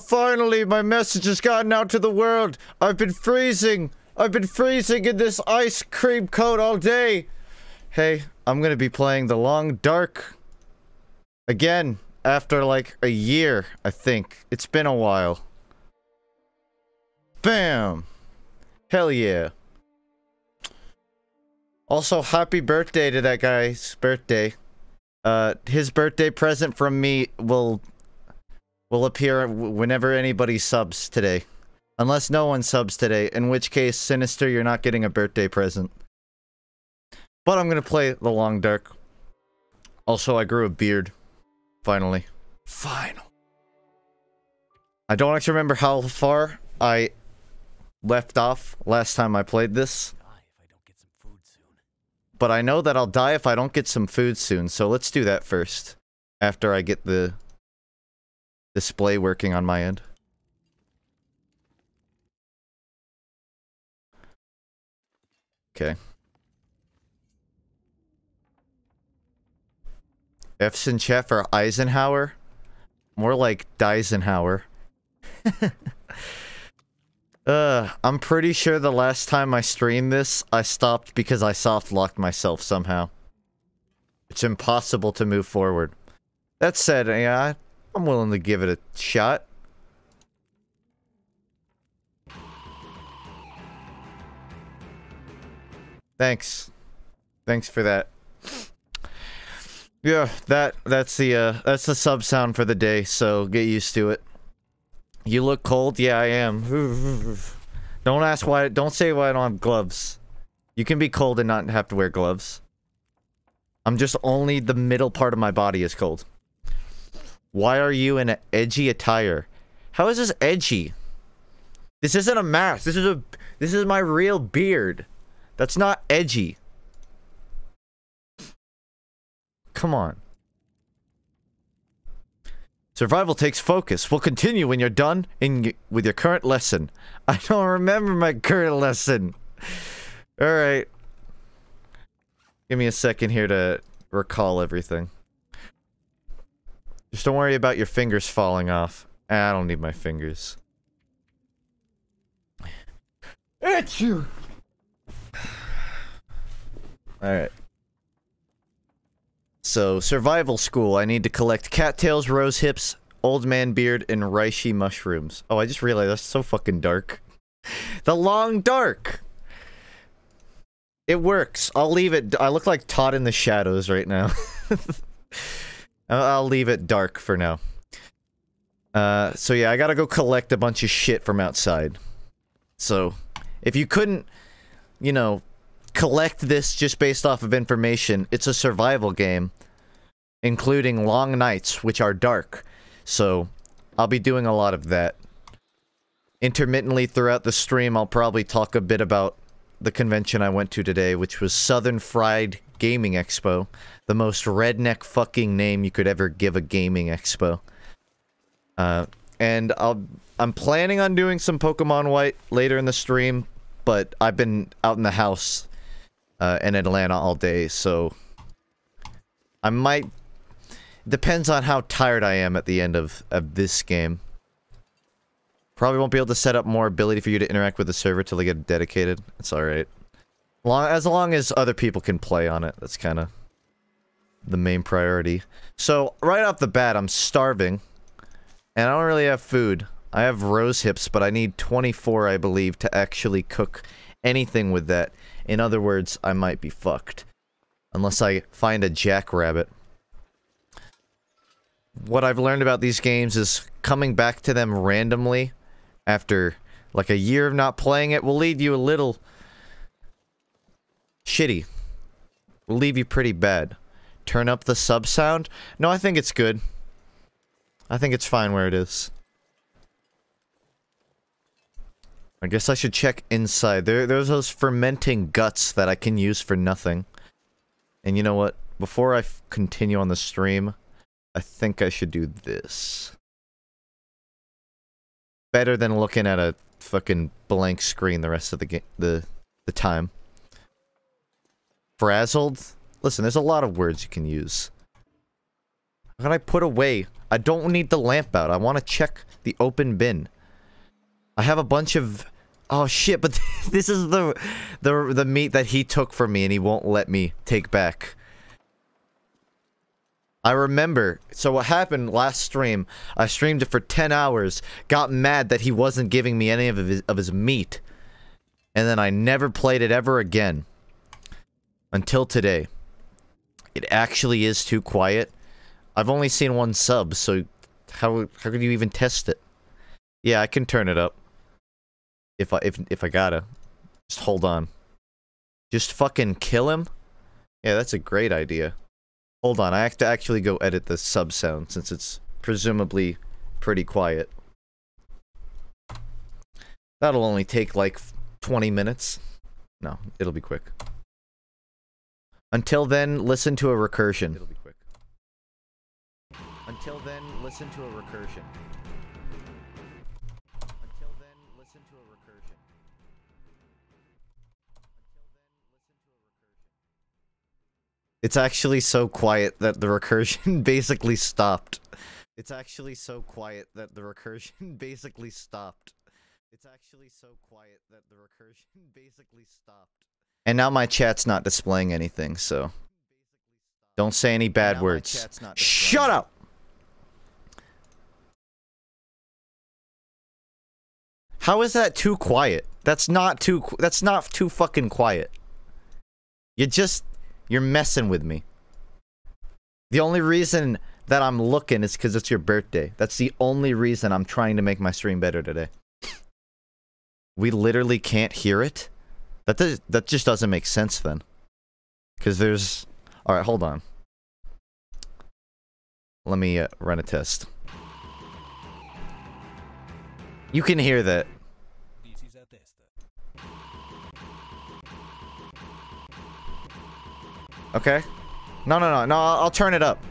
Finally, my message has gotten out to the world. I've been freezing. I've been freezing in this ice cream coat all day. Hey, I'm gonna be playing The Long Dark again after like a year, I think. It's been a while. Bam! Hell yeah. Also, happy birthday to that guy's birthday. His birthday present from me will appear whenever anybody subs today. Unless no one subs today, in which case, Sinister, you're not getting a birthday present. But I'm gonna play The Long Dark. Also, I grew a beard. Finally. I don't actually remember how far I left off last time I played this. But I know that I'll die if I don't get some food soon, so let's do that first. After I get the display working on my end. Okay. F's in chat for Eisenhower? More like Deisenhower. I'm pretty sure the last time I streamed this, I stopped because I soft-locked myself somehow. It's impossible to move forward. That said, yeah, I'm willing to give it a shot. Thanks. Thanks for that. Yeah, that's the sub sound for the day, so get used to it. You look cold? Yeah, I am. Don't ask why, don't say why I don't have gloves. You can be cold and not have to wear gloves. I'm just only the middle part of my body is cold. Why are you in an edgy attire? How is this edgy? This isn't a mask. This is my real beard. That's not edgy. Come on. Survival takes focus. We'll continue when you're done with your current lesson. I don't remember my current lesson. Alright. Give me a second here to recall everything. Just don't worry about your fingers falling off. I don't need my fingers. Achoo! Alright. So, survival school. I need to collect cattails, rose hips, old man beard, and reishi mushrooms. Oh, I just realized that's so fucking dark. The Long Dark! It works. I'll leave it. I look like Todd in the shadows right now. I'll leave it dark for now. So yeah, I gotta go collect a bunch of shit from outside. So, if you couldn't, you know, collect this just based off of information, it's a survival game, including long nights, which are dark. So, I'll be doing a lot of that. Intermittently throughout the stream, I'll probably talk a bit about the convention I went to today, which was Southern Fried Gaming Expo. The most redneck fucking name you could ever give a gaming expo. And I'm planning on doing some Pokemon White later in the stream, but I've been out in the house in Atlanta all day, so I might... Depends on how tired I am at the end of this game. Probably won't be able to set up more ability for you to interact with the server till they get dedicated. It's alright. As long as other people can play on it, that's kind of the main priority. So, right off the bat, I'm starving. And I don't really have food. I have rose hips, but I need 24, I believe, to actually cook anything with that. In other words, I might be fucked. Unless I find a jackrabbit. What I've learned about these games is coming back to them randomly after like a year of not playing it will leave you a little shitty. Will leave you pretty bad. Turn up the sub sound? No, I think it's good. I think it's fine where it is. I guess I should check inside. There's those fermenting guts that I can use for nothing. And you know what? Before I continue on the stream, I think I should do this. Better than looking at a fucking blank screen the rest of the time. Frazzled? Listen, there's a lot of words you can use. How can I put away? I don't need the lamp out. I want to check the open bin. I have a bunch of... Oh shit, but this is the meat that he took from me and he won't let me take back. I remember, so what happened last stream, I streamed it for 10 hours, got mad that he wasn't giving me any of his meat, and then I never played it ever again. Until today. It actually is too quiet. I've only seen one sub, so how could you even test it? Yeah, I can turn it up. If I gotta. Just hold on. Just fucking kill him? Yeah, that's a great idea. Hold on, I have to actually go edit the sub sound since it's presumably pretty quiet. That'll only take like 20 minutes. No, it'll be quick. Until then, listen to a recursion. It'll be quick. Until then, listen to a recursion. Until then, listen to a recursion. It's actually so quiet that the recursion basically stopped. It's actually so quiet that the recursion basically stopped. It's actually so quiet that the recursion basically stopped. And now my chat's not displaying anything, so... Don't say any bad words. Shut up! How is that too quiet? That's not too fucking quiet. You're messing with me. The only reason that I'm looking is because it's your birthday. That's the only reason I'm trying to make my stream better today. We literally can't hear it? That just doesn't make sense then. Because there's... Alright, hold on. Let me run a test. You can hear that. Okay. No, I'll turn it up.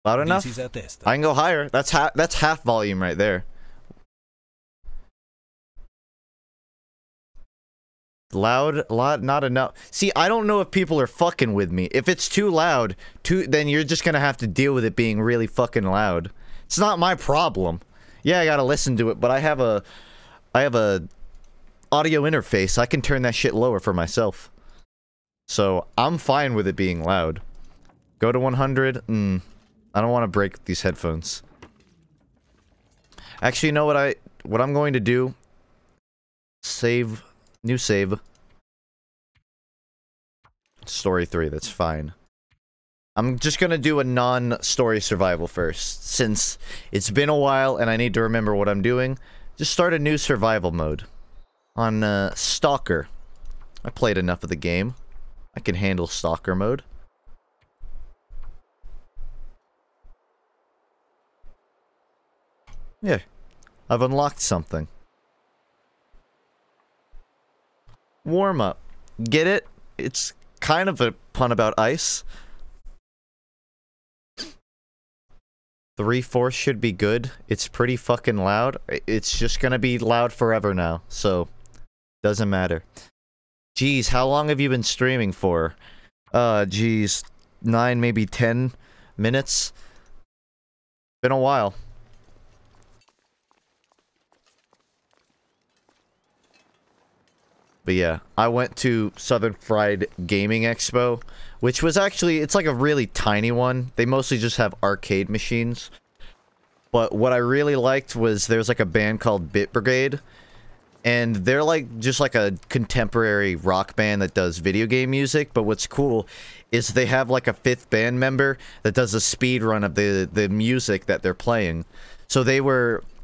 Loud enough? I can go higher. That's half volume right there. Loud, not enough. See, I don't know if people are fucking with me. If it's too loud, then you're just gonna have to deal with it being really fucking loud. It's not my problem. Yeah, I gotta listen to it, but I have a audio interface. I can turn that shit lower for myself. So, I'm fine with it being loud. Go to 100. I don't want to break these headphones. Actually, you know what I'm going to do? Save. New save. Story 3, that's fine. I'm just gonna do a non-story survival first, since it's been a while and I need to remember what I'm doing. Just start a new survival mode. On, Stalker. I played enough of the game. I can handle Stalker mode. Yeah. I've unlocked something. Warm up. Get it? It's kind of a pun about ice. 3/4 should be good. It's pretty fucking loud. It's just gonna be loud forever now, so doesn't matter. Jeez, how long have you been streaming for? Jeez, 9, maybe 10 minutes? Been a while. But yeah, I went to Southern Fried Gaming Expo, which was actually, it's like a really tiny one. They mostly just have arcade machines. But what I really liked was there's like a band called Bit Brigade. And they're like, just like a contemporary rock band that does video game music. But what's cool is they have like a 5th band member that does a speed run of the music that they're playing. So they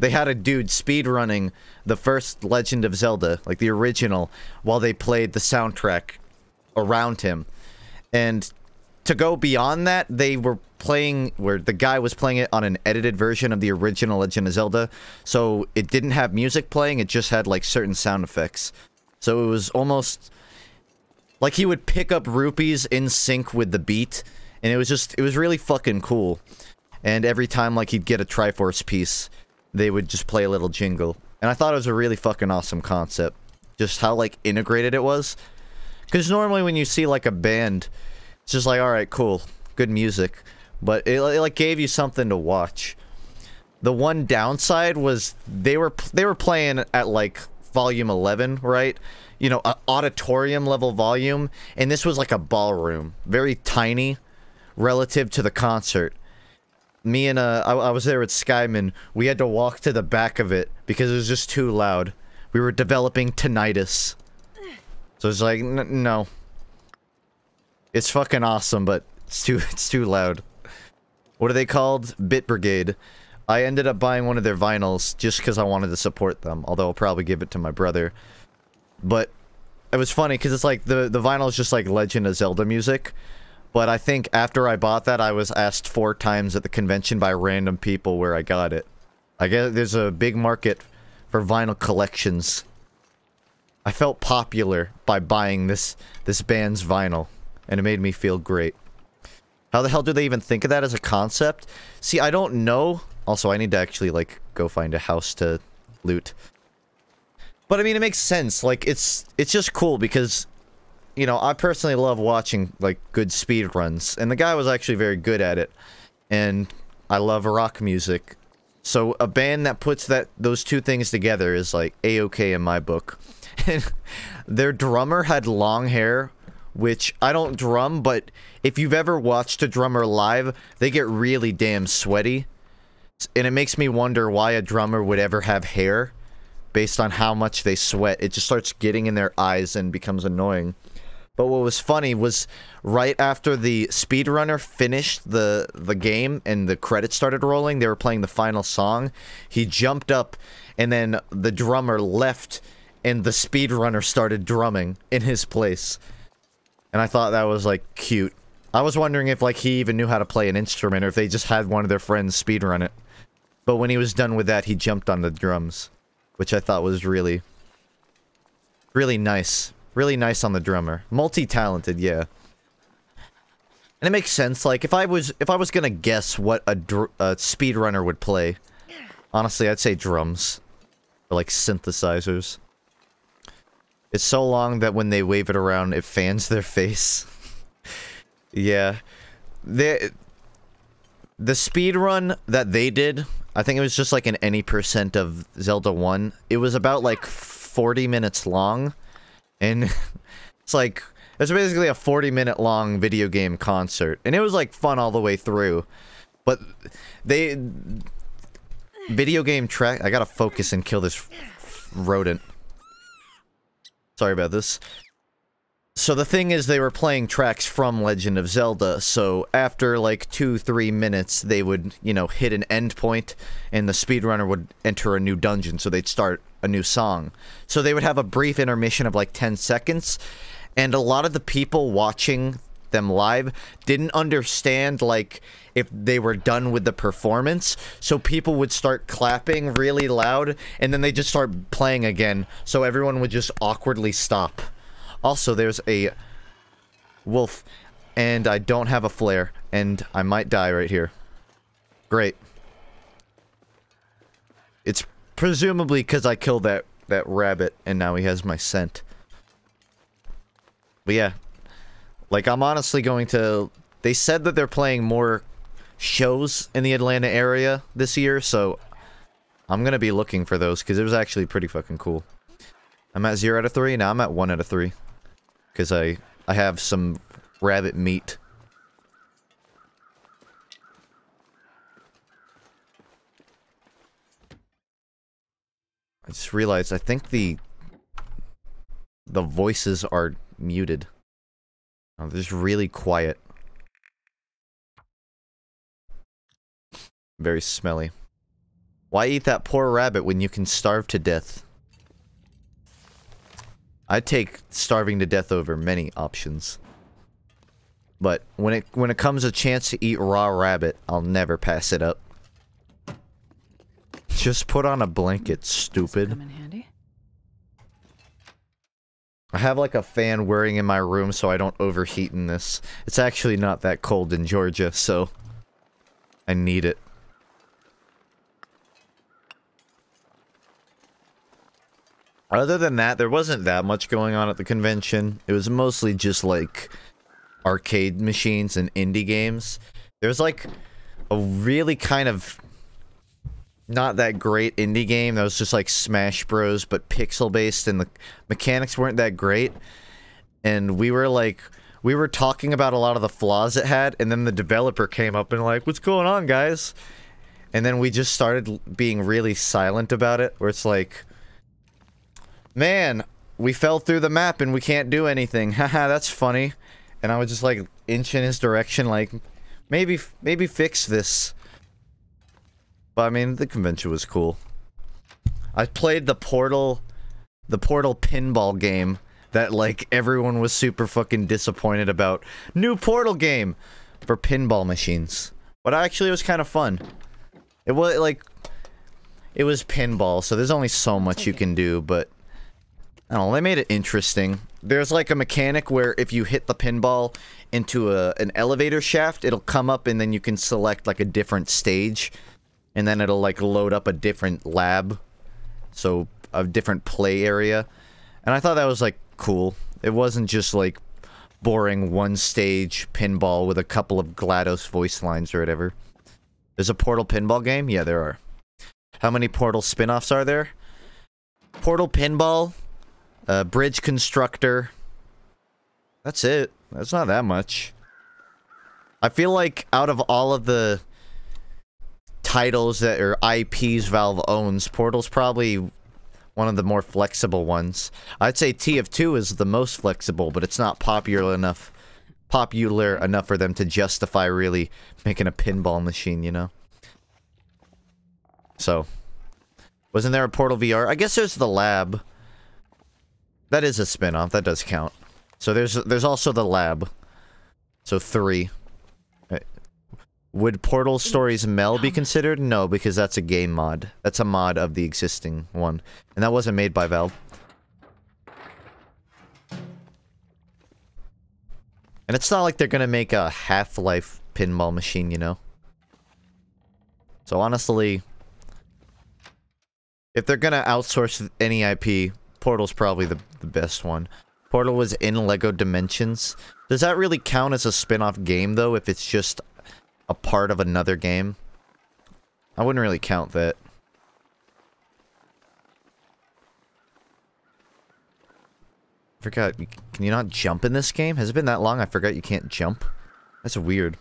had a dude speedrunning the first Legend of Zelda, like the original, while they played the soundtrack around him. And to go beyond that, they were playing, where the guy was playing it on an edited version of the original Legend of Zelda. So it didn't have music playing, it just had like certain sound effects. So it was almost like he would pick up rupees in sync with the beat. And it was really fucking cool. And every time, like, he'd get a Triforce piece, they would just play a little jingle. And I thought it was a really fucking awesome concept. Just how, like, integrated it was. Because normally when you see, like, a band, it's just like, alright, cool. Good music. But it, like, gave you something to watch. The one downside was they were playing at, like, volume 11, right? You know, auditorium level volume. And this was like a ballroom. Very tiny relative to the concert. Me and, I was there with Skyman. We had to walk to the back of it because it was just too loud. We were developing tinnitus. So it's like, no. It's fucking awesome, but it's too loud. What are they called? Bit Brigade. I ended up buying one of their vinyls just because I wanted to support them. Although I'll probably give it to my brother. But it was funny because it's like the vinyl is just like Legend of Zelda music. But I think after I bought that, I was asked 4 times at the convention by random people where I got it. I guess there's a big market for vinyl collections. I felt popular by buying this band's vinyl, and it made me feel great. How the hell do they even think of that as a concept? See, I don't know. Also, I need to actually, like, go find a house to loot. But, I mean, it makes sense. Like, it's just cool because, you know, I personally love watching, like, good speed runs. And the guy was actually very good at it. And I love rock music. So, a band that puts those two things together is, like, A-okay in my book. And their drummer had long hair, which I don't drum, but if you've ever watched a drummer live, they get really damn sweaty. And it makes me wonder why a drummer would ever have hair based on how much they sweat. It just starts getting in their eyes and becomes annoying. But what was funny was right after the speedrunner finished the game and the credits started rolling, they were playing the final song. He jumped up and then the drummer left and the speedrunner started drumming in his place. And I thought that was, like, cute. I was wondering if, like, he even knew how to play an instrument or if they just had one of their friends speedrun it. But when he was done with that, he jumped on the drums. Which I thought was really nice. Really nice on the drummer. Multi-talented, yeah. And it makes sense. Like, if I was gonna guess what a speedrunner would play, honestly, I'd say drums. Or, like, synthesizers. It's so long that when they wave it around, it fans their face. Yeah. The speedrun that they did, I think it was just like an any percent of Zelda 1. It was about like 40 minutes long. And it's like, it's basically a 40-minute long video game concert. And it was like fun all the way through. But video game track, I gotta focus and kill this rodent. Sorry about this. So the thing is, they were playing tracks from Legend of Zelda, so after like 2-3 minutes, they would, you know, hit an end point, and the speedrunner would enter a new dungeon, so they'd start a new song. So they would have a brief intermission of like 10 seconds, and a lot of the people watching them live didn't understand, like, if they were done with the performance, so people would start clapping really loud, and then they just start playing again, so everyone would just awkwardly stop. Also, there's a wolf, and I don't have a flare, and I might die right here. Great. It's presumably because I killed that rabbit, and now he has my scent. But yeah. Like, I'm honestly going to... They said that they're playing more shows in the Atlanta area this year, so I'm gonna be looking for those, because it was actually pretty fucking cool. I'm at 0 out of 3, now I'm at 1 out of 3. Because I have some rabbit meat. I just realized, I think the voices are muted. Oh, they're just really quiet. Very smelly. Why eat that poor rabbit when you can starve to death? I'd take starving to death over many options. But when it comes a chance to eat raw rabbit, I'll never pass it up. Just put on a blanket, stupid. Come in handy. I have like a fan whirring in my room so I don't overheat in this. It's actually not that cold in Georgia, so... I need it. Other than that, there wasn't that much going on at the convention. It was mostly just, like, arcade machines and indie games. There's, like, a really kind of not that great indie game that was just, like, Smash Bros, but pixel-based, and the mechanics weren't that great. And we were, like, we were talking about a lot of the flaws it had, and then the developer came up and, like, what's going on, guys? And then we just started being really silent about it, where it's like, man, we fell through the map and we can't do anything. Haha, that's funny. And I was just like inch in his direction, like maybe fix this. But I mean, the convention was cool. I played the Portal pinball game that like everyone was super fucking disappointed about. New Portal game for pinball machines. But actually it was kind of fun. It was like it was pinball, so there's only so much you can do, but I don't know, they made it interesting. There's like a mechanic where if you hit the pinball into an elevator shaft, it'll come up and then you can select like a different stage. And then it'll like load up a different lab. So, a different play area. And I thought that was like cool. It wasn't just like boring one stage pinball with a couple of GLaDOS voice lines or whatever. There's a Portal pinball game? Yeah, there are. How many Portal spin-offs are there? Portal Pinball, Bridge Constructor. That's it. That's not that much. I feel like out of all of the titles that are IPs Valve owns, Portal's probably one of the more flexible ones. I'd say TF2 is the most flexible, but it's not popular enough for them to justify really making a pinball machine, you know? So, wasn't there a Portal VR? I guess there's the lab. That is a spin-off. That does count. So there's also the lab. So 3. Would Portal Stories Mel be considered? No, because that's a game mod. That's a mod of the existing one. And that wasn't made by Valve. And it's not like they're gonna make a Half-Life pinball machine, you know? So honestly, if they're gonna outsource any IP, Portal's probably the best one. Portal was in LEGO Dimensions. Does that really count as a spin-off game, though, if it's just a part of another game? I wouldn't really count that. I forgot, can you not jump in this game? Has it been that long? I forgot you can't jump. That's weird.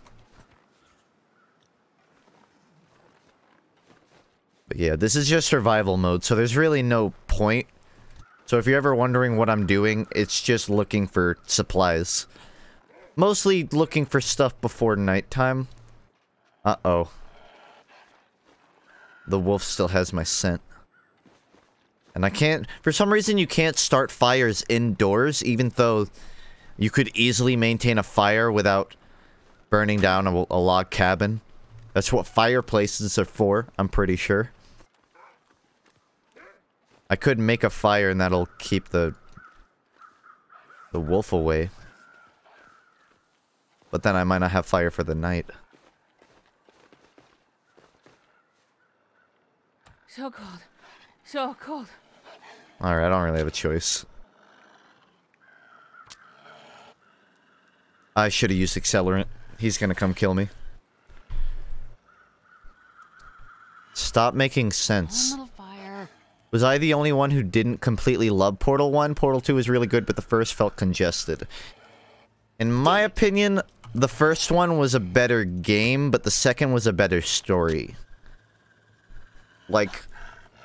But yeah, this is just survival mode, so there's really no point. So if you're ever wondering what I'm doing, it's just looking for supplies. Mostly looking for stuff before nighttime. Uh-oh. The wolf still has my scent. And I can't... For some reason, you can't start fires indoors, even though you could easily maintain a fire without burning down a log cabin. That's what fireplaces are for, I'm pretty sure. I could make a fire and that'll keep the wolf away. But then I might not have fire for the night. So cold. So cold. Alright, I don't really have a choice. I should have used accelerant. He's gonna come kill me. Stop making sense. Was I the only one who didn't completely love Portal 1? Portal 2 was really good, but the first felt congested. In my opinion, the first one was a better game, but the second was a better story. Like,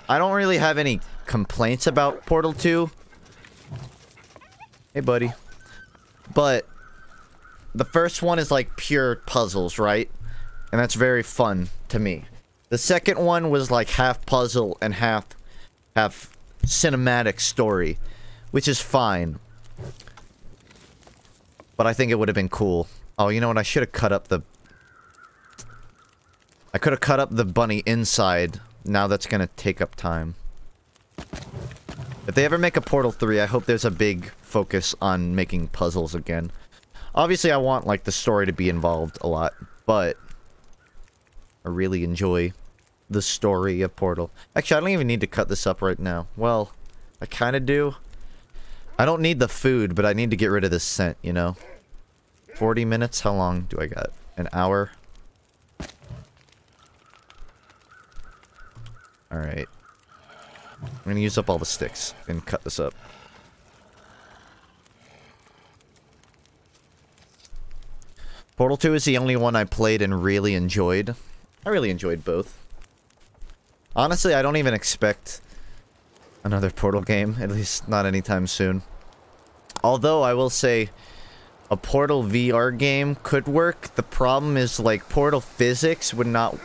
I don't really have any complaints about Portal 2. Hey, buddy. But the first one is like pure puzzles, right? And that's very fun to me. The second one was like half puzzle and half cinematic story, which is fine. But I think it would have been cool. Oh, you know what? I should have cut up the... I could have cut up the bunny inside. Now that's gonna take up time. If they ever make a Portal 3, I hope there's a big focus on making puzzles again. Obviously, I want, like, the story to be involved a lot, but... I really enjoy the story of Portal. Actually, I don't even need to cut this up right now. Well, I kind of do. I don't need the food, but I need to get rid of this scent, you know? 40 minutes? How long do I got? An hour? Alright. I'm gonna use up all the sticks and cut this up. Portal 2 is the only one I played and really enjoyed. I really enjoyed both. Honestly, I don't even expect another Portal game, at least not anytime soon. Although, I will say, a Portal VR game could work. The problem is, like, Portal physics would not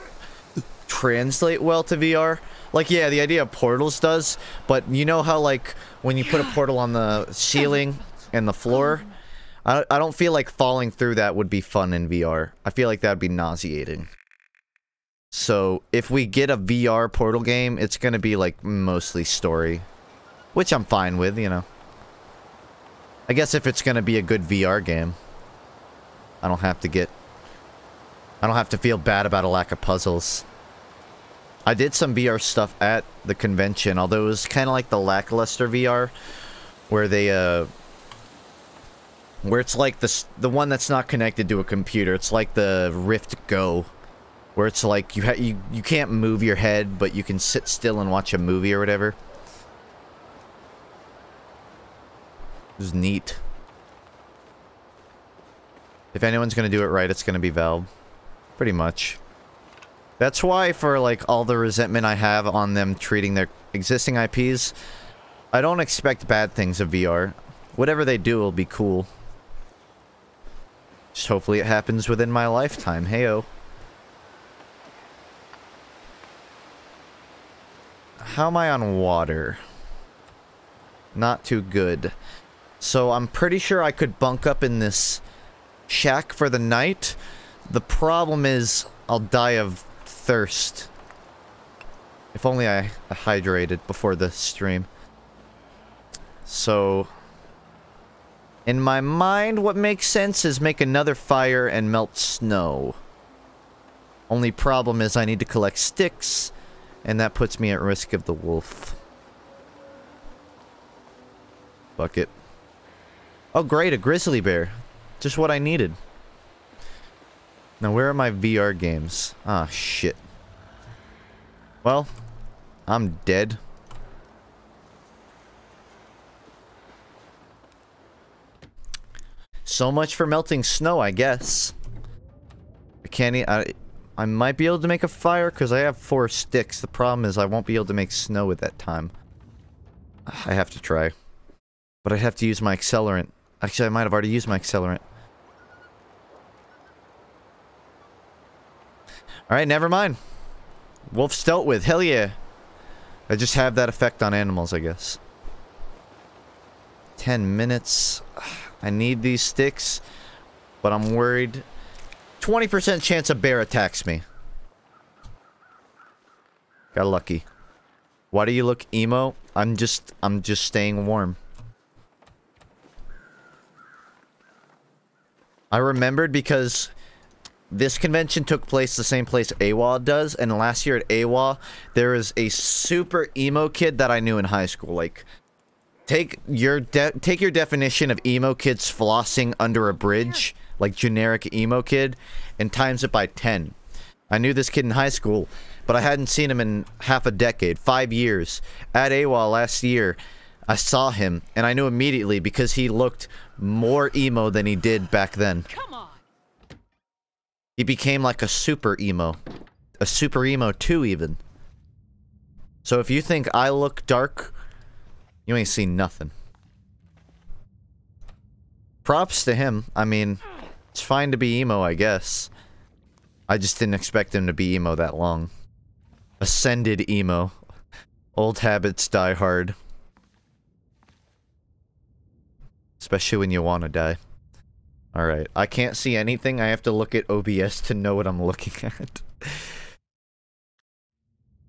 translate well to VR. Like, yeah, the idea of portals does, but you know how, like, when you put a portal on the ceiling and the floor? I don't feel like falling through that would be fun in VR. I feel like that'd be nauseating. So, if we get a VR Portal game, it's gonna be, like, mostly story. Which I'm fine with, you know. I guess if it's gonna be a good VR game, I don't have to feel bad about a lack of puzzles. I did some VR stuff at the convention, although it was kind of like the lackluster VR, where they, where it's like the one that's not connected to a computer. It's like the Rift Go, where it's like you can't move your head, but you can sit still and watch a movie or whatever. It was neat. If anyone's gonna do it right, it's gonna be Valve. Pretty much. That's why, for, like, all the resentment I have on them treating their existing IPs, I don't expect bad things of VR. Whatever they do will be cool. Just hopefully it happens within my lifetime. Heyo. How am I on water? Not too good. So I'm pretty sure I could bunk up in this shack for the night. The problem is I'll die of thirst. If only I hydrated before the stream. So, in my mind, what makes sense is make another fire and melt snow. Only problem is I need to collect sticks, and that puts me at risk of the wolf. Bucket. Oh great, a grizzly bear. Just what I needed. Now, where are my VR games? Ah, shit. Well, I'm dead. So much for melting snow, I guess. I can't I might be able to make a fire because I have 4 sticks. The problem is I won't be able to make snow at that time. I have to try. But I'd have to use my accelerant. Actually, I might have already used my accelerant. Alright, never mind. Wolf's dealt with. Hell yeah. I just have that effect on animals, I guess. 10 minutes. I need these sticks, but I'm worried. 20% chance a bear attacks me. Got lucky. Why do you look emo? I'm just staying warm. I remembered because this convention took place the same place AWA does, and last year at AWA, there was a super emo kid that I knew in high school. Like, take your definition of emo kids flossing under a bridge, like generic emo kid, and times it by 10. I knew this kid in high school, but I hadn't seen him in half a decade, 5 years. At AWA last year, I saw him, and I knew immediately because he looked more emo than he did back then. Come on. He became like a super emo. A super emo 2, even. So if you think I look dark, you ain't seen nothing. Props to him. I mean, it's fine to be emo, I guess. I just didn't expect him to be emo that long. Ascended emo. Old habits die hard. Especially when you want to die. Alright, I can't see anything. I have to look at OBS to know what I'm looking at.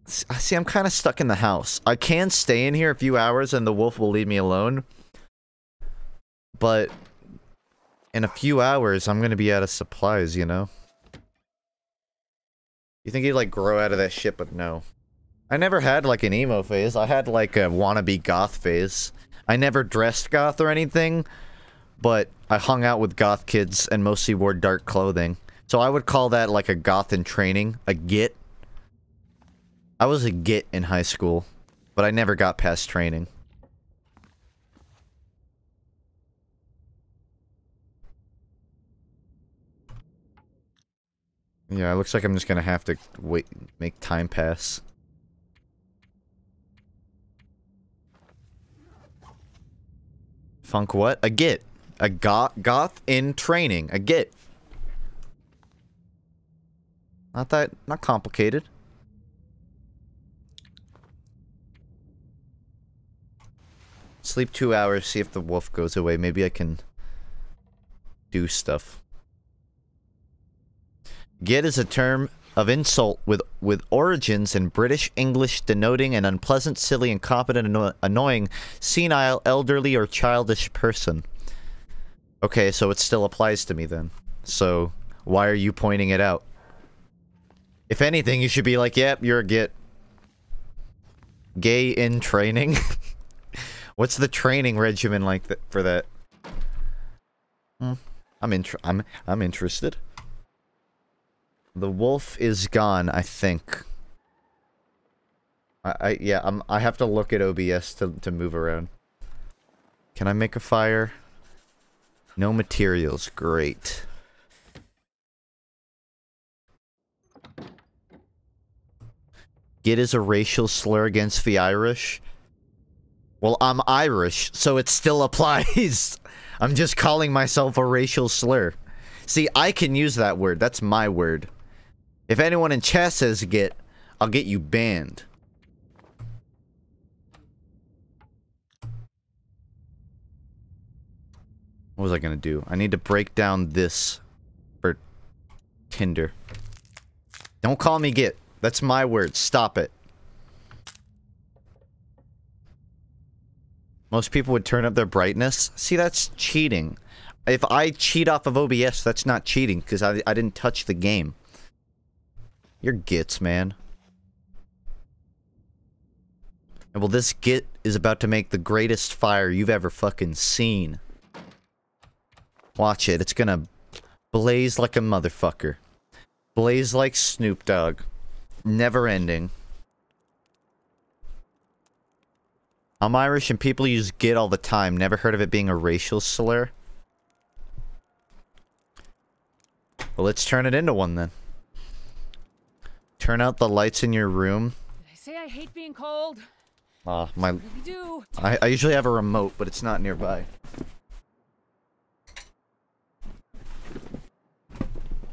See, I'm kind of stuck in the house. I can stay in here a few hours and the wolf will leave me alone. But in a few hours, I'm going to be out of supplies, you know? You think he'd, like, grow out of that shit, but no. I never had, like, an emo phase. I had, like, a wannabe goth phase. I never dressed goth or anything, but I hung out with goth kids and mostly wore dark clothing. So I would call that, like, a goth in training. A git. I was a git in high school, but I never got past training. Yeah, it looks like I'm just gonna have to wait, make time pass. Funk what? A git. A goth in training. A git. Not complicated. Sleep 2 hours, see if the wolf goes away. Maybe I can do stuff. Git is a term of insult with origins in British English denoting an unpleasant, silly, incompetent, annoying, senile, elderly, or childish person. Okay, so it still applies to me then. So, why are you pointing it out? If anything, you should be like, yep, you're a git. Gay in training? What's the training regimen like for that? I'm interested. The wolf is gone, I think. I have to look at OBS to move around. Can I make a fire? No materials, great. Git is a racial slur against the Irish. Well, I'm Irish, so it still applies. I'm just calling myself a racial slur. See, I can use that word. That's my word. If anyone in chat says git, I'll get you banned. What was I gonna do? I need to break down this for Tinder. Don't call me git. That's my word. Stop it. Most people would turn up their brightness. See, that's cheating. If I cheat off of OBS, that's not cheating, because I didn't touch the game. You're gits, man. And well, this git is about to make the greatest fire you've ever fucking seen. Watch it. It's gonna blaze like a motherfucker. Blaze like Snoop Dogg. Never ending. I'm Irish and people use git all the time. Never heard of it being a racial slur? Well, let's turn it into one then. Turn out the lights in your room. Did I say I hate being cold? I really do. I usually have a remote, but it's not nearby.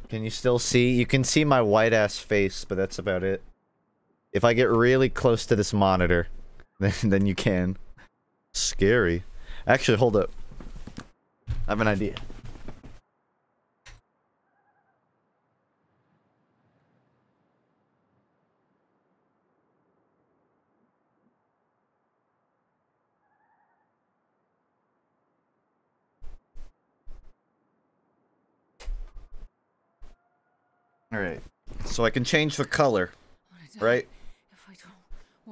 Can you still see? You can see my white ass face, but that's about it. If I get really close to this monitor, then you can. Scary. Actually, hold up. I have an idea. Alright. So I can change the color. Right?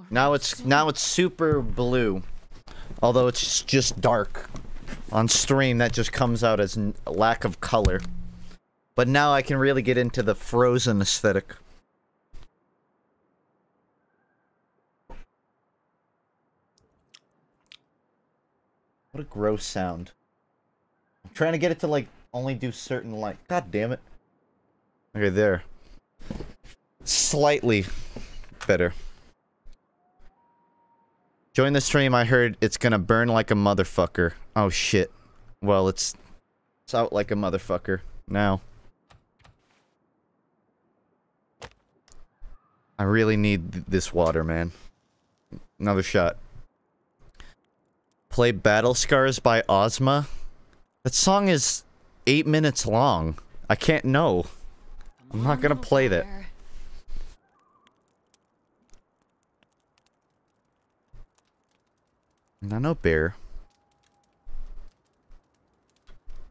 Now it's super blue. Although it's just dark. On stream that just comes out as lack of color. But now I can really get into the Frozen aesthetic. What a gross sound. I'm trying to get it to like only do certain light. God damn it. Okay, there. Slightly better. Join the stream, I heard it's gonna burn like a motherfucker. Oh shit. Well, it's out like a motherfucker now. I really need this water, man. Another shot. Play Battle Scars by Ozma? That song is 8 minutes long. I can't know. I'm not gonna play that. I know bear.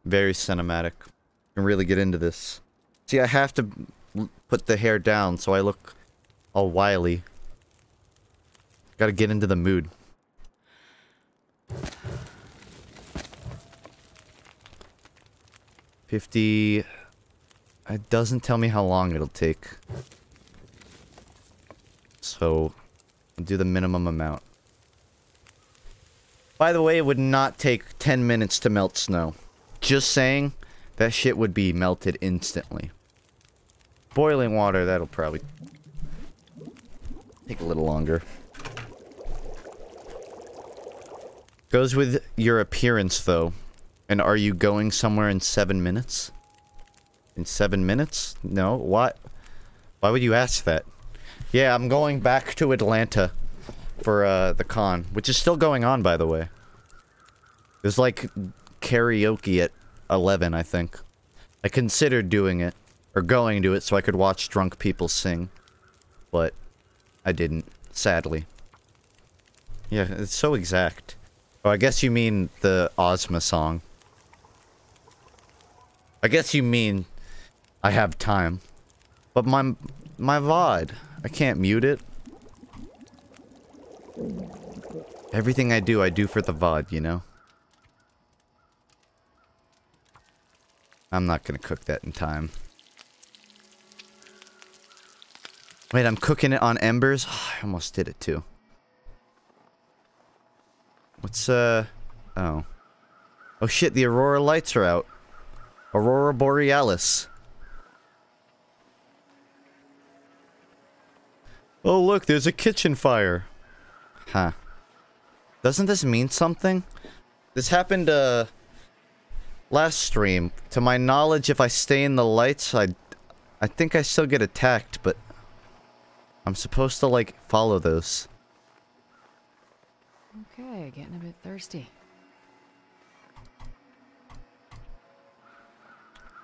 Very cinematic. I can really get into this. See, I have to put the hair down so I look all wily. Gotta get into the mood. $50... It doesn't tell me how long it'll take. So, I'll do the minimum amount. By the way, it would not take 10 minutes to melt snow. Just saying, that shit would be melted instantly. Boiling water, that'll probably take a little longer. Goes with your appearance, though. And are you going somewhere in 7 minutes? In 7 minutes? No? What? Why would you ask that? Yeah, I'm going back to Atlanta for the con, which is still going on, by the way. There's like karaoke at 11, I think. I considered doing it, or going to it, so I could watch drunk people sing, but I didn't, sadly. Yeah, it's so exact. Oh, I guess you mean the Ozma song. I guess you mean I have time. But my VOD, I can't mute it. Everything I do for the VOD, you know? I'm not gonna cook that in time. Wait, I'm cooking it on embers? Oh, I almost did it too. What's, oh. Oh shit, the Aurora lights are out. Aurora Borealis. Oh look, there's a kitchen fire. Huh. Doesn't this mean something? This happened, last stream. To my knowledge, if I stay in the lights, I think I still get attacked, but I'm supposed to, like, follow those. Okay, getting a bit thirsty.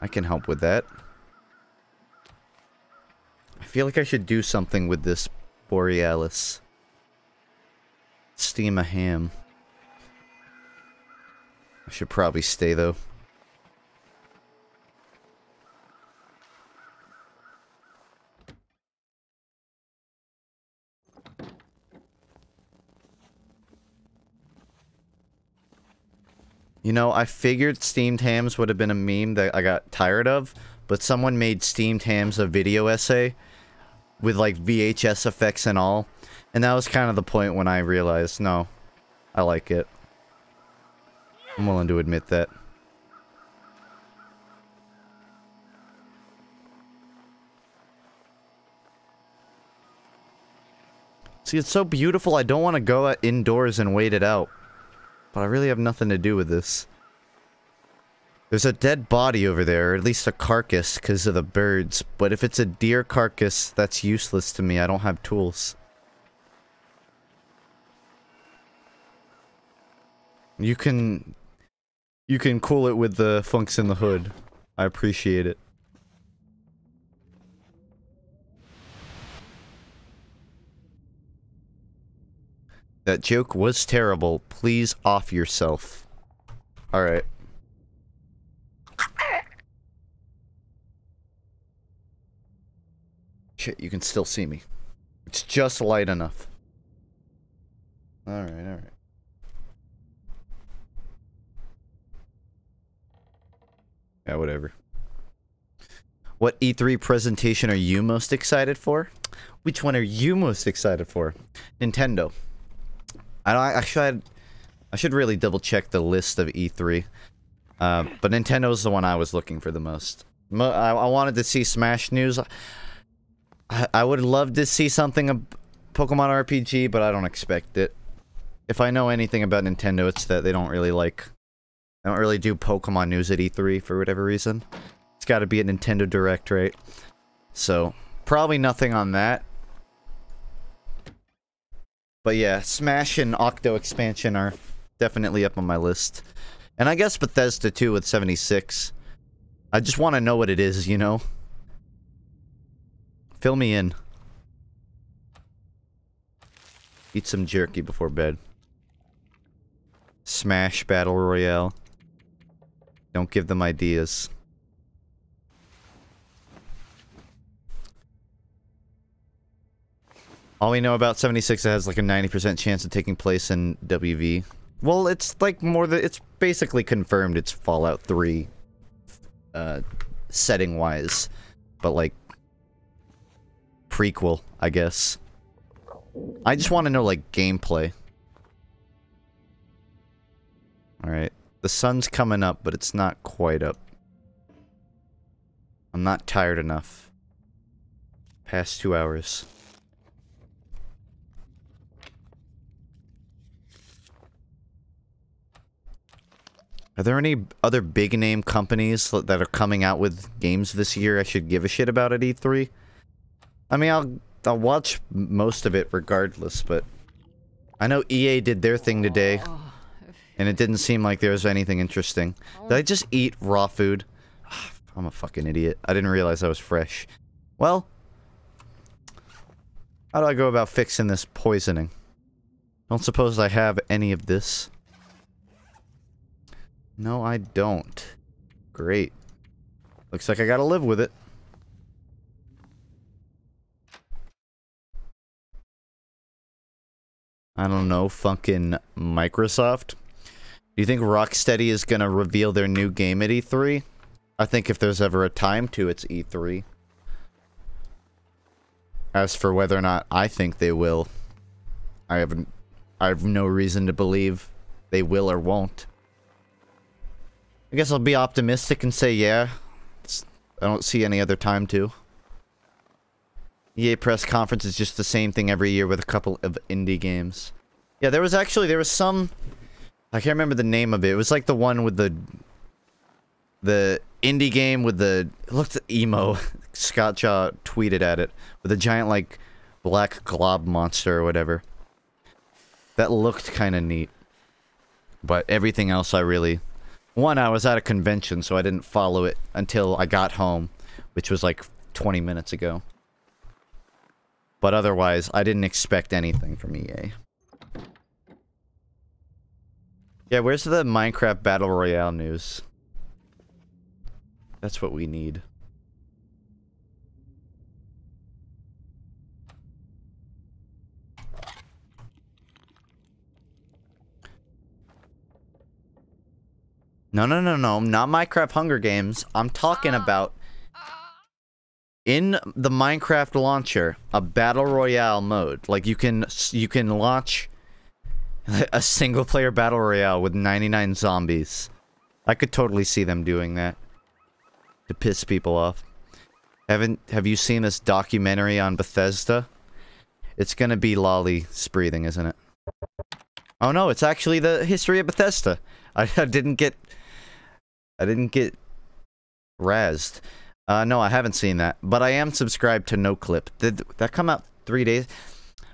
I can help with that. I feel like I should do something with this Borealis. Steam a ham. I should probably stay, though. You know, I figured steamed hams would have been a meme that I got tired of, but someone made steamed hams a video essay with, like, VHS effects and all, and that was kind of the point when I realized, no, I like it. I'm willing to admit that. See, it's so beautiful, I don't want to go out indoors and wait it out. But I really have nothing to do with this. There's a dead body over there, or at least a carcass, because of the birds. But if it's a deer carcass, that's useless to me. I don't have tools. You can cool it with the funks in the hood. I appreciate it. That joke was terrible. Please off yourself. Alright. Shit, you can still see me. It's just light enough. Alright, alright. Yeah, whatever. What E3 presentation are you most excited for? Which one are you most excited for? Nintendo. I should really double check the list of E3. But Nintendo's the one I was looking for the most. I wanted to see Smash news. I would love to see something of Pokemon RPG, but I don't expect it. If I know anything about Nintendo, it's that they don't really do Pokemon news at E3 for whatever reason. It's gotta be a Nintendo Direct, right? So, probably nothing on that. But yeah, Smash and Octo expansion are definitely up on my list. And I guess Bethesda too with 76. I just want to know what it is, you know? Fill me in. Eat some jerky before bed. Smash Battle Royale. Don't give them ideas. All we know about 76, it has like a 90% chance of taking place in WV. Well, it's like more than, it's basically confirmed it's Fallout 3, setting-wise. But like, prequel, I guess. I just want to know, like, gameplay. Alright. The sun's coming up, but it's not quite up. I'm not tired enough. Past 2 hours. Are there any other big-name companies that are coming out with games this year I should give a shit about at E3? I mean, I'll watch most of it regardless, but... I know EA did their thing today, and it didn't seem like there was anything interesting. Did I just eat raw food? I'm a fucking idiot. I didn't realize I was fresh. Well... how do I go about fixing this poisoning? Don't suppose I have any of this. No, I don't. Great. Looks like I gotta live with it. I don't know, fucking Microsoft? Do you think Rocksteady is gonna reveal their new game at E3? I think if there's ever a time to, it's E3. As for whether or not I think they will, I have no reason to believe they will or won't. I guess I'll be optimistic and say yeah. I don't see any other time to. EA press conference is just the same thing every year with a couple of indie games. Yeah, there was some... I can't remember the name of it. It was like the one with the indie game with the... It looked emo. Scott Shaw tweeted at it. With a giant, like, black glob monster or whatever. That looked kind of neat. But everything else I really... One, I was at a convention, so I didn't follow it until I got home, which was like 20 minutes ago. But otherwise, I didn't expect anything from EA. Yeah, where's the Minecraft Battle Royale news? That's what we need. No, not Minecraft Hunger Games. I'm talking about in the Minecraft launcher, a battle royale mode. Like you can launch a single player battle royale with 99 zombies. I could totally see them doing that to piss people off. Have you seen this documentary on Bethesda? It's gonna be lolly breathing, isn't it? Oh no, it's actually the history of Bethesda. I didn't get razzed. No, I haven't seen that. But I am subscribed to NoClip. Did that come out 3 days?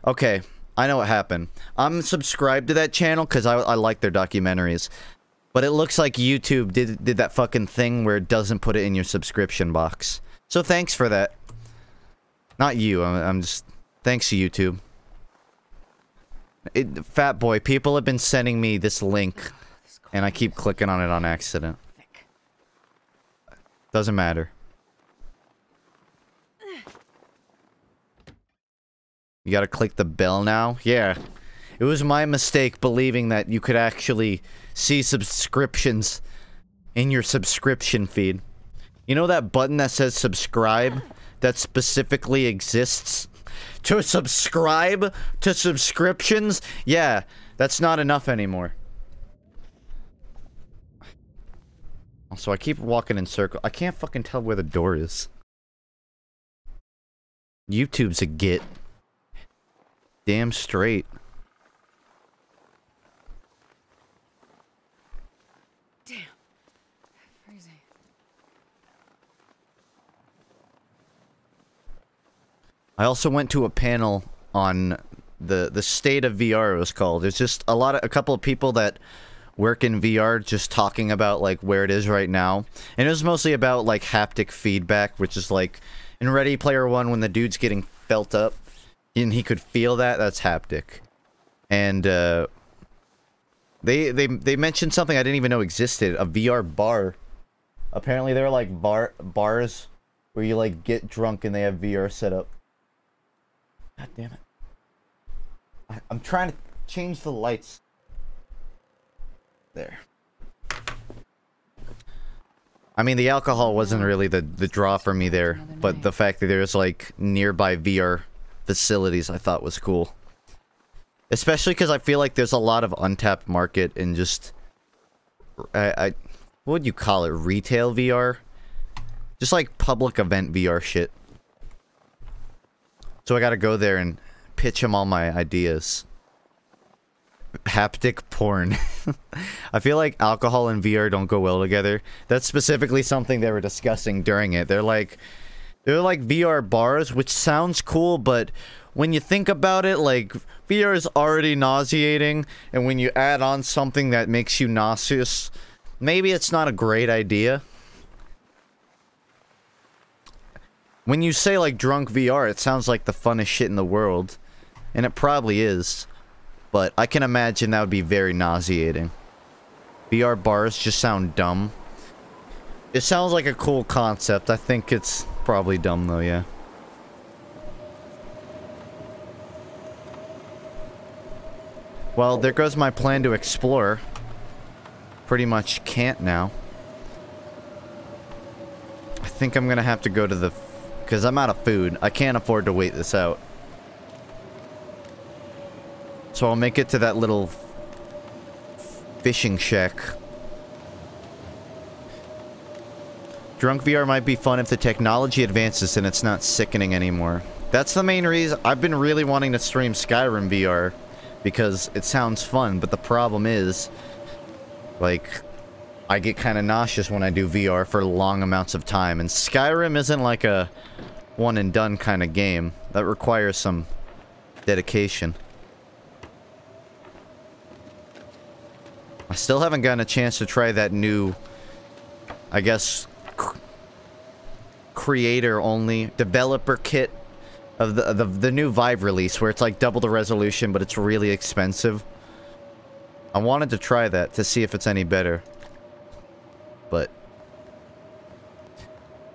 Okay, I know what happened. I'm subscribed to that channel because I like their documentaries. But it looks like YouTube did that fucking thing where it doesn't put it in your subscription box. So thanks for that. Not you, I'm just... Thanks, YouTube. Fat boy, people have been sending me this link. And I keep clicking on it on accident. Doesn't matter. You gotta click the bell now? Yeah. It was my mistake believing that you could actually see subscriptions in your subscription feed. You know that button that says subscribe? That specifically exists to subscribe to subscriptions? Yeah, that's not enough anymore. Also, I keep walking in circles. I can't fucking tell where the door is. YouTube's a git. Damn straight. Damn. Freezing. I also went to a panel on the state of VR, it was called. There's just a couple of people that work in VR just talking about like where it is right now. And it was mostly about like haptic feedback, which is like in Ready Player One when the dude's getting felt up and he could feel that's haptic. And they mentioned something I didn't even know existed, a VR bar. Apparently there are like bars where you like get drunk and they have VR set up. God damn it. I'm trying to change the lights. There. I mean, the alcohol wasn't really the draw for me there, but the fact that there's, like, nearby VR facilities I thought was cool. Especially because I feel like there's a lot of untapped market in just... what would you call it? Retail VR? Just, like, public event VR shit. So I gotta go there and pitch him all my ideas. Haptic porn. I feel like alcohol and VR don't go well together. That's specifically something they were discussing during it. They're like VR bars, which sounds cool, but when you think about it, like, VR is already nauseating, and when you add on something that makes you nauseous, maybe it's not a great idea. When you say, like, drunk VR, it sounds like the funnest shit in the world, and it probably is. But I can imagine that would be very nauseating. VR bars just sound dumb. It sounds like a cool concept. I think it's probably dumb though, yeah. Well, there goes my plan to explore. Pretty much can't now. I think I'm gonna have to go to the... because I'm out of food. I can't afford to wait this out. So I'll make it to that little fishing shack. Drunk VR might be fun if the technology advances and it's not sickening anymore. That's the main reason. I've been really wanting to stream Skyrim VR because it sounds fun, but the problem is, like, I get kind of nauseous when I do VR for long amounts of time, and Skyrim isn't like a one and done kind of game. That requires some dedication. I still haven't gotten a chance to try that new, I guess, creator-only developer kit of the new Vive release, where it's like double the resolution, but it's really expensive. I wanted to try that to see if it's any better, but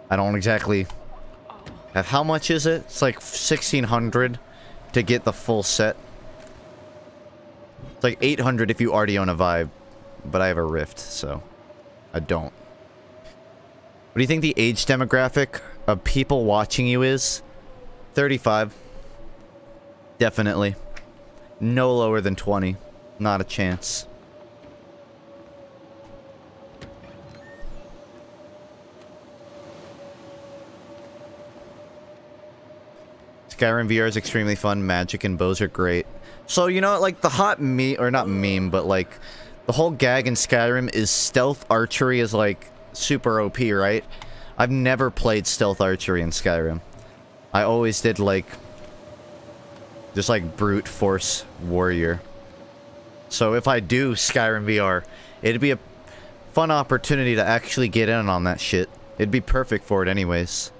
I don't exactly have. How much is it? It's like 1,600 to get the full set. It's like 800 if you already own a Vive. But I have a Rift, so I don't. What do you think the age demographic of people watching you is? 35. Definitely. No lower than 20. Not a chance. Skyrim VR is extremely fun. Magic and bows are great. So, you know, like, the hot meme, or not meme, but, like, the whole gag in Skyrim is stealth archery is, like, super OP, right? I've never played stealth archery in Skyrim. I always did, like, just, like, brute force warrior. So if I do Skyrim VR, it'd be a fun opportunity to actually get in on that shit. It'd be perfect for it anyways.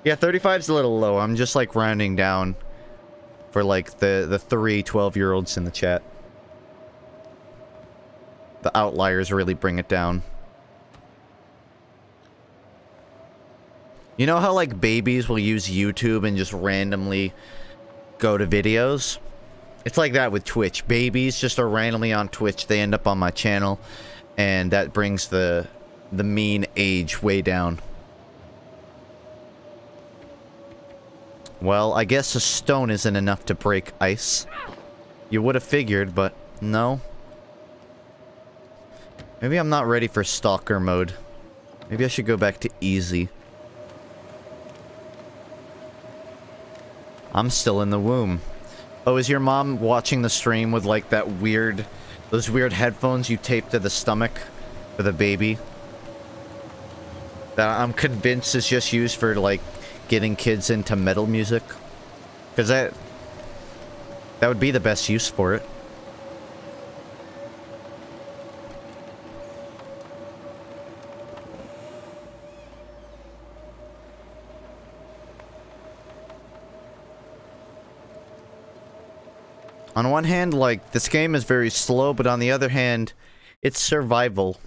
Yeah, 35's a little low. I'm just, like, rounding down for, like, the 3 12-year-olds in the chat. The outliers really bring it down. You know how, like, babies will use YouTube and just randomly go to videos? It's like that with Twitch. Babies just are randomly on Twitch. They end up on my channel, and that brings the mean age way down. Well, I guess a stone isn't enough to break ice. You would have figured, but no. Maybe I'm not ready for stalker mode. Maybe I should go back to easy. I'm still in the womb. Oh, is your mom watching the stream with, like, that weird... those weird headphones you tape to the stomach for the baby? That I'm convinced is just used for, like, getting kids into metal music. Because that would be the best use for it. On one hand, like, this game is very slow, but on the other hand, it's survival.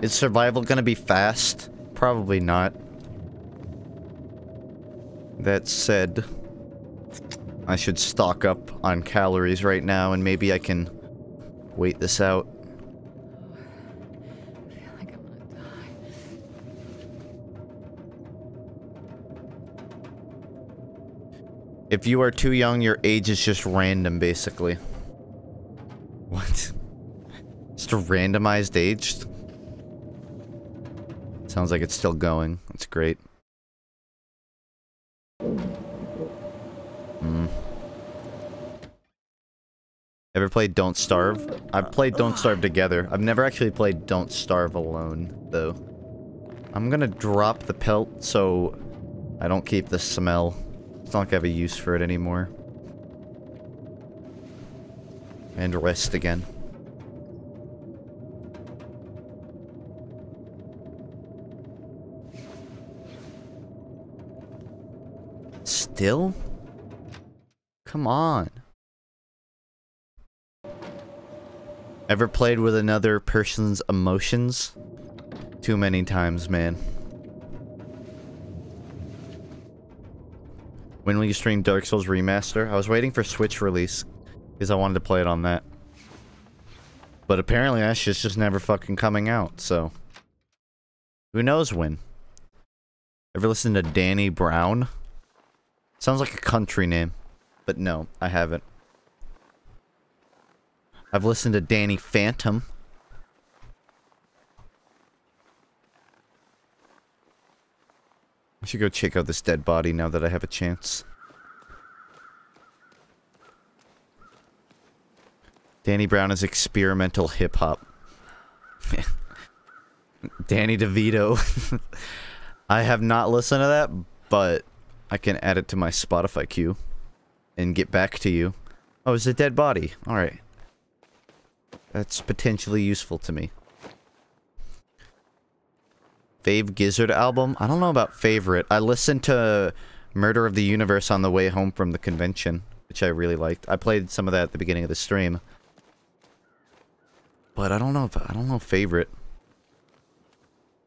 Is survival gonna be fast? Probably not. That said, I should stock up on calories right now, and maybe I can wait this out. I feel like I'm gonna die. If you are too young, your age is just random, basically. What? Just a randomized age? Sounds like it's still going. That's great. Ever played Don't Starve? I've played Don't Starve together. I've never actually played Don't Starve alone, though. I'm gonna drop the pelt so I don't keep the smell. It's not like I have a use for it anymore. And rest again. Still? Come on. Ever played with another person's emotions? Too many times, man. When will you stream Dark Souls Remaster? I was waiting for Switch release, because I wanted to play it on that. But apparently that shit's just never fucking coming out, so... Who knows when? Ever listened to Danny Brown? Sounds like a country name. But no, I haven't. I've listened to Danny Phantom. I should go check out this dead body now that I have a chance. Danny Brown is experimental hip-hop. Danny DeVito. I have not listened to that, but I can add it to my Spotify queue and get back to you. Oh, it's a dead body. Alright. That's potentially useful to me. Fave Gizzard album? I don't know about favorite. I listened to Murder of the Universe on the way home from the convention, which I really liked. I played some of that at the beginning of the stream. But I don't know favorite.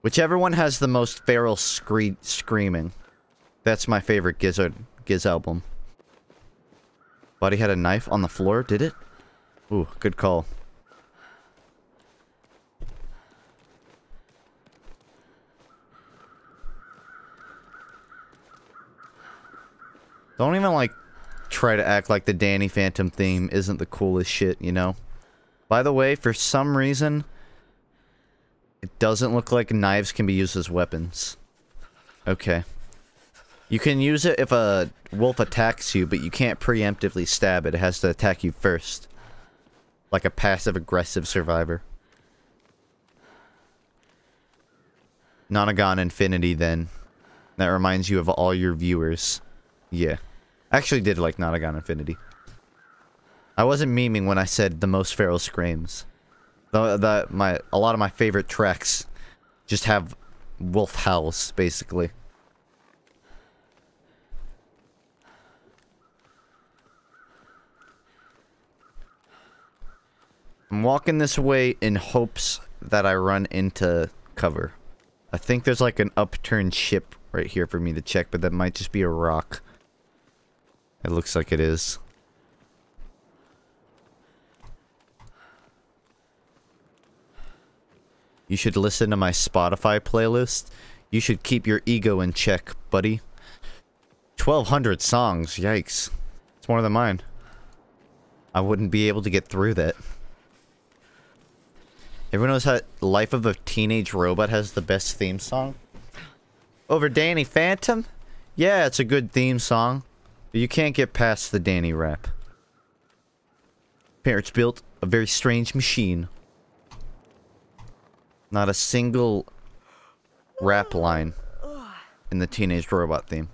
Whichever one has the most feral screaming. That's my favorite Giz album. Body had a knife on the floor, did it? Ooh, good call. Don't even, like, try to act like the Danny Phantom theme isn't the coolest shit, you know? By the way, for some reason, it doesn't look like knives can be used as weapons. Okay. You can use it if a wolf attacks you, but you can't preemptively stab it. It has to attack you first. Like a passive-aggressive survivor. Nonagon Infinity, then. That reminds you of all your viewers. Yeah. I actually did like Nonagon Infinity. I wasn't memeing when I said the most feral screams. A lot of my favorite tracks just have wolf howls, basically. I'm walking this way in hopes that I run into cover. I think there's like an upturned ship right here for me to check, but that might just be a rock. It looks like it is. You should listen to my Spotify playlist. You should keep your ego in check, buddy. 1,200 songs, yikes. It's more than mine. I wouldn't be able to get through that. Everyone knows how Life of a Teenage Robot has the best theme song? Over Danny Phantom? Yeah, it's a good theme song. But you can't get past the Danny rap. Parents built a very strange machine. Not a single rap line in the Teenage Robot theme.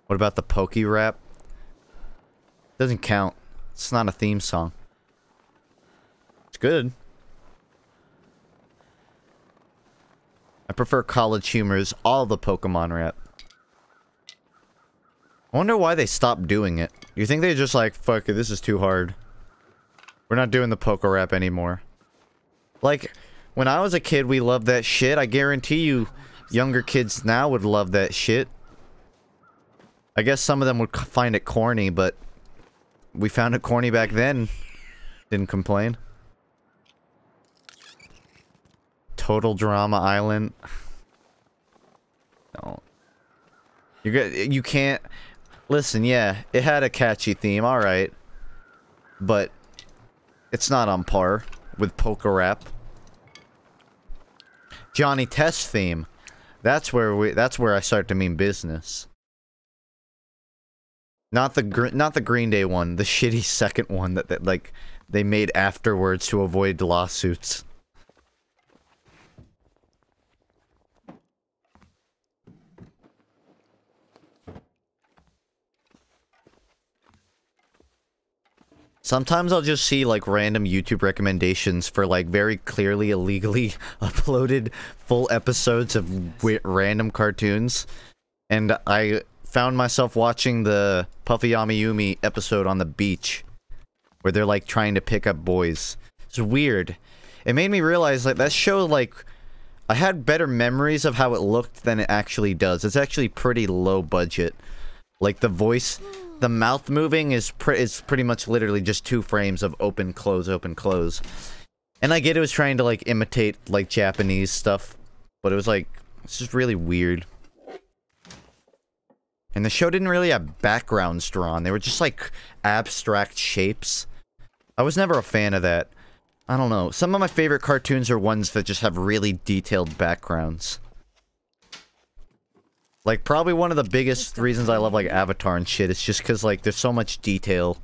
What about the Pokey rap? Doesn't count. It's not a theme song. It's good. I prefer College Humor's all the Pokemon rap. I wonder why they stopped doing it. You think they're just like, fuck it, this is too hard. We're not doing the Poke rap anymore. Like, when I was a kid, we loved that shit. I guarantee you, younger kids now would love that shit. I guess some of them would find it corny, but we found it corny back then. Didn't complain. Total Drama Island. No. You can't... Listen, yeah, it had a catchy theme, alright. But it's not on par with Polka Rap. Johnny Test theme. That's where I start to mean business. Not the Green Day one, the shitty second one that like they made afterwards to avoid lawsuits. Sometimes I'll just see, like, random YouTube recommendations for, like, very clearly illegally uploaded full episodes of random cartoons. And I found myself watching the Puffy Amiyumi episode on the beach, where they're, like, trying to pick up boys. It's weird. It made me realize, like, that show, like, I had better memories of how it looked than it actually does. It's actually pretty low budget. Like, the voice... The mouth moving is pretty much literally just 2 frames of open, close, open, close. And I get it was trying to, like, imitate, like, Japanese stuff. But it was, like, it's just really weird. And the show didn't really have backgrounds drawn. They were just, like, abstract shapes. I was never a fan of that. I don't know. Some of my favorite cartoons are ones that just have really detailed backgrounds. Like, probably one of the biggest reasons I love, like, Avatar and shit is just because, like, there's so much detail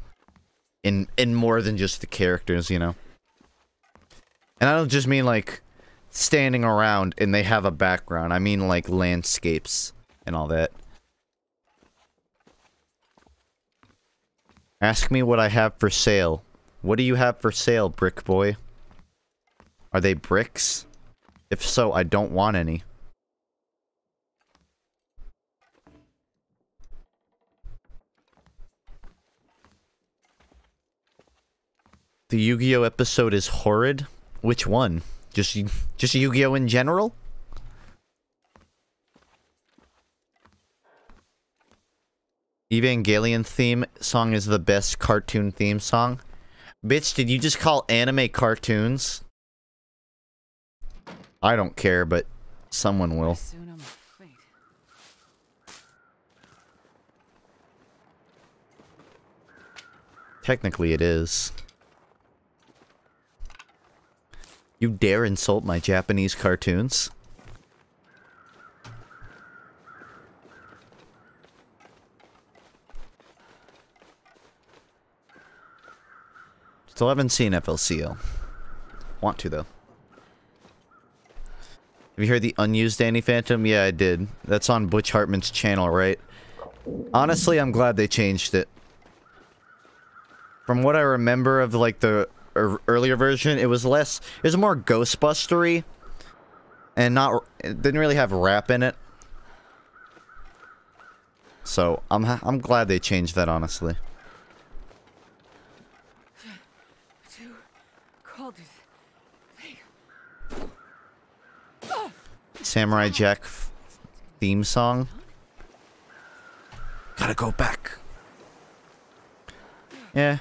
in more than just the characters, you know? And I don't just mean, like, standing around and they have a background. I mean, like, landscapes and all that. Ask me what I have for sale. What do you have for sale, brick boy? Are they bricks? If so, I don't want any. The Yu-Gi-Oh episode is horrid? Which one? Just Yu-Gi-Oh in general? Evangelion theme song is the best cartoon theme song. Bitch, did you just call anime cartoons? I don't care, but someone will. Technically it is. You dare insult my Japanese cartoons? Still haven't seen FLCL. Want to, though. Have you heard the unused Danny Phantom? Yeah, I did. That's on Butch Hartman's channel, right? Honestly, I'm glad they changed it. From what I remember of, like, the earlier version, it was less... It was more Ghostbustery. And not... It didn't really have rap in it. So, I'm glad they changed that, honestly. Samurai Jack theme song. Gotta go back. Yeah.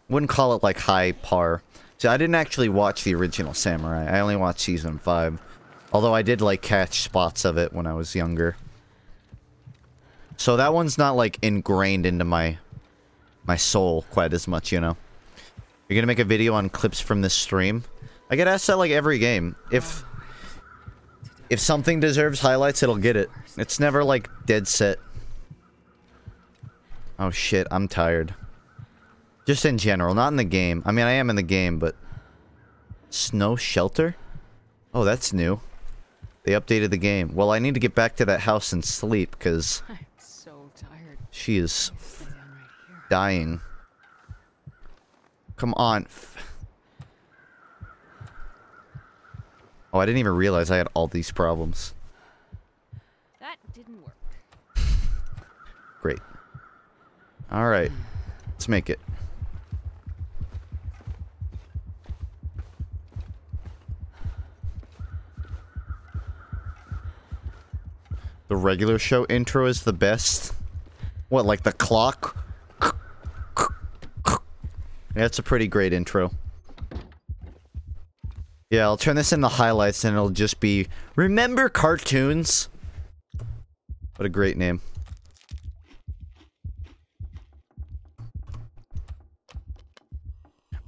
Wouldn't call it, like, high par. See, I didn't actually watch the original Samurai. I only watched Season 5. Although I did, like, catch spots of it when I was younger. So that one's not, like, ingrained into my soul quite as much, you know? You're gonna make a video on clips from this stream? I get asked that, like, every game. If something deserves highlights, it'll get it. It's never, like, dead set. Oh shit, I'm tired. Just in general, not in the game. I mean, I am in the game, but... Snow Shelter? Oh, that's new. They updated the game. Well, I need to get back to that house and sleep, because... I'm so tired. She is... dying. Come on. Oh, I didn't even realize I had all these problems. That didn't work. Great. Alright. Let's make it. The regular show intro is the best. What, like the clock? Yeah, it's a pretty great intro. Yeah, I'll turn this in the highlights and it'll just be, remember cartoons? What a great name.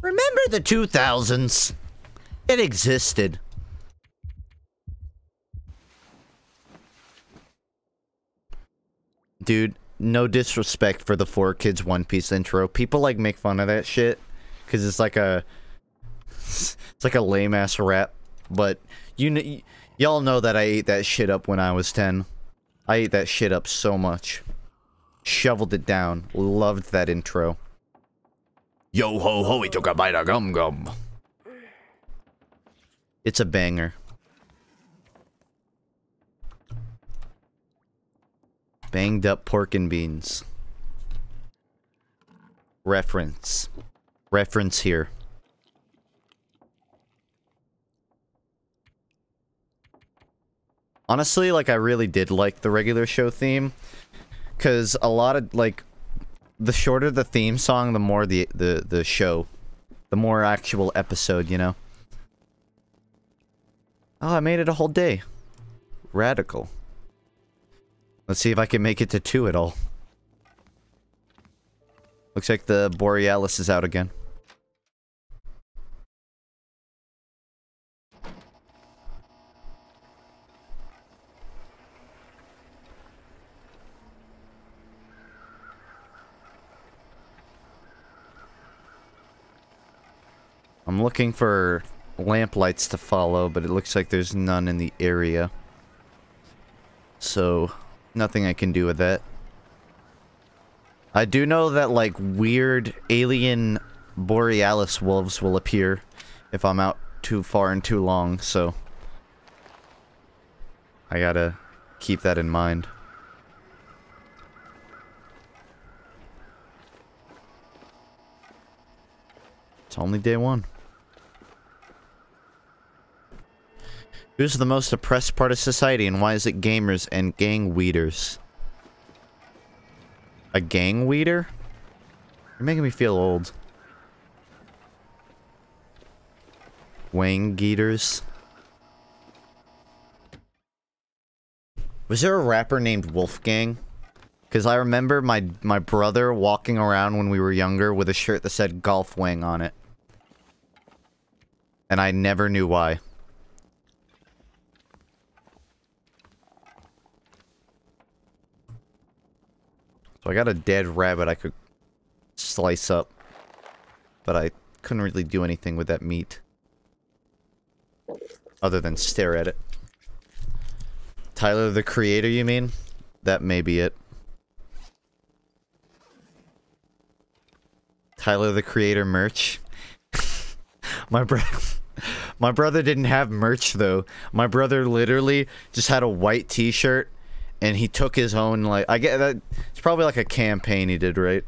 Remember the 2000s? It existed. Dude, no disrespect for the 4Kids One Piece intro. People like make fun of that shit because it's like a lame ass rap. But y'all know that I ate that shit up when I was 10. I ate that shit up so much. Shoveled it down. Loved that intro. Yo ho ho, he took a bite of gum gum. It's a banger. Banged up pork and beans. Reference. Reference here. Honestly, like, I really did like the regular show theme. Because a lot of, like, the shorter the theme song, the more the show. The more actual episode, you know? Oh, I made it a whole day. Radical. Let's see if I can make it to 2 at all. Looks like the Borealis is out again. I'm looking for lamp lights to follow, but it looks like there's none in the area. So, nothing I can do with that. I do know that, like, weird alien Borealis wolves will appear if I'm out too far and too long, so I gotta keep that in mind. It's only day 1. Who's the most oppressed part of society, and why is it gamers and gang weeders? A gang weeder? You're making me feel old. Wang geeters. Was there a rapper named Wolfgang? Because I remember my brother walking around when we were younger with a shirt that said Golf Wang on it. And I never knew why. So I got a dead rabbit I could slice up. But I couldn't really do anything with that meat. Other than stare at it. Tyler the Creator, you mean? That may be it. Tyler the Creator merch. My brother didn't have merch though. My brother literally just had a white t-shirt and he took his own, like, I get that it's probably like a campaign he did, right?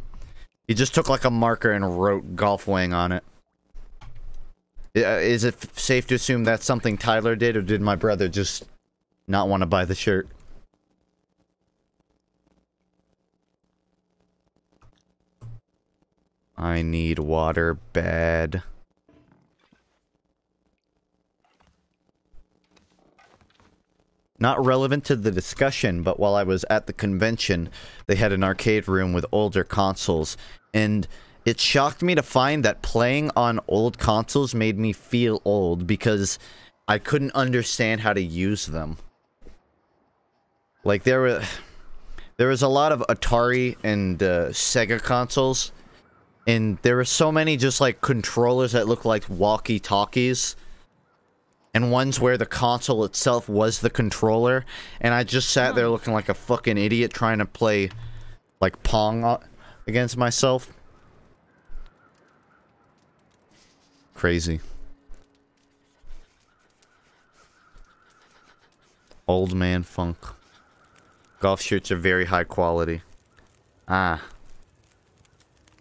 He just took like a marker and wrote Golf Wang on it. Is it safe to assume that's something Tyler did, or did my brother just not want to buy the shirt? I need water bad. Not relevant to the discussion, but while I was at the convention, they had an arcade room with older consoles, and it shocked me to find that playing on old consoles made me feel old because I couldn't understand how to use them. Like, there was a lot of Atari and Sega consoles, and there were so many just, like, controllers that looked like walkie-talkies, and ones where the console itself was the controller, and I just sat there looking like a fucking idiot trying to play, like, Pong against myself. Crazy. Old man funk. Golf shirts are very high quality. Ah.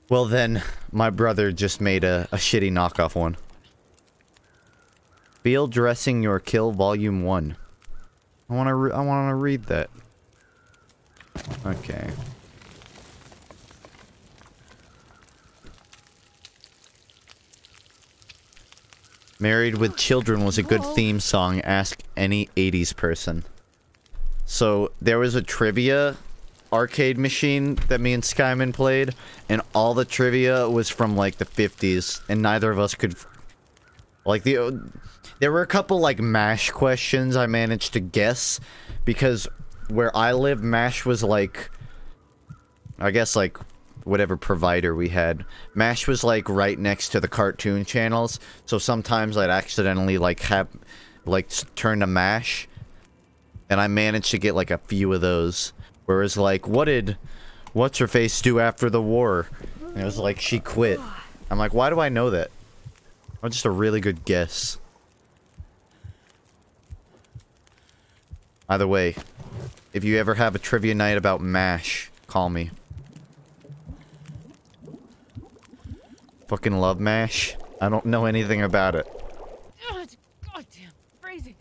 Well then, my brother just made a shitty knockoff one. Field Dressing Your Kill Volume 1. I wanna read that. Okay. Married with Children was a good theme song. Ask any 80s person. So, there was a trivia arcade machine that me and Skyman played, and all the trivia was from, like, the 50s, and neither of us could... Like, there were a couple, like, MASH questions I managed to guess, because where I live, MASH was, like... I guess, like, whatever provider we had. MASH was, like, right next to the cartoon channels, so sometimes I'd accidentally, like, turn to MASH, and I managed to get, like, a few of those. Whereas, like, what did What's-Her-Face do after the war? And it was like, she quit. I'm like, why do I know that? Oh, just a really good guess. Either way, if you ever have a trivia night about MASH, call me. Fucking love MASH. I don't know anything about it. Goddamn, freezing.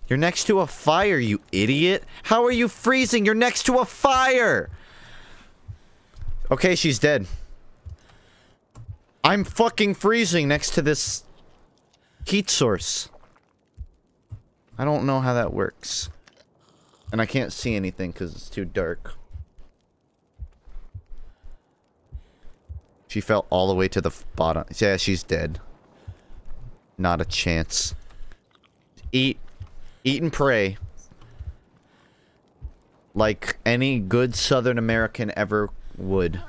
You're next to a fire, you idiot! How are you freezing? You're next to a fire! Okay, she's dead. I'm fucking freezing next to this heat source. I don't know how that works. And I can't see anything because it's too dark. She fell all the way to the bottom. Yeah, she's dead. Not a chance. Eat and pray. Like any good Southern American ever would.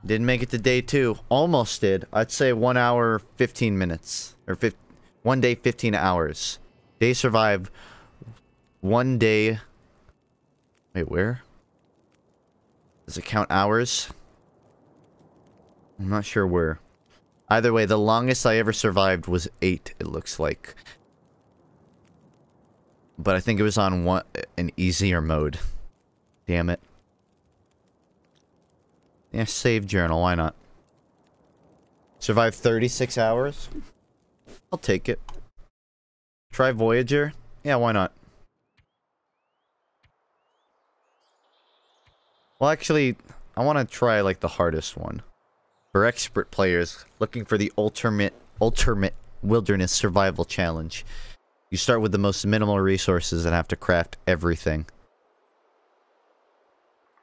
Didn't make it to day 2. Almost did. I'd say 1 hour, 15 minutes. Or 1 day, 15 hours. Day survived 1 day. Wait, where? Does it count hours? I'm not sure where. Either way, the longest I ever survived was 8, it looks like. But I think it was on an easier mode. Damn it. Yeah, save journal, why not? Survive 36 hours? I'll take it. Try Voyager? Yeah, why not? Well, actually, I want to try, like, the hardest one. For expert players looking for the ultimate wilderness survival challenge. You start with the most minimal resources and have to craft everything.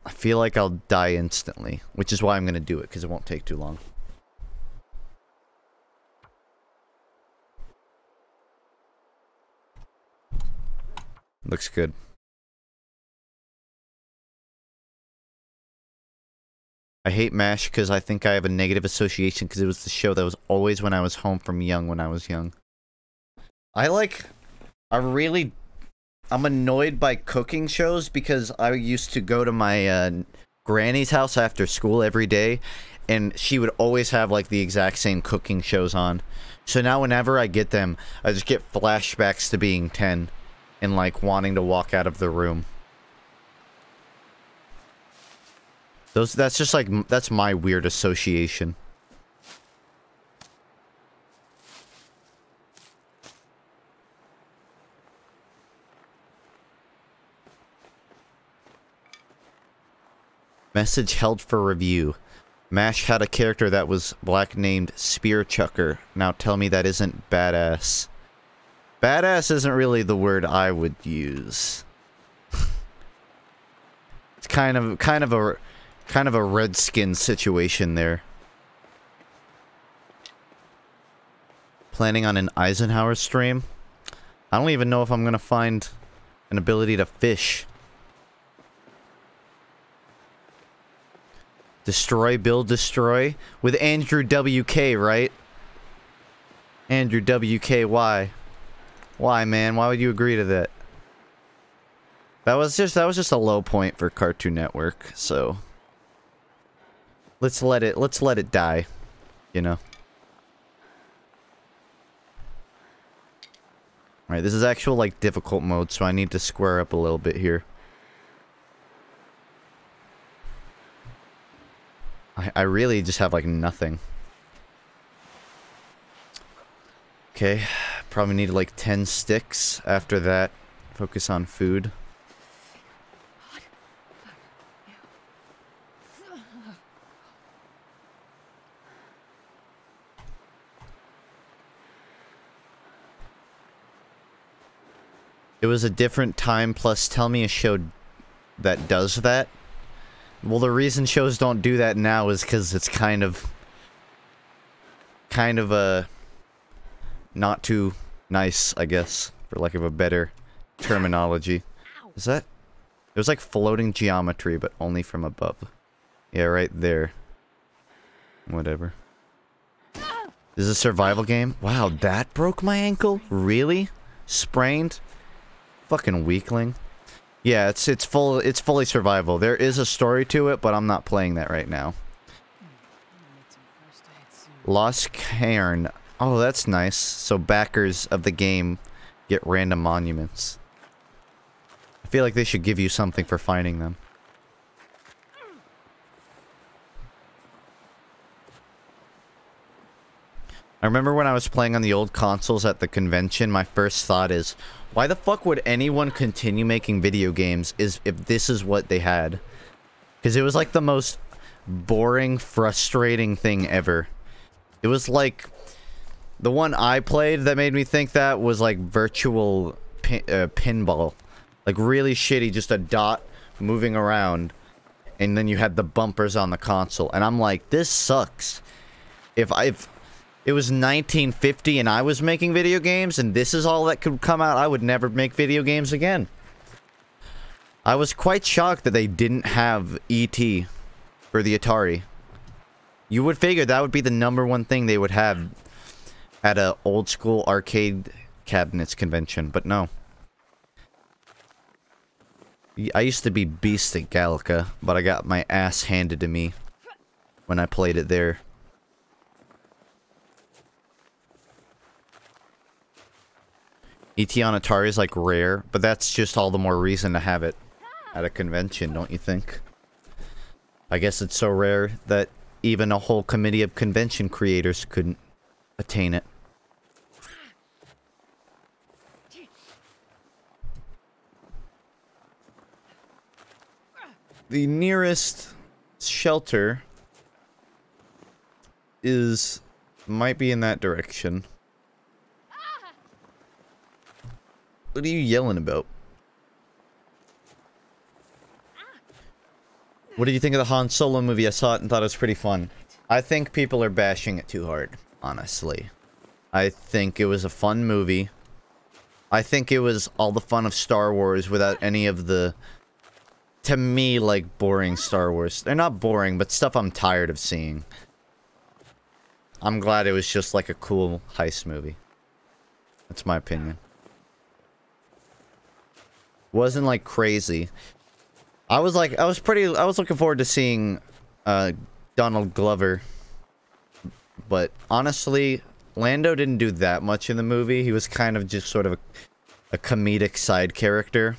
I feel like I'll die instantly, which is why I'm going to do it, because it won't take too long. Looks good. I hate MASH because I think I have a negative association because it was the show that was always when I was home from when I was young. I'm annoyed by cooking shows because I used to go to my granny's house after school every day, and she would always have like the exact same cooking shows on. So now whenever I get them, I just get flashbacks to being 10 and like wanting to walk out of the room. That's just like, that's my weird association. Message held for review. MASH had a character that was black named Spear Chucker. Now tell me that isn't badass. Badass isn't really the word I would use. It's kind of a redskin situation there. Planning on an Eisenhower stream? I don't even know if I'm gonna find an ability to fish. Destroy, build, destroy? With Andrew WK, right? Andrew WK, why? Why, man? Why would you agree to that? That was just a low point for Cartoon Network, so... Let's let it die, you know. Alright, this is actual, like, difficult mode, so I need to square up a little bit here. I really just have, like, nothing. Okay, probably need, like, 10 sticks. After that, focus on food. It was a different time, plus tell me a show that does that. Well, the reason shows don't do that now is because it's kind of a not too nice, I guess, for lack of a better terminology. Is that? It was like floating geometry, but only from above. Yeah, right there. Whatever. This is a survival game? Wow, that broke my ankle? Really? Sprained? Fucking weakling. Yeah, it's fully survival. There is a story to it, but I'm not playing that right now. Lost Cairn. Oh, that's nice. So backers of the game get random monuments. I feel like they should give you something for finding them. I remember when I was playing on the old consoles at the convention, my first thought is, why the fuck would anyone continue making video games if this is what they had? Because it was like the most boring, frustrating thing ever. It was like... The one I played that made me think that was like virtual pinball. Like really shitty, just a dot moving around. And then you had the bumpers on the console. And I'm like, this sucks. If it was 1950 and I was making video games and this is all that could come out, I would never make video games again. I was quite shocked that they didn't have E.T. for the Atari. You would figure that would be the #1 thing they would have at a old school arcade cabinets convention, but no. I used to be beast at Gallica, but I got my ass handed to me when I played it there. E.T. on Atari is like rare, but that's just all the more reason to have it at a convention, don't you think? I guess it's so rare that even a whole committee of convention creators couldn't attain it. The nearest shelter might be in that direction. What are you yelling about? What did you think of the Han Solo movie? I saw it and thought it was pretty fun. I think people are bashing it too hard, honestly. I think it was a fun movie. I think it was all the fun of Star Wars without any of the, to me, like, boring Star Wars. They're not boring, but stuff I'm tired of seeing. I'm glad it was just like a cool heist movie. That's my opinion. Wasn't like crazy. I was looking forward to seeing Donald Glover. But honestly, Lando didn't do that much in the movie. He was kind of just sort of a comedic side character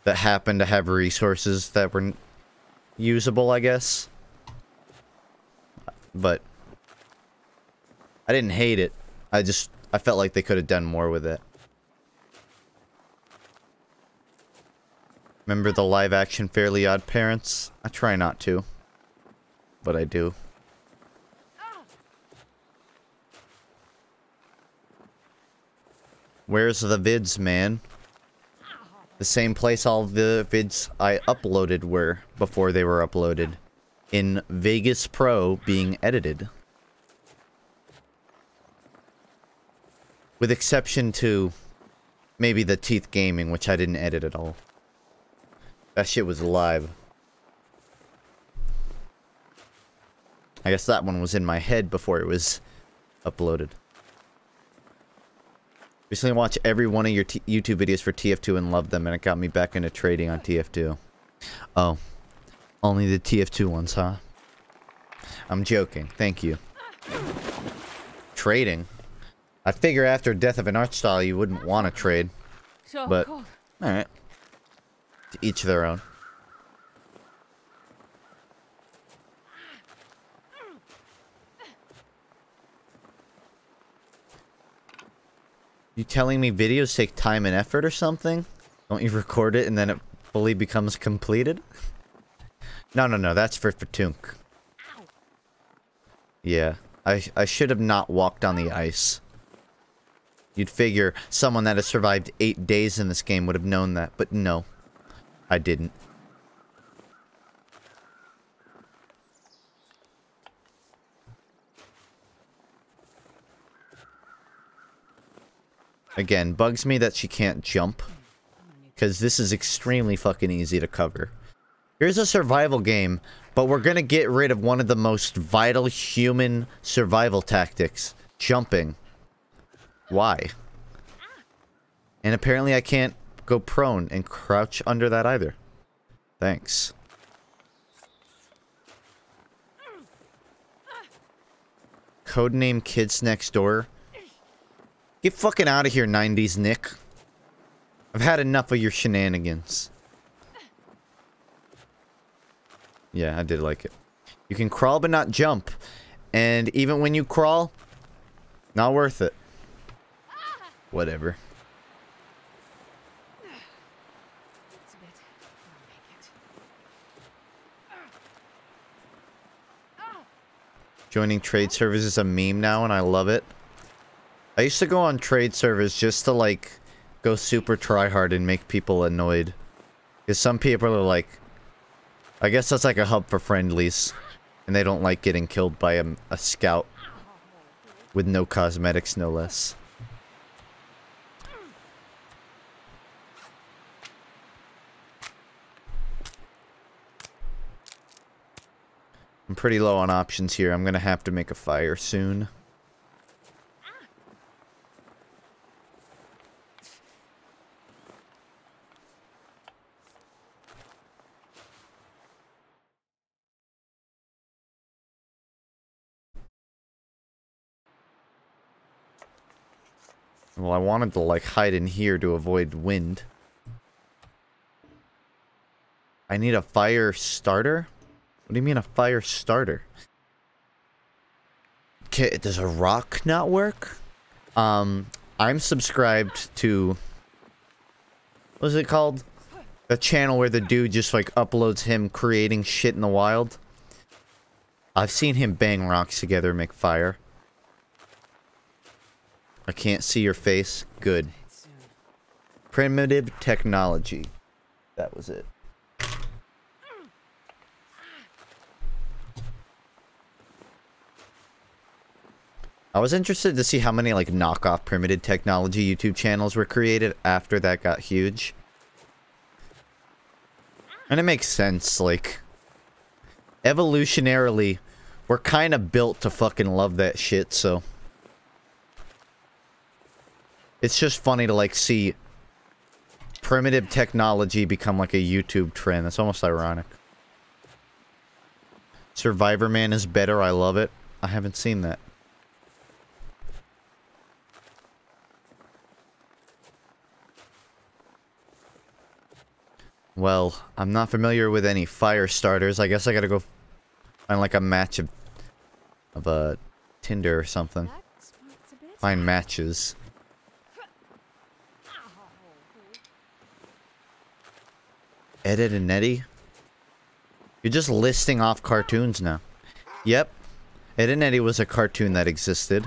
that happened to have resources that were usable, I guess. But I didn't hate it. I felt like they could have done more with it. Remember the live-action Fairly Odd Parents? I try not to, but I do. Where's the vids, man? The same place all the vids I uploaded were before they were uploaded. In Vegas Pro being edited. With exception to maybe the Teeth Gaming, which I didn't edit at all. That shit was live. I guess that one was in my head before it was uploaded. Recently watched every one of your YouTube videos for TF2 and loved them, and it got me back into trading on TF2. Oh. Only the TF2 ones, huh? I'm joking. Thank you. Trading? I figure after Death of an Art Style you wouldn't want to trade. But, alright. To each their own. You telling me videos take time and effort or something? Don't you record it and then it fully becomes completed? No, that's for FUNKe. Yeah, I should have not walked on the ice. You'd figure someone that has survived 8 days in this game would have known that, but no. I didn't. Again, bugs me that she can't jump. Because this is extremely fucking easy to cover. Here's a survival game, but we're gonna get rid of one of the most vital human survival tactics. Jumping. Why? And apparently I can't go prone and crouch under that either. Thanks. Codename Kids Next Door. Get fucking out of here, 90s Nick. I've had enough of your shenanigans. Yeah, I did like it. You can crawl but not jump. And even when you crawl, not worth it. Whatever. Joining trade servers is a meme now and I love it. I used to go on trade servers just to like go super tryhard and make people annoyed. Because some people are like, I guess that's like a hub for friendlies. And they don't like getting killed by a scout. With no cosmetics, no less. I'm pretty low on options here. I'm gonna have to make a fire soon. Well, I wanted to, like, hide in here to avoid wind. I need a fire starter? What do you mean a fire starter? Okay, does a rock not work? I'm subscribed to... What is it called? A channel where the dude just, like, uploads him creating shit in the wild. I've seen him bang rocks together and make fire. I can't see your face. Good. Primitive technology. That was it. I was interested to see how many, like, knockoff primitive technology YouTube channels were created after that got huge. And it makes sense, like... Evolutionarily, we're kind of built to fucking love that shit, so... It's just funny to, like, see primitive technology become, like, a YouTube trend. That's almost ironic. Survivor Man is better. I love it. I haven't seen that. Well, I'm not familiar with any fire starters. I guess I gotta go find, like, a match of Tinder or something. Find matches. Ed, and Eddie? You're just listing off cartoons now. Yep. Ed and Eddie was a cartoon that existed.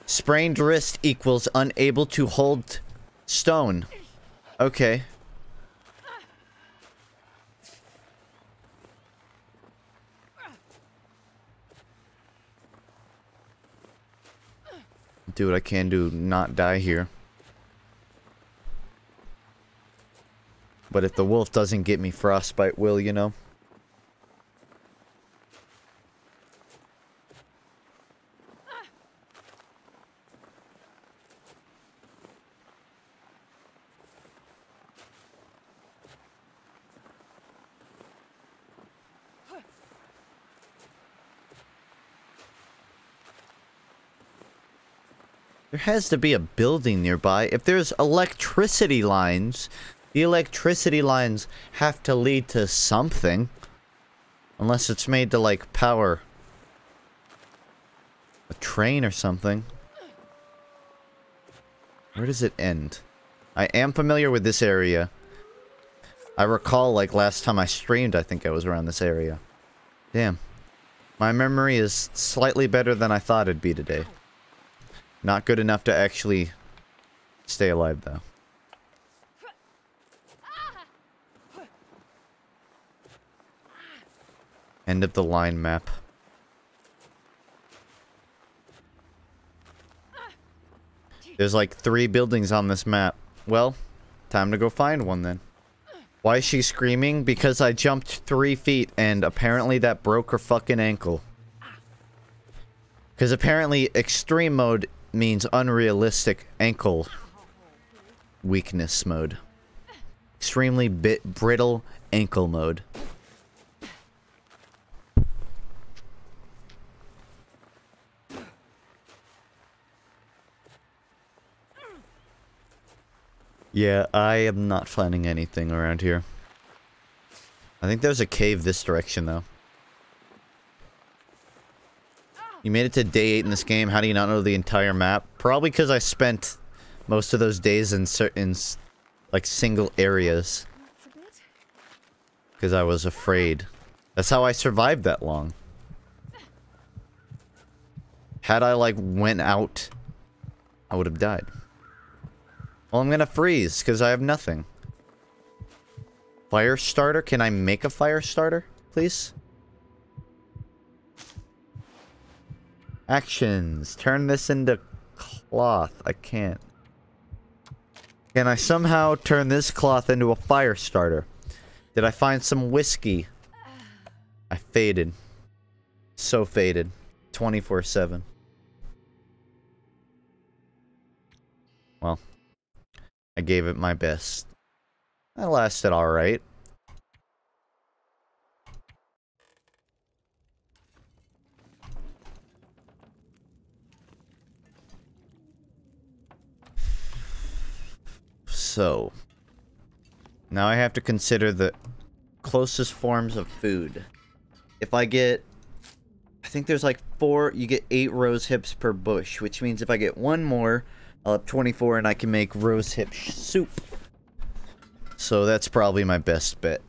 Sprained wrist equals unable to hold stone. Okay. Do what I can to not die here. But if the wolf doesn't get me, frostbite will, you know? There has to be a building nearby. If there's electricity lines... The electricity lines have to lead to something. Unless it's made to, like, power a train or something. Where does it end? I am familiar with this area. I recall, like, last time I streamed, I think I was around this area. Damn. My memory is slightly better than I thought it'd be today. Not good enough to actually stay alive, though. End of the line map. There's like 3 buildings on this map. Well, time to go find one then. Why is she screaming? Because I jumped 3 feet and apparently that broke her fucking ankle. Because apparently extreme mode means unrealistic ankle weakness mode. Extremely brittle ankle mode. Yeah, I am not finding anything around here. I think there's a cave this direction, though. You made it to day 8 in this game. How do you not know the entire map? Probably because I spent most of those days in certain, like, single areas. Because I was afraid. That's how I survived that long. Had I, like, went out, I would have died. Well, I'm gonna freeze, because I have nothing. Fire starter? Can I make a fire starter, please? Actions. Turn this into cloth. I can't. Can I somehow turn this cloth into a fire starter? Did I find some whiskey? I faded. So faded. 24/7. Well. I gave it my best. I lasted alright. So, now I have to consider the closest forms of food. If I get, I think there's like 4, you get 8 rose hips per bush, which means if I get 1 more, I'll have 24 and I can make rose hip soup. So that's probably my best bet.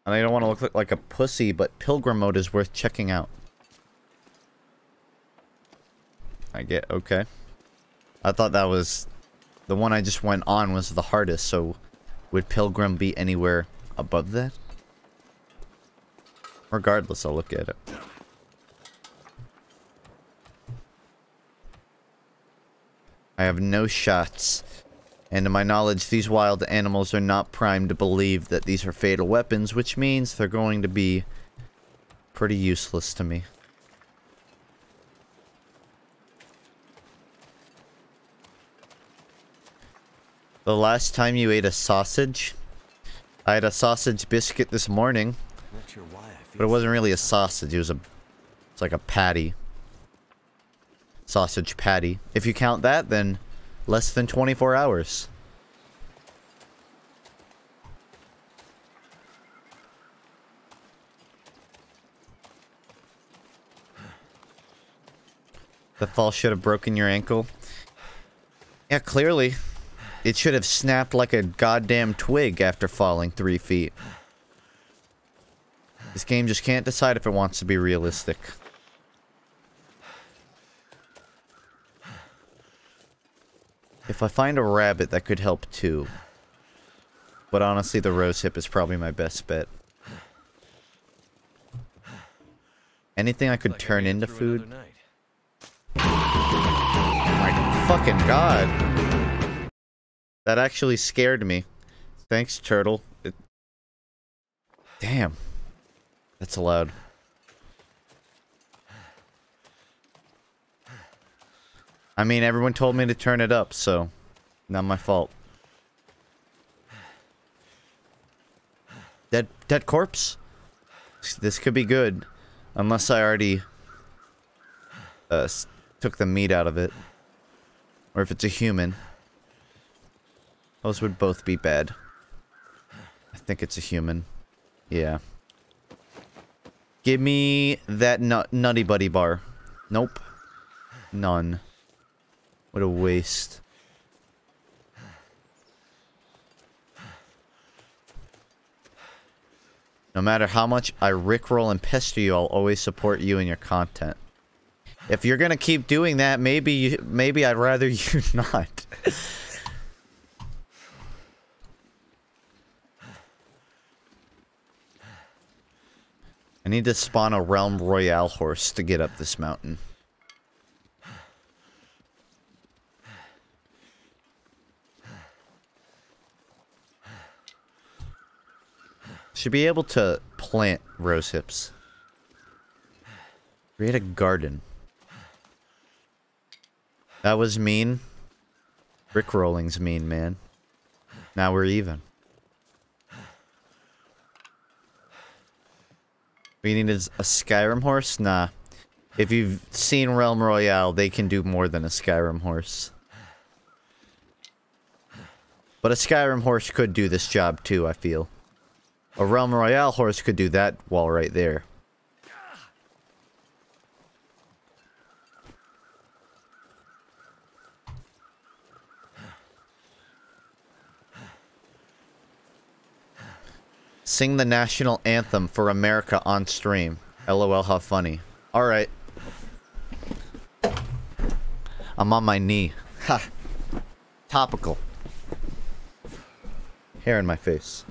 And I don't want to look like a pussy, but Pilgrim mode is worth checking out. Okay. I thought that was... The one I just went on was the hardest, so... Would Pilgrim be anywhere above that? Regardless, I'll look at it. I have no shots. And to my knowledge, these wild animals are not primed to believe that these are fatal weapons, which means they're going to be pretty useless to me. The last time you ate a sausage? I had a sausage biscuit this morning. Not sure why but it wasn't really a sausage, it's like a patty. Sausage patty. If you count that, then less than 24 hours. The fall should have broken your ankle. Yeah, clearly. It should have snapped like a goddamn twig after falling 3 feet. This game just can't decide if it wants to be realistic. If I find a rabbit, that could help too. But honestly, the rose hip is probably my best bet. Anything I could turn into food? Oh my fucking god. That actually scared me. Thanks, turtle. Damn. That's loud. I mean, everyone told me to turn it up, so... Not my fault. Dead corpse? This could be good. Unless I already... took the meat out of it. Or if it's a human. Those would both be bad. I think it's a human. Yeah. Give me that Nutty Buddy bar. Nope. None. What a waste. No matter how much I rickroll and pester you, I'll always support you and your content. If you're gonna keep doing that, maybe I'd rather you not. I need to spawn a Realm Royale horse to get up this mountain. Should be able to plant rose hips. Create a garden. That was mean. Rickrolling's mean, man. Now we're even. We needed a Skyrim horse? Nah. If you've seen Realm Royale, they can do more than a Skyrim horse. But a Skyrim horse could do this job too, I feel. A Realm Royale horse could do that wall right there. Sing the national anthem for America on stream. LOL, how funny. Alright. I'm on my knee. Ha! Topical. Hair in my face.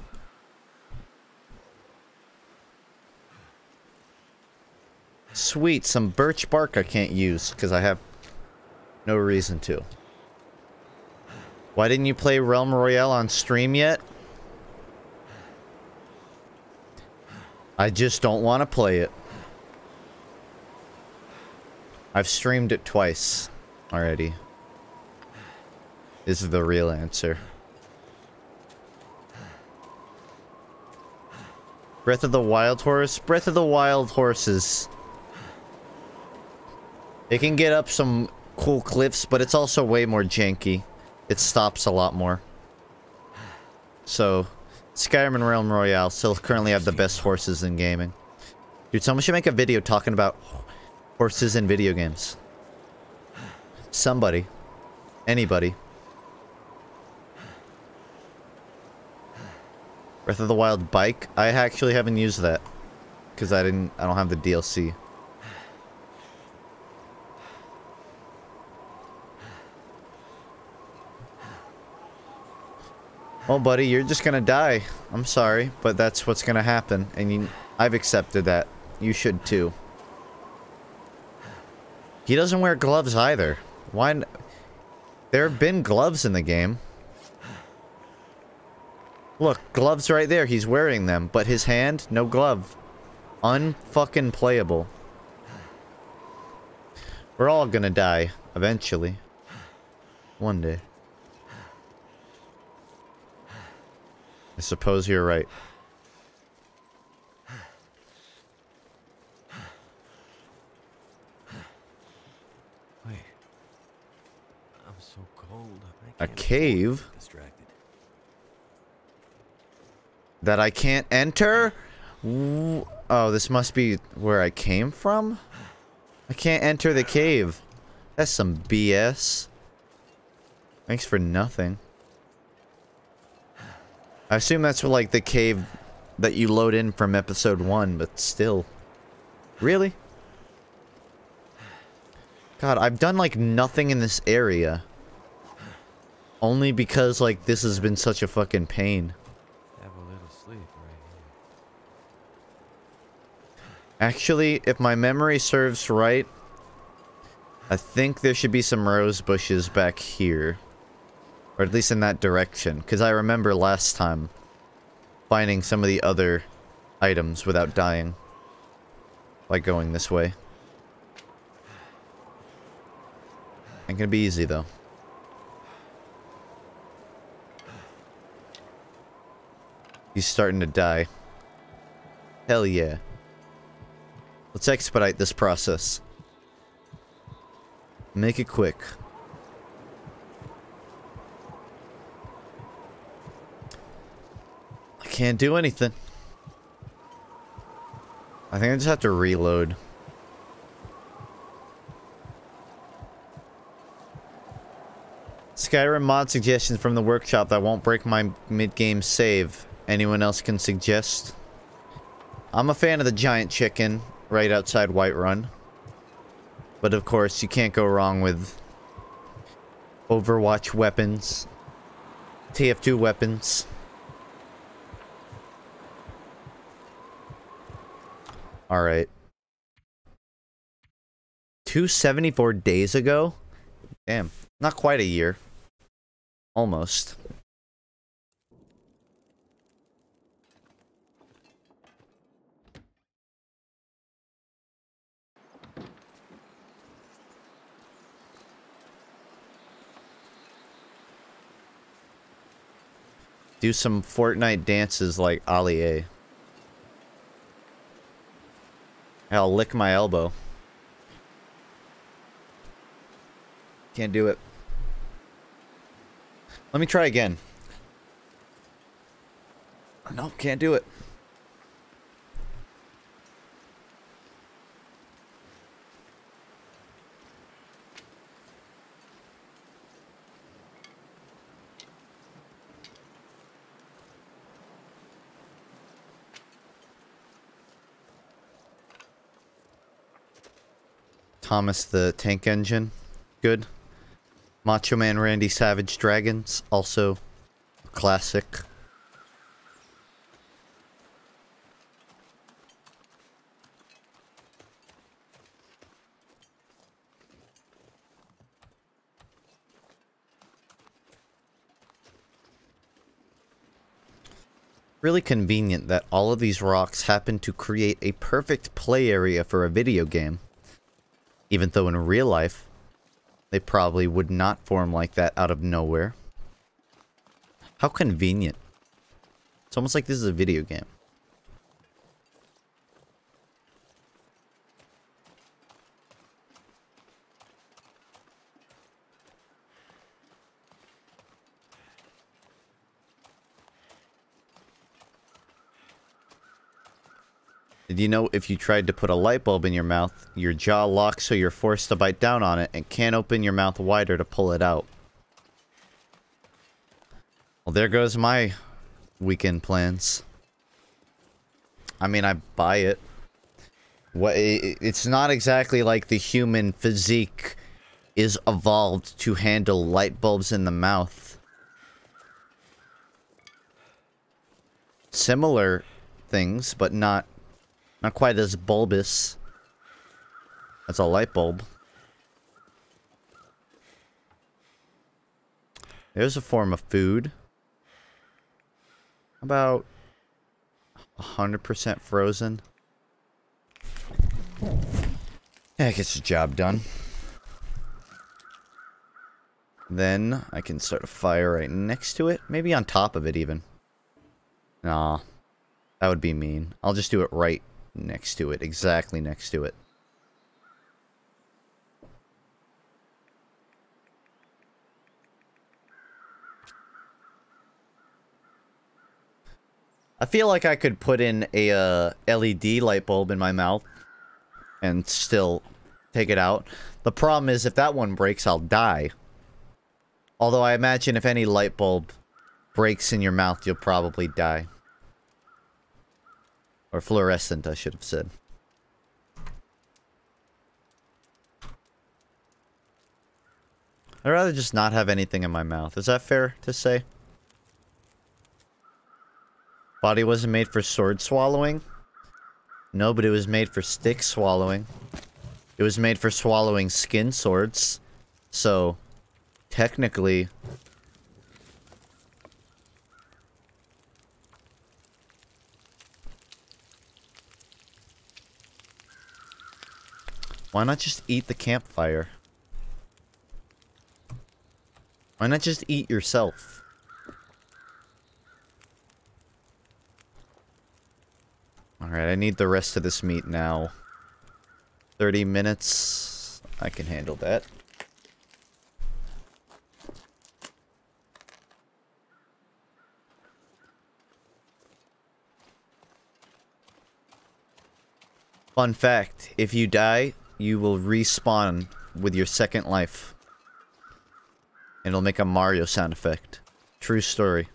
Sweet, some birch bark I can't use, because I have no reason to. Why didn't you play Realm Royale on stream yet? I just don't want to play it. I've streamed it twice already. This is the real answer. Breath of the Wild horse? Breath of the Wild horses. It can get up some cool cliffs, but it's also way more janky. It stops a lot more. So, Skyrim and Realm Royale still currently have the best horses in gaming. Dude, someone should make a video talking about horses in video games. Somebody. Anybody. Breath of the Wild bike? I actually haven't used that. Because I don't have the DLC. Well, buddy, you're just gonna die. I'm sorry, but that's what's gonna happen. And I've accepted that. You should too. He doesn't wear gloves either. Why? There have been gloves in the game. Look, gloves right there. He's wearing them. But his hand, no glove. Unfucking playable. We're all gonna die. Eventually. One day. I suppose you're right. Wait. I'm so cold. A cave? Distracted. That I can't enter? Oh, this must be where I came from? I can't enter the cave. That's some BS. Thanks for nothing. I assume that's like the cave that you load in from episode 1, but still. Really? God, I've done like nothing in this area. Only because like this has been such a fucking pain. Have a little sleep right here. Actually, if my memory serves right, I think there should be some rose bushes back here. Or at least in that direction. Because I remember last time finding some of the other items without dying. By going this way. Ain't gonna be easy though. He's starting to die. Hell yeah. Let's expedite this process. Make it quick. I can't do anything. I think I just have to reload. Skyrim mod suggestions from the workshop that won't break my mid-game save. Anyone else can suggest? I'm a fan of the giant chicken right outside Whiterun. But of course, you can't go wrong with Overwatch weapons. TF2 weapons. Alright. 274 days ago? Damn. Not quite a year. Almost. Do some Fortnite dances like Ali A. I'll lick my elbow. Can't do it. Let me try again. No, can't do it. Thomas the Tank Engine. Good. Macho Man Randy Savage Dragons. Also classic. Really convenient that all of these rocks happen to create a perfect play area for a video game. Even though in real life, they probably would not form like that out of nowhere. How convenient. It's almost like this is a video game. Did you know if you tried to put a light bulb in your mouth, your jaw locks so you're forced to bite down on it and can't open your mouth wider to pull it out? Well, there goes my weekend plans. I mean, I buy it. It's not exactly like the human physique is evolved to handle light bulbs in the mouth. Similar things, but not quite as bulbous as a light bulb. There's a form of food. About 100% frozen. Yeah, it gets the job done. Then I can start a fire right next to it. Maybe on top of it even. Nah, that would be mean. I'll just do it right next to it, exactly next to it. I feel like I could put in a LED light bulb in my mouth and still take it out. The problem is if that one breaks, I'll die. Although I imagine if any light bulb breaks in your mouth, you'll probably die. Or fluorescent, I should have said. I'd rather just not have anything in my mouth. Is that fair to say? Body wasn't made for sword swallowing? No, but it was made for stick swallowing. It was made for swallowing skin swords. So, technically... why not just eat the campfire? Why not just eat yourself? Alright, I need the rest of this meat now. 30 minutes. I can handle that. Fun fact, if you die, you will respawn with your second life. And it'll make a Mario sound effect. True story.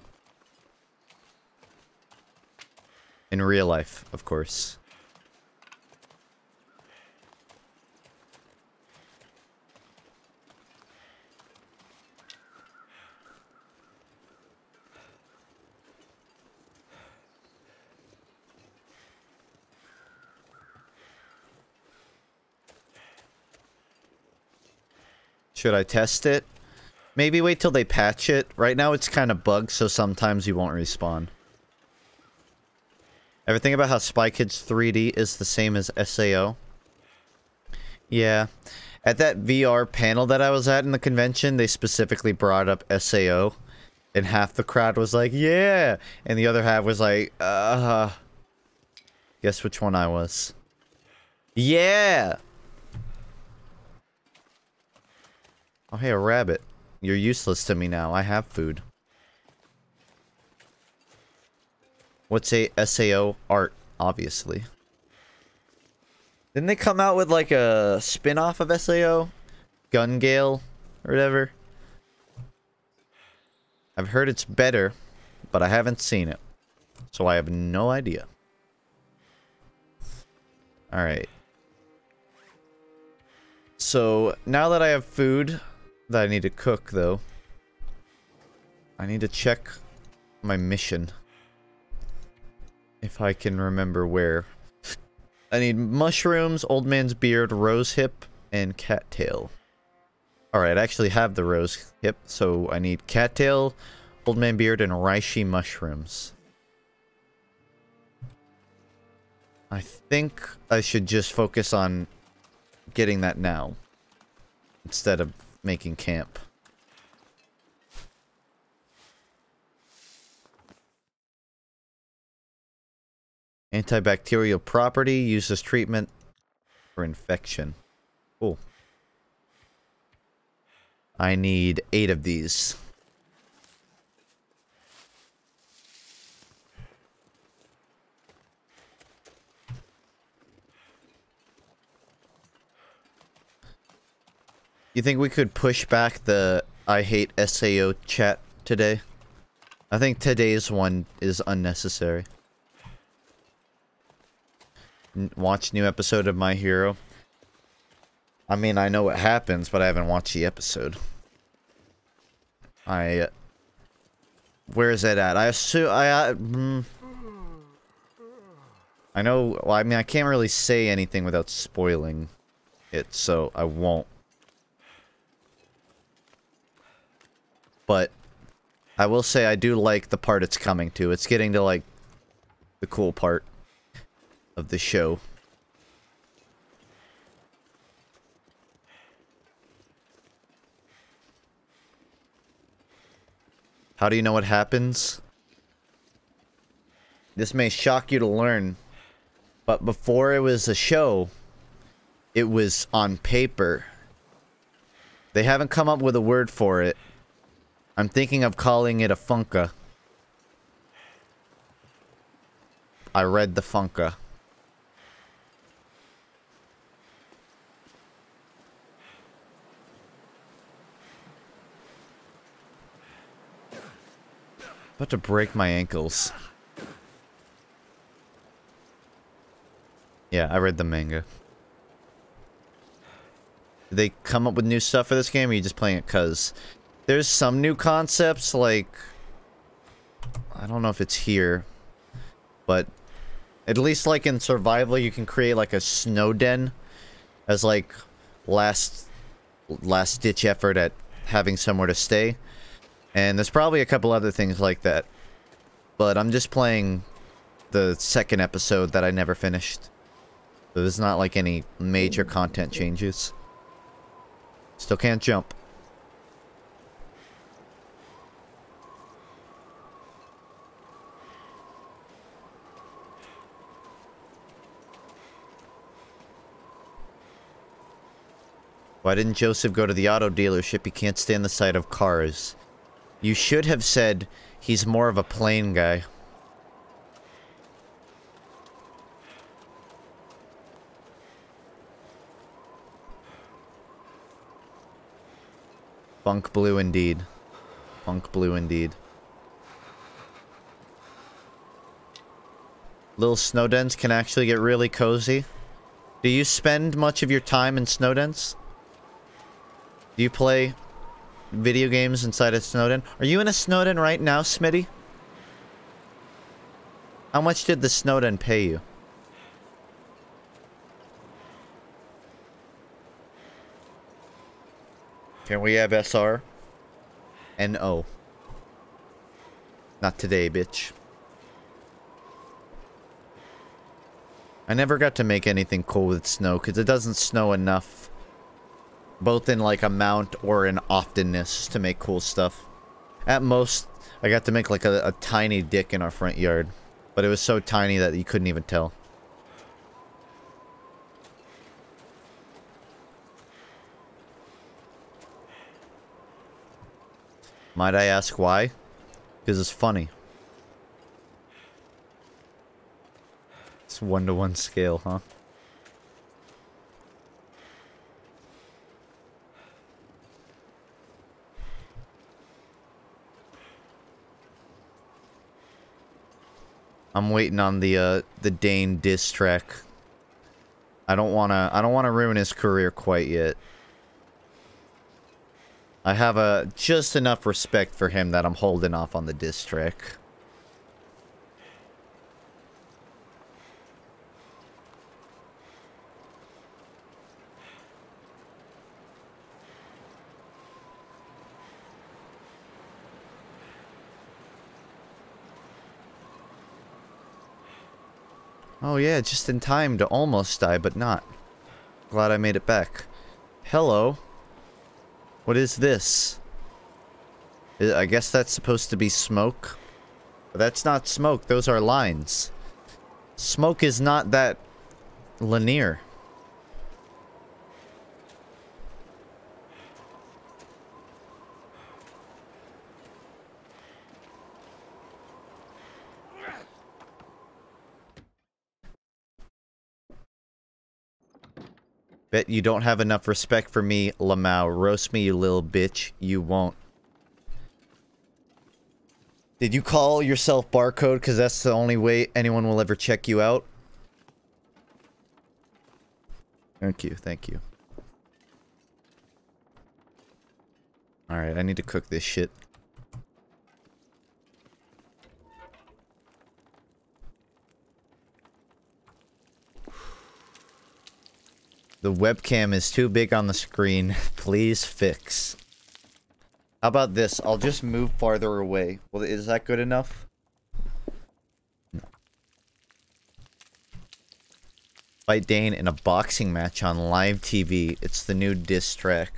In real life, of course. Should I test it? Maybe wait till they patch it. Right now it's kind of bugged, so sometimes you won't respawn. Everything about how Spy Kids 3D is the same as SAO. Yeah. At that VR panel that I was at in the convention, they specifically brought up SAO. And half the crowd was like, yeah! And the other half was like, Guess which one I was. Yeah! Oh, hey, a rabbit. You're useless to me now. I have food. What's a SAO? Art, obviously. Didn't they come out with like a spin-off of SAO? Gun Gale or whatever? I've heard it's better, but I haven't seen it. So I have no idea. Alright. So, now that I have food that I need to cook, though, I need to check my mission. If I can remember where. I need mushrooms, old man's beard, rose hip, and cattail. Alright, I actually have the rose hip, so I need cattail, old man beard, and reishi mushrooms. I think I should just focus on getting that now, instead of making camp. Antibacterial property, uses treatment for infection. Cool. I need 8 of these. You think we could push back the I hate SAO chat today? I think today's one is unnecessary. Watch new episode of My Hero. I mean, I know what happens, but I haven't watched the episode. Where is that at? I assume, I know, well, I mean, I can't really say anything without spoiling it, so I won't. But I will say I do like the part it's coming to. It's getting to, like, the cool part of the show. How do you know what happens? This may shock you to learn, but before it was a show, it was on paper. They haven't come up with a word for it. I'm thinking of calling it a FUNKe. I read the FUNKe. About to break my ankles. Yeah, I read the manga. Did they come up with new stuff for this game, or are you just playing it 'cause? There's some new concepts, like... I don't know if it's here. But... at least, like, in survival, you can create, like, a snow den. As, like, last-ditch effort at having somewhere to stay. And there's probably a couple other things like that. But I'm just playing the second episode that I never finished. So there's not, like, any major content changes. Still can't jump. Why didn't Joseph go to the auto dealership? He can't stand the sight of cars. You should have said he's more of a plane guy. Funk blue indeed. Funk blue indeed. Little snow dens can actually get really cozy. Do you spend much of your time in snow dens? Do you play video games inside a snow den? Are you in a snow den right now, Smitty? How much did the snow den pay you? Can we have SR? No. Not today, bitch. I never got to make anything cool with snow, because it doesn't snow enough. Both in, like, amount or in oftenness to make cool stuff. At most, I got to make, like, a tiny dick in our front yard. But it was so tiny that you couldn't even tell. Might I ask why? Because it's funny. It's 1-to-1 scale, huh? I'm waiting on the Dane diss track. I don't wanna ruin his career quite yet. I have just enough respect for him that I'm holding off on the diss track. Oh yeah, just in time to almost die, but not. Glad I made it back. Hello. What is this? I guess that's supposed to be smoke. But that's not smoke, those are lines. Smoke is not that linear. Bet you don't have enough respect for me, Lamau. Roast me, you little bitch. You won't. Did you call yourself Barcode because that's the only way anyone will ever check you out? Thank you, thank you. Alright, I need to cook this shit. The webcam is too big on the screen. Please fix. How about this? I'll just move farther away. Well, is that good enough? No. Fight Dane in a boxing match on live TV. It's the new diss track.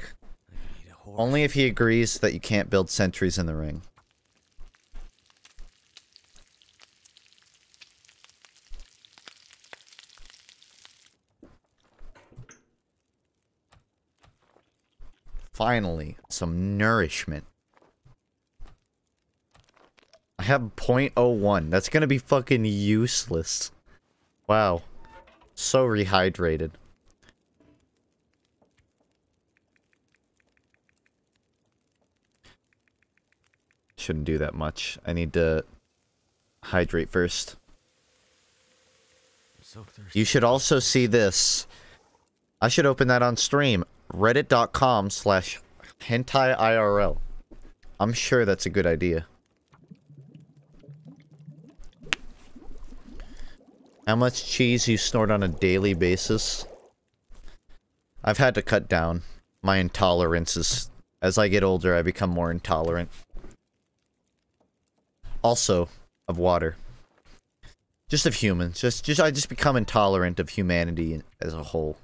Only if he agrees that you can't build sentries in the ring. Finally, some nourishment. I have 0.01. That's gonna be fucking useless. Wow. So rehydrated. Shouldn't do that much. I need to hydrate first. I'm so thirsty. You should also see this. I should open that on stream. Reddit.com/HentaiIRL. I'm sure that's a good idea. How much cheese you snort on a daily basis? I've had to cut down. My intolerances. As I get older, I become more intolerant. Also, of water. Just of humans. I just become intolerant of humanity as a whole.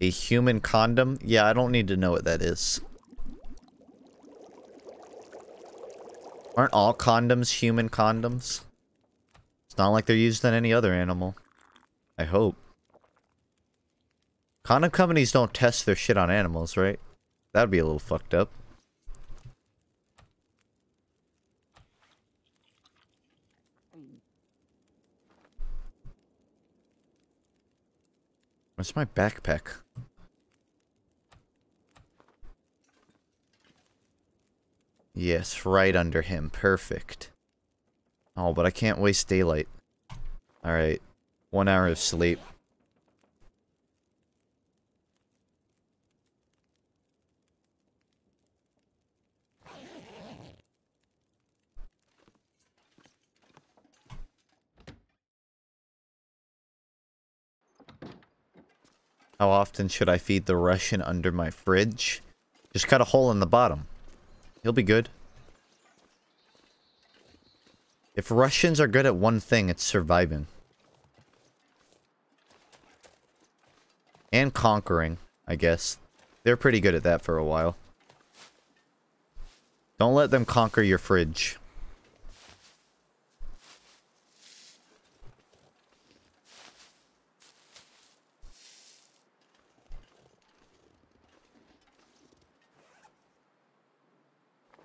A human condom? Yeah, I don't need to know what that is. Aren't all condoms human condoms? It's not like they're used on any other animal. I hope. Condom companies don't test their shit on animals, right? That'd be a little fucked up. Where's my backpack? Yes, right under him. Perfect. Oh, but I can't waste daylight. Alright. 1 hour of sleep. How often should I feed the Russian under my fridge? Just cut a hole in the bottom. He'll be good. If Russians are good at one thing, it's surviving. And conquering, I guess. They're pretty good at that for a while. Don't let them conquer your fridge.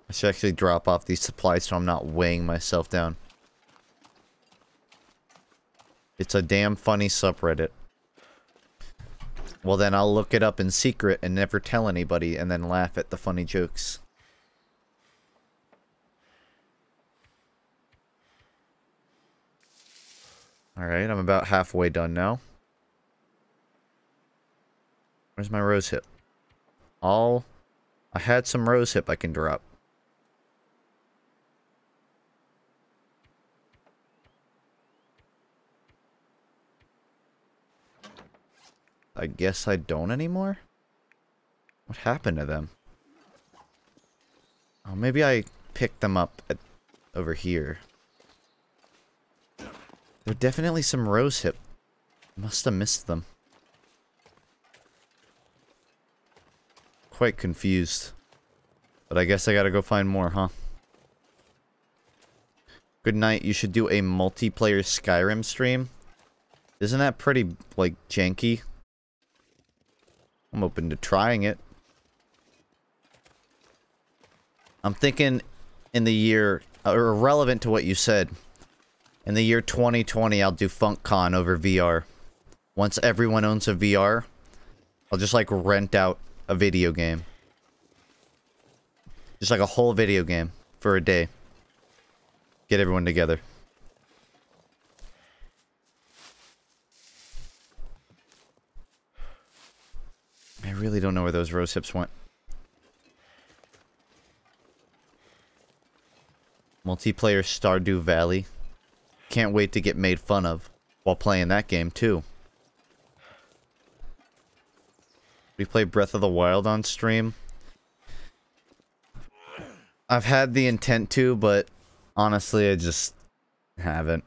I should actually drop off these supplies so I'm not weighing myself down. It's a damn funny subreddit. Well then I'll look it up in secret and never tell anybody and then laugh at the funny jokes. Alright, I'm about halfway done now. Where's my rose hip? I had some rose hip I can drop. I guess I don't anymore? What happened to them? Oh, maybe I picked them up over here. There are definitely some rose hip. Must have missed them. Quite confused. But I guess I gotta go find more, huh? Good night. You should do a multiplayer Skyrim stream. Isn't that pretty, like, janky? I'm open to trying it. I'm thinking in the year, irrelevant to what you said, in the year 2020, I'll do FUNKCon over VR. Once everyone owns a VR, I'll just, like, rent out a video game. Just, like, a whole video game for a day. Get everyone together. I really don't know where those rose hips went. Multiplayer Stardew Valley. Can't wait to get made fun of while playing that game too. We play Breath of the Wild on stream. I've had the intent to, but honestly I just haven't.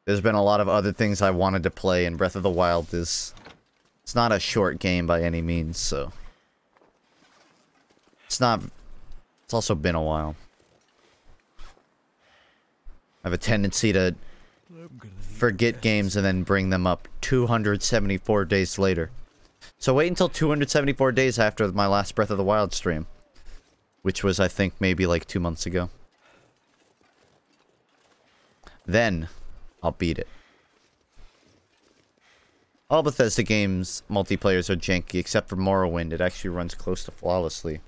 There's been a lot of other things I wanted to play, and Breath of the Wild is... It's not a short game by any means, so... It's not... It's also been a while. I have a tendency to forget games and then bring them up 274 days later. So wait until 274 days after my last Breath of the Wild stream. Which was, I think, maybe like 2 months ago. Then, I'll beat it. All Bethesda games' multiplayers are janky, except for Morrowind. It actually runs close to flawlessly.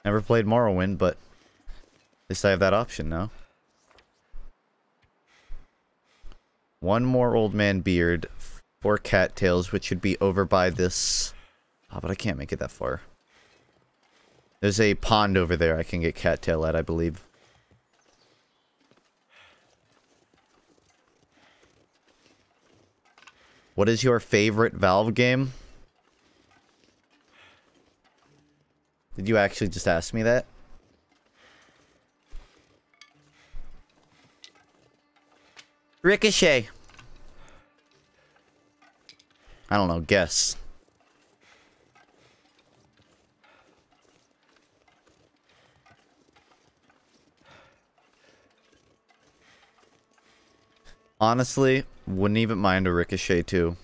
Never played Morrowind, but at least I have that option now. One more old man beard, 4 cattails, which should be over by this... Oh, but I can't make it that far. There's a pond over there I can get cattail at, I believe. What is your favorite Valve game? Did you actually just ask me that? Ricochet. I don't know, guess. Honestly, wouldn't even mind a Ricochet too.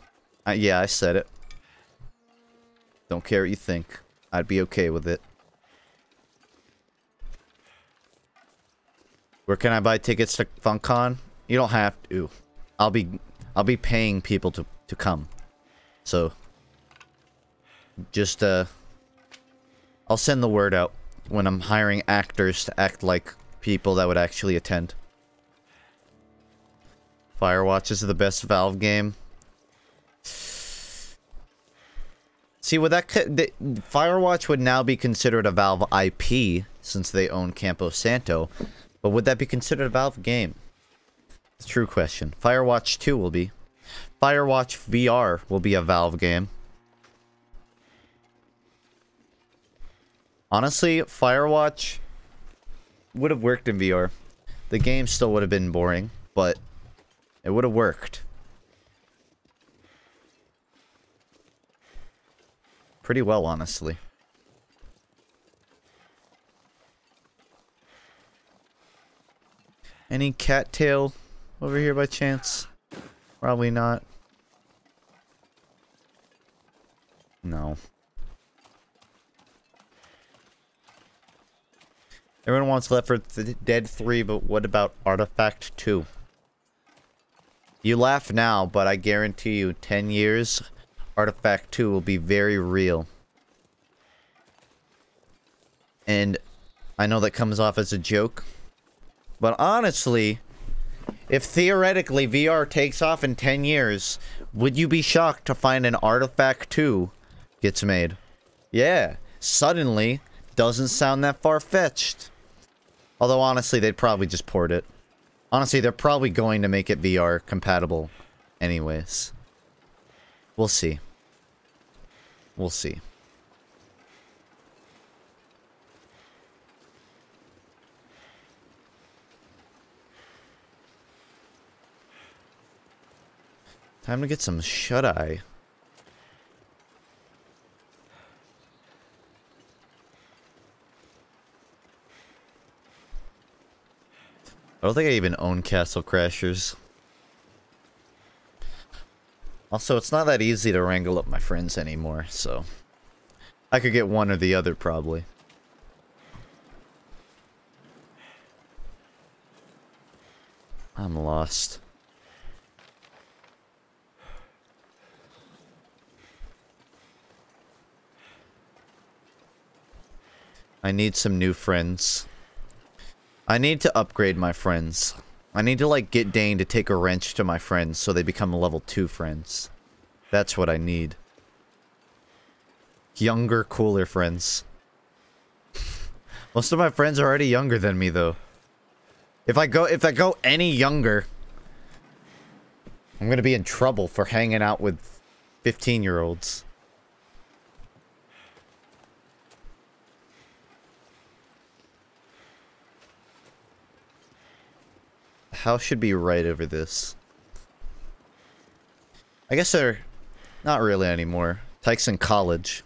Yeah, I said it. Don't care what you think. I'd be okay with it. Where can I buy tickets to FUNKCon? You don't have to. I'll be paying people to come. So just I'll send the word out. when I'm hiring actors to act like people that would actually attend. Firewatch is the best Valve game. See, with that, Firewatch would now be considered a Valve IP since they own Campo Santo, but would that be considered a Valve game? It's a true question. Firewatch 2 will be. Firewatch VR will be a Valve game. Honestly, Firewatch would have worked in VR. The game still would have been boring, but it would have worked. Pretty well, honestly. Any cattail over here by chance? Probably not. No. Everyone wants Left 4 Dead 3, but what about Artifact 2? You laugh now, but I guarantee you 10 years, Artifact 2 will be very real. And I know that comes off as a joke, but honestly, if theoretically VR takes off in 10 years, would you be shocked to find an Artifact 2 gets made? Yeah, suddenly, doesn't sound that far-fetched. Although honestly, they'd probably just port it. Honestly, they're probably going to make it VR compatible anyways. We'll see. We'll see. Time to get some shut-eye. I don't think I even own Castle Crashers. Also, it's not that easy to wrangle up my friends anymore, so... I could get one or the other, probably. I'm lost. I need some new friends. I need to upgrade my friends. I need to, like, get Dane to take a wrench to my friends so they become level 2 friends. That's what I need. Younger, cooler friends. Most of my friends are already younger than me, though. If I go any younger, I'm gonna be in trouble for hanging out with 15-year-olds. The house should be right over this. I guess they're not really anymore. Tyke's in college.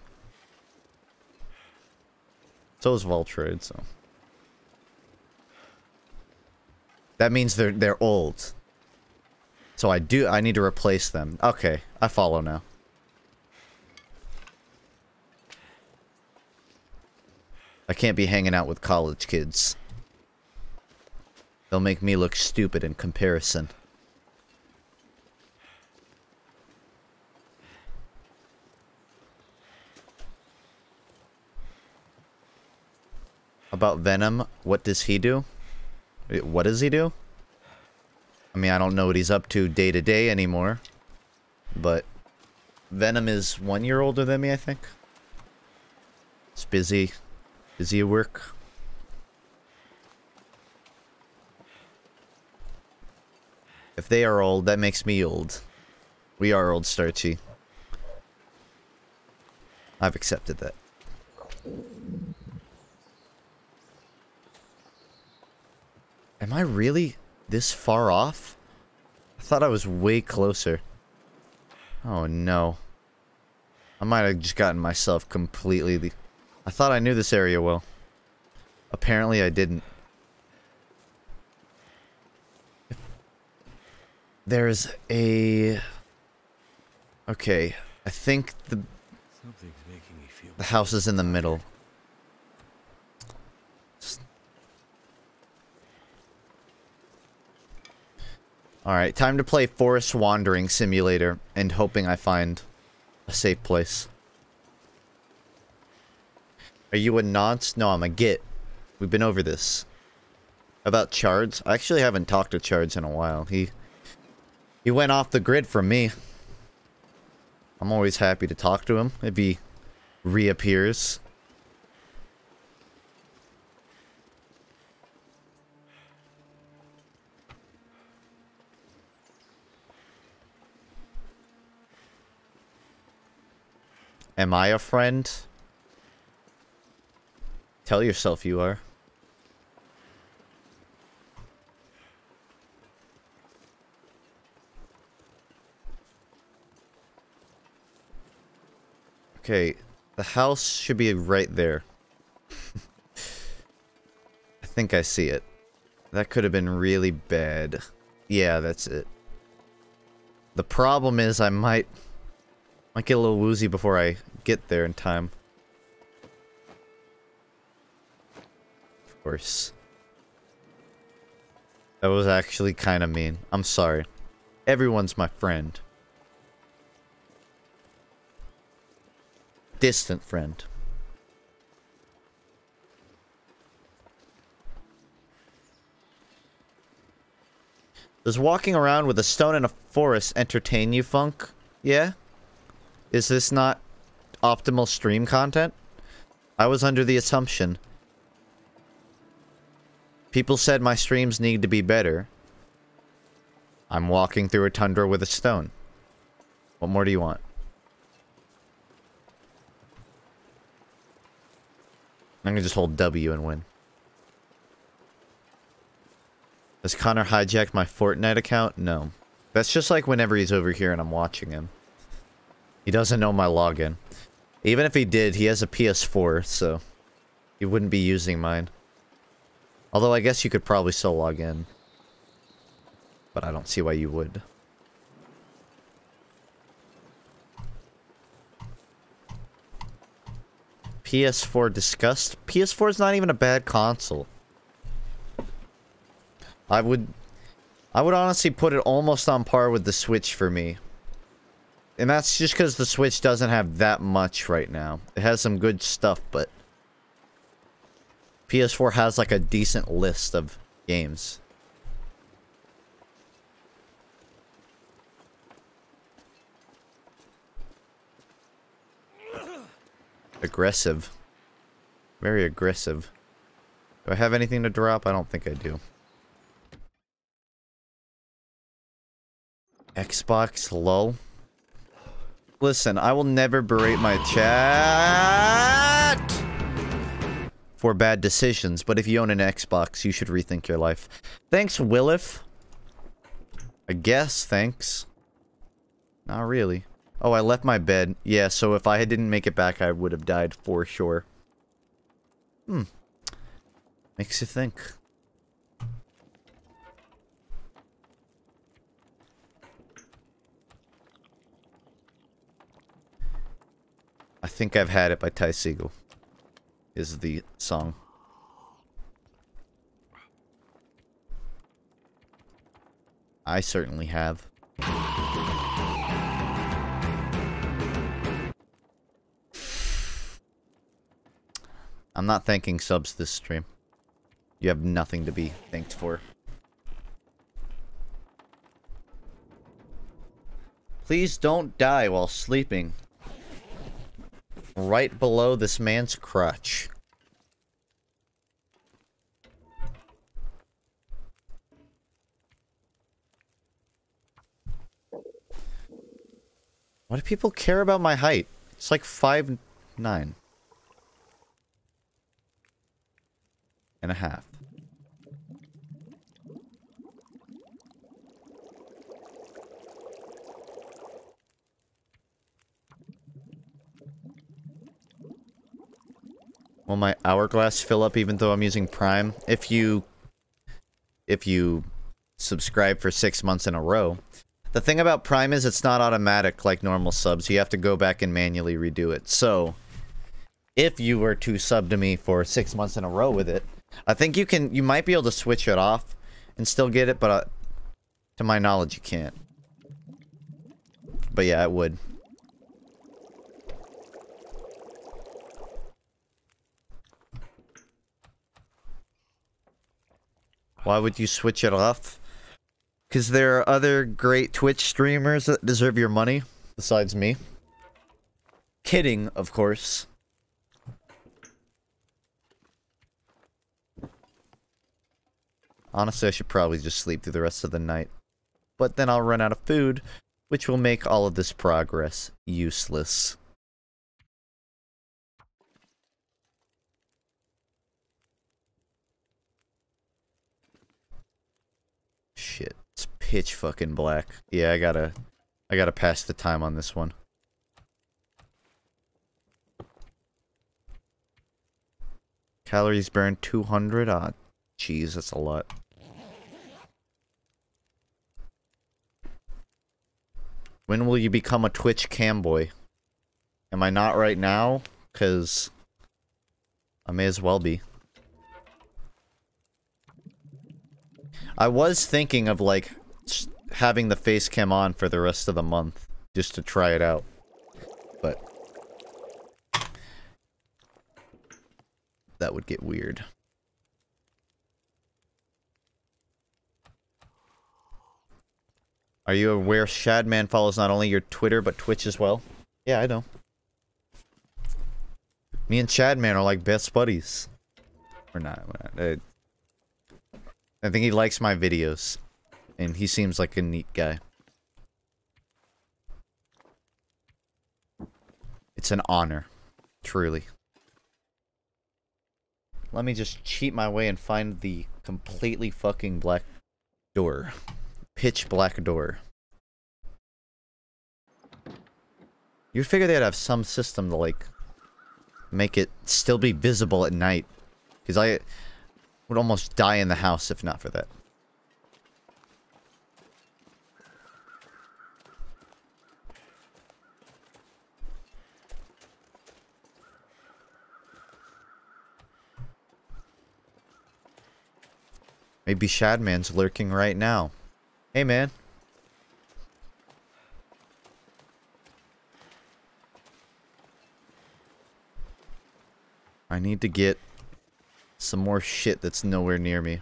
So is Voltrade, so. That means they're old. So I need to replace them. Okay, I follow now. I can't be hanging out with college kids. They'll make me look stupid in comparison. About Venom, what does he do? What does he do? I mean, I don't know what he's up to day to day anymore. But Venom is 1 year older than me, I think. It's busy. Busy at work. If they are old, that makes me old. We are old, Starchy. I've accepted that. Am I really this far off? I thought I was way closer. Oh no. I might have just gotten myself completely... I thought I knew this area well. Apparently I didn't. There's a... Okay, I think the house is in the middle. Alright, time to play Forest Wandering Simulator and hoping I find a safe place. Are you a nonce? No, I'm a git. We've been over this. About Chards? I actually haven't talked to Chards in a while. He went off the grid from me. I'm always happy to talk to him if he reappears. Am I a friend? Tell yourself you are. Okay, the house should be right there. I think I see it. That could have been really bad. Yeah, that's it. The problem is I might get a little woozy before I get there in time. Of course. That was actually kind of mean. I'm sorry. Everyone's my friend. Distant friend. Does walking around with a stone in a forest entertain you, Funk? Yeah? Is this not optimal stream content? I was under the assumption. People said my streams need to be better. I'm walking through a tundra with a stone. What more do you want? I'm gonna just hold W and win. Does Connor hijack my Fortnite account? No. That's just like whenever he's over here and I'm watching him. He doesn't know my login. Even if he did, he has a PS4, so he wouldn't be using mine. Although I guess you could probably still log in. But I don't see why you would. PS4 disgust? PS4 is not even a bad console. I would honestly put it almost on par with the Switch for me. And that's just because the Switch doesn't have that much right now. It has some good stuff, but PS4 has like a decent list of games. Aggressive. Very aggressive. Do I have anything to drop? I don't think I do. Xbox, lol. Listen, I will never berate my chat for bad decisions, but if you own an Xbox, you should rethink your life. Thanks, Willif. I guess, thanks. Not really. Oh, I left my bed. Yeah, so if I didn't make it back, I would have died for sure. Makes you think. I Think I've Had It by Ty Segall is the song. I certainly have. I'm not thanking subs this stream. You have nothing to be thanked for. Please don't die while sleeping. Right below this man's crotch. Why do people care about my height? It's like 5'9". And a half. Will my hourglass fill up even though I'm using Prime? If you subscribe for 6 months in a row. The thing about Prime is it's not automatic like normal subs. You have to go back and manually redo it. So, if you were to sub to me for 6 months in a row with it, I think you might be able to switch it off and still get it, but to my knowledge you can't. But yeah, it would. Why would you switch it off? Because there are other great Twitch streamers that deserve your money, besides me. Kidding, of course. Honestly, I should probably just sleep through the rest of the night. But then I'll run out of food, which will make all of this progress useless. Shit, it's pitch fucking black. Yeah, I gotta pass the time on this one. Calories burned 200. Ah, jeez, that's a lot. When will you become a Twitch camboy? Am I not right now? 'Cause I may as well be. I was thinking of, like, having the face cam on for the rest of the month, just to try it out. But that would get weird. Are you aware Shadman follows not only your Twitter, but Twitch as well? Yeah, I know. Me and Shadman are like best buddies. We're not. I think he likes my videos. And he seems like a neat guy. It's an honor. Truly. Let me just cheat my way and find the completely fucking black door. Pitch black door. You'd figure they'd have some system to, like, make it still be visible at night. Because I would almost die in the house if not for that. Maybe Shadman's lurking right now. Hey, man. I need to get some more shit that's nowhere near me.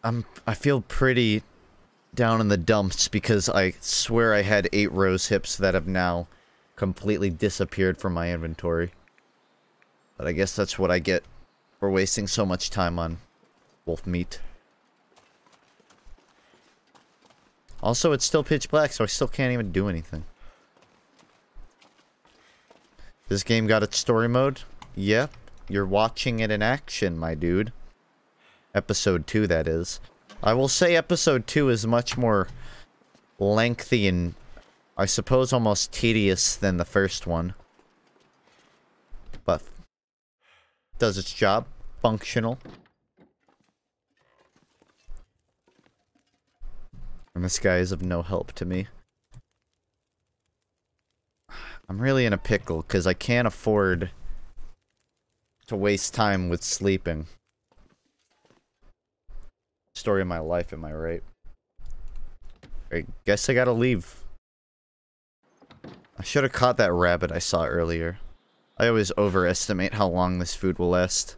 I feel pretty down in the dumps because I swear I had 8 rose hips that have now completely disappeared from my inventory. But I guess that's what I get for wasting so much time on wolf meat. Also, it's still pitch black, so I still can't even do anything. This game got its story mode? Yep. You're watching it in action, my dude. Episode 2, that is. I will say episode 2 is much more lengthy and, I suppose, almost tedious than the first one. But does its job. Functional. And this guy is of no help to me. I'm really in a pickle, because I can't afford to waste time with sleeping. Story of my life, am I right? I guess I gotta leave. I should have caught that rabbit I saw earlier. I always overestimate how long this food will last.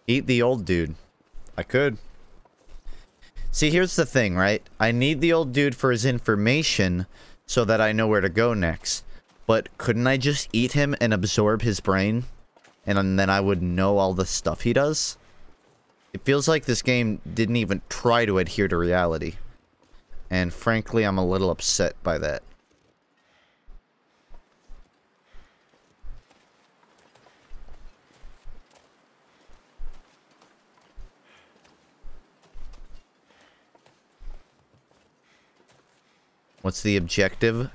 Eat the old dude. I could. See, here's the thing, right? I need the old dude for his information so that I know where to go next. But couldn't I just eat him and absorb his brain? And then I would know all the stuff he does? It feels like this game didn't even try to adhere to reality. And frankly, I'm a little upset by that. What's the objective?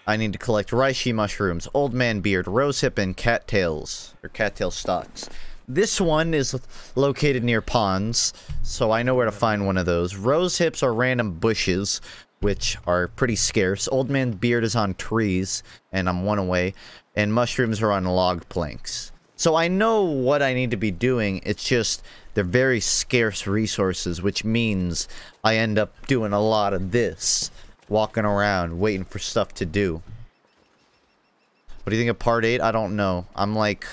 I need to collect reishi mushrooms, old man beard, rosehip, and cattails. Or cattail stalks. This one is located near ponds, so I know where to find one of those. Rosehips are random bushes, which are pretty scarce. Old man beard is on trees, and I'm one away. And mushrooms are on log planks. So I know what I need to be doing, it's just they're very scarce resources, which means I end up doing a lot of this. Walking around, waiting for stuff to do. What do you think of part 8? I don't know. I'm like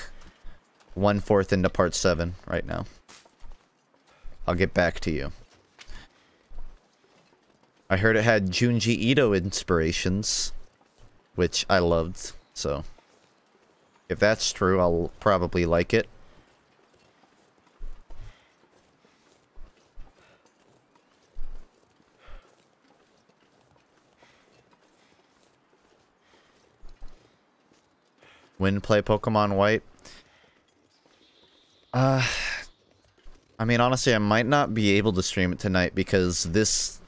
1/4 into part 7 right now. I'll get back to you. I heard it had Junji Ito inspirations, which I loved, so if that's true, I'll probably like it. When play Pokemon White? I mean, honestly, I might not be able to stream it tonight because this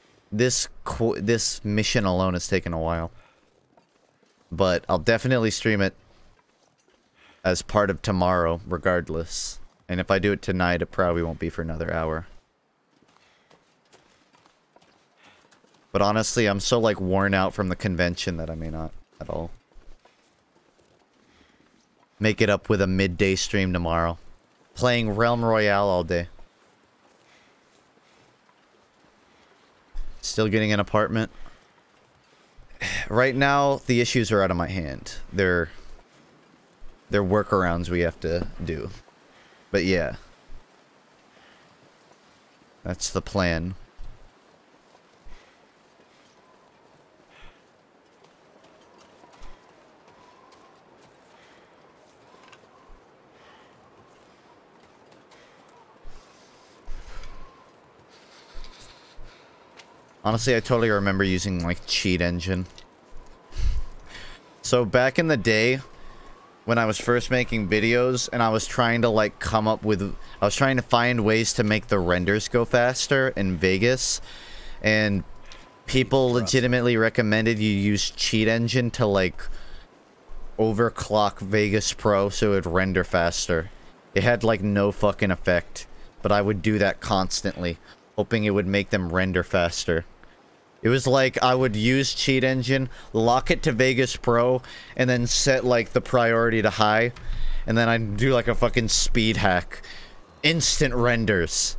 mission alone has taken a while. But I'll definitely stream it as part of tomorrow, regardless. And if I do it tonight, it probably won't be for another hour. But honestly, I'm so, like, worn out from the convention that I may not at all make it up with a midday stream tomorrow. Playing Realm Royale all day. Still getting an apartment. Right now, the issues are out of my hand. They're workarounds we have to do. But yeah. That's the plan. Honestly, I totally remember using, like, Cheat Engine. So, back in the day, when I was first making videos, and I was trying to, like, come up with... I was trying to find ways to make the renders go faster in Vegas, and people legitimately recommended you use Cheat Engine to, like, overclock Vegas Pro so it would render faster. It had, like, no fucking effect, but I would do that constantly, hoping it would make them render faster. It was like I would use Cheat Engine, lock it to Vegas Pro, and then set like the priority to high, and then I'd do like a fucking speed hack. Instant renders.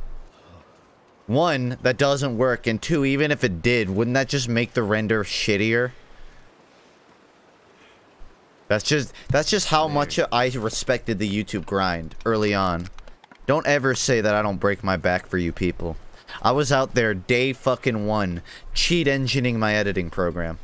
One, that doesn't work, and two, even if it did, wouldn't that just make the render shittier? That's just how much I respected the YouTube grind early on. Don't ever say that I don't break my back for you people. I was out there day fucking one, cheat engineering my editing program.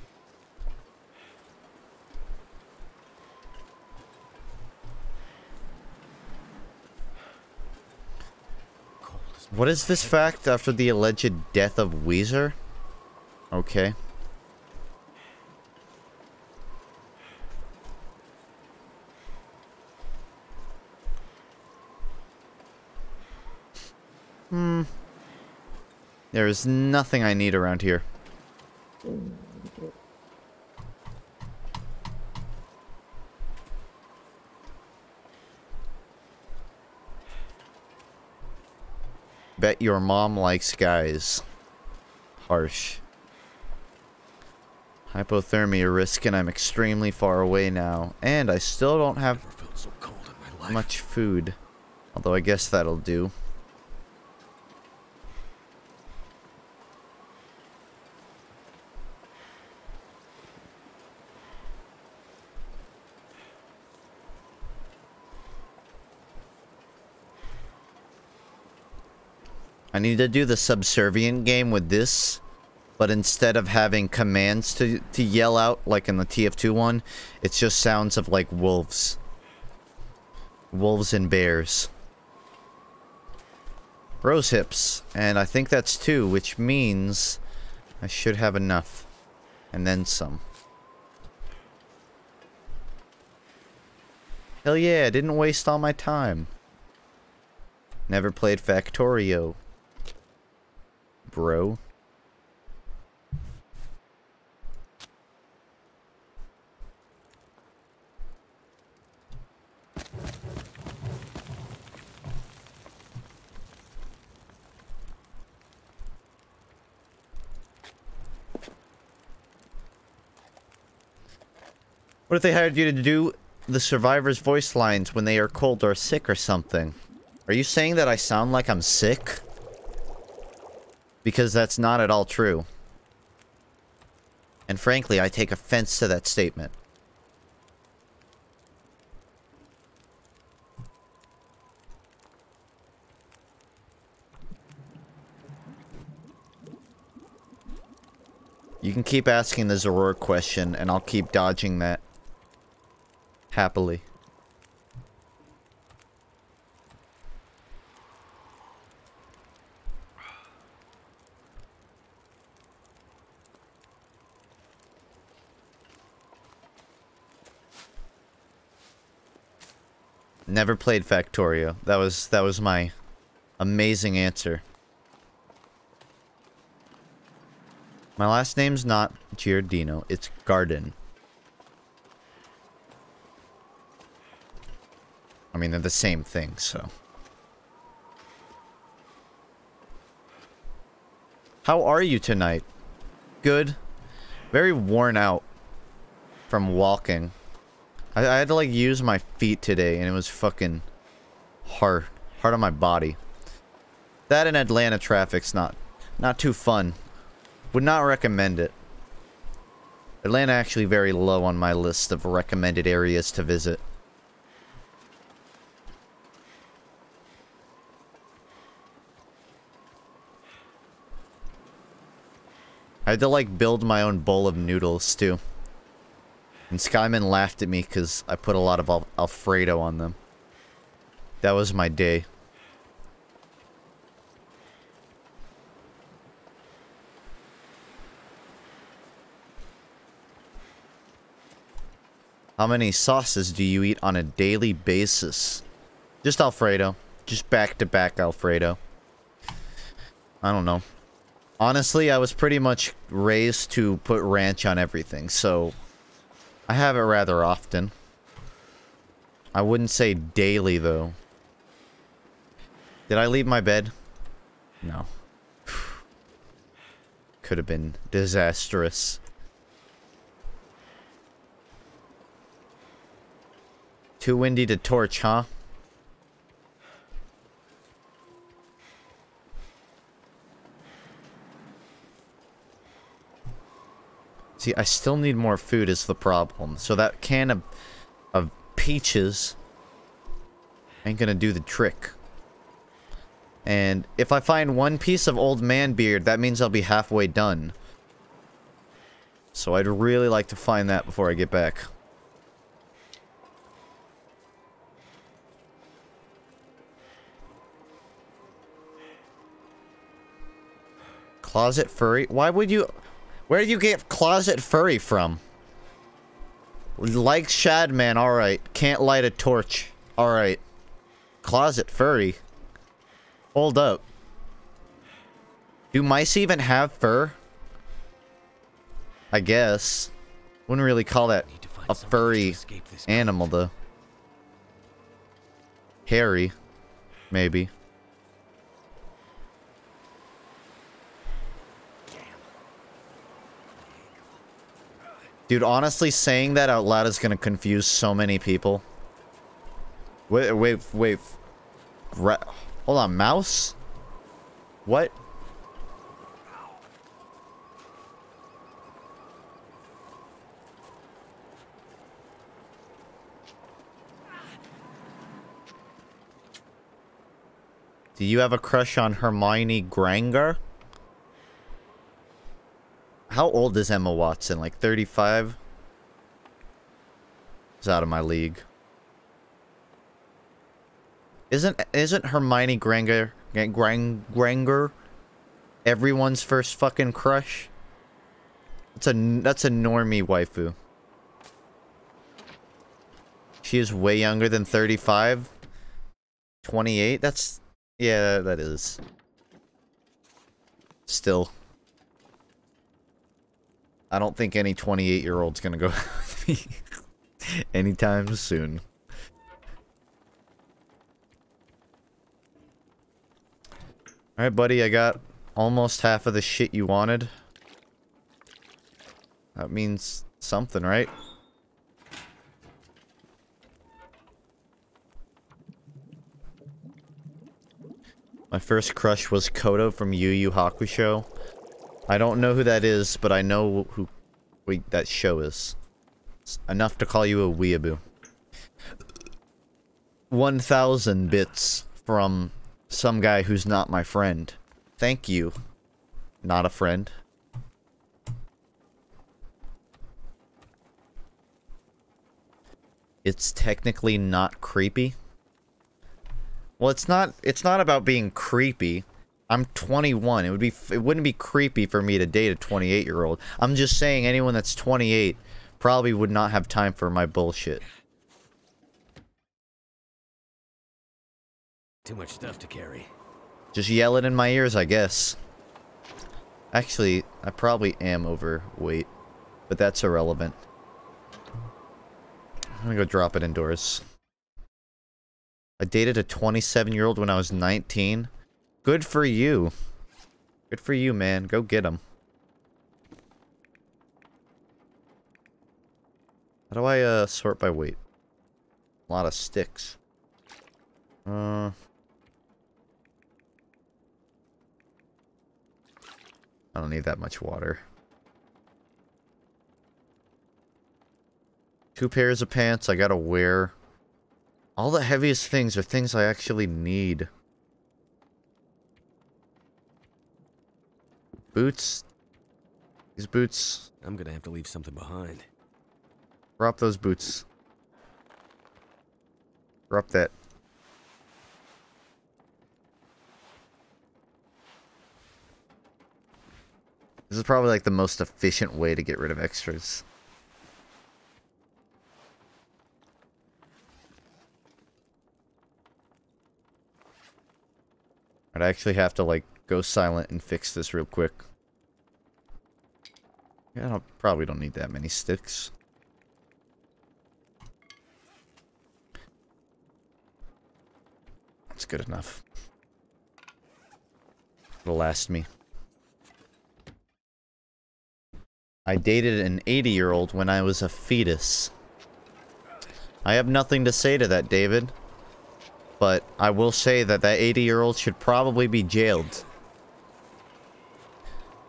What is this fact after the alleged death of Weezer? Okay. There is nothing I need around here. Bet your mom likes guys. Harsh. Hypothermia risk, and I'm extremely far away now. And I still don't have much food. Although I guess that'll do. I need to do the subservient game with this, but instead of having commands to yell out, like in the TF2 one, it just sounds of, like, wolves. Wolves and bears. Rose hips, and I think that's 2, which means I should have enough. And then some. Hell yeah, I didn't waste all my time. Never played Factorio. Bro. What if they hired you to do the survivors' voice lines when they are cold or sick or something? Are you saying that I sound like I'm sick? Because that's not at all true. And frankly, I take offense to that statement. You can keep asking the Zoror question, and I'll keep dodging that. Happily. Never played Factorio. That was my amazing answer. My last name's not Giardino, it's Garden. I mean, they're the same thing, so. How are you tonight? Good. Very worn out from walking. I had to, like, use my feet today, and it was fucking hard on my body. That and Atlanta traffic's not too fun. Would not recommend it. Atlanta actually very low on my list of recommended areas to visit. I had to, like, build my own bowl of noodles, too. And Skyman laughed at me because I put a lot of Alfredo on them. That was my day. How many sauces do you eat on a daily basis? Just Alfredo. Just back-to-back Alfredo. I don't know. Honestly, I was pretty much raised to put ranch on everything, so I have it rather often. I wouldn't say daily, though. Did I leave my bed? No. Could have been disastrous. Too windy to torch, huh? See, I still need more food is the problem. So that can of peaches ain't gonna do the trick. And if I find one piece of old man beard, that means I'll be halfway done. So I'd really like to find that before I get back. Closet furry? Why would you... Where do you get closet furry from? Like Shadman, alright. Can't light a torch. Alright. Closet furry? Hold up. Do mice even have fur? I guess. Wouldn't really call that a furry animal, though. Hairy. Maybe. Dude, honestly, saying that out loud is gonna confuse so many people. Wait. Hold on, mouse? What? Do you have a crush on Hermione Granger? How old is Emma Watson? Like 35? It's out of my league. Isn't Hermione Granger everyone's first fucking crush? That's a normie waifu. She is way younger than 35. 28? That's... Yeah, that is. Still. I don't think any 28-year-old's gonna go with me anytime soon. Alright, buddy, I got almost half of the shit you wanted. That means something, right? My first crush was Kodo from Yu Yu Hakusho. I don't know who that is, but I know who that show is. It's enough to call you a weeaboo. 1,000 bits from some guy who's not my friend. Thank you. Not a friend. it's technically not creepy. Well, it's not about being creepy. I'm 21. It wouldn't be creepy for me to date a 28-year-old. I'm just saying anyone that's 28 probably would not have time for my bullshit. Too much stuff to carry. Just yell it in my ears, I guess. Actually, I probably am overweight, but that's irrelevant. I'm gonna go drop it indoors. I dated a 27-year-old when I was 19. Good for you. Good for you, man. Go get him. How do I, sort by weight? A lot of sticks. I don't need that much water. 2 pairs of pants I gotta wear. All the heaviest things are things I actually need. Boots. These boots. I'm gonna have to leave something behind. Drop those boots. Drop that. This is probably like the most efficient way to get rid of extras. I'd actually have to like go silent and fix this real quick. Yeah, I probably don't need that many sticks. That's good enough. It'll last me. I dated an 80-year-old when I was a fetus. I have nothing to say to that, David. But I will say that that 80-year-old should probably be jailed.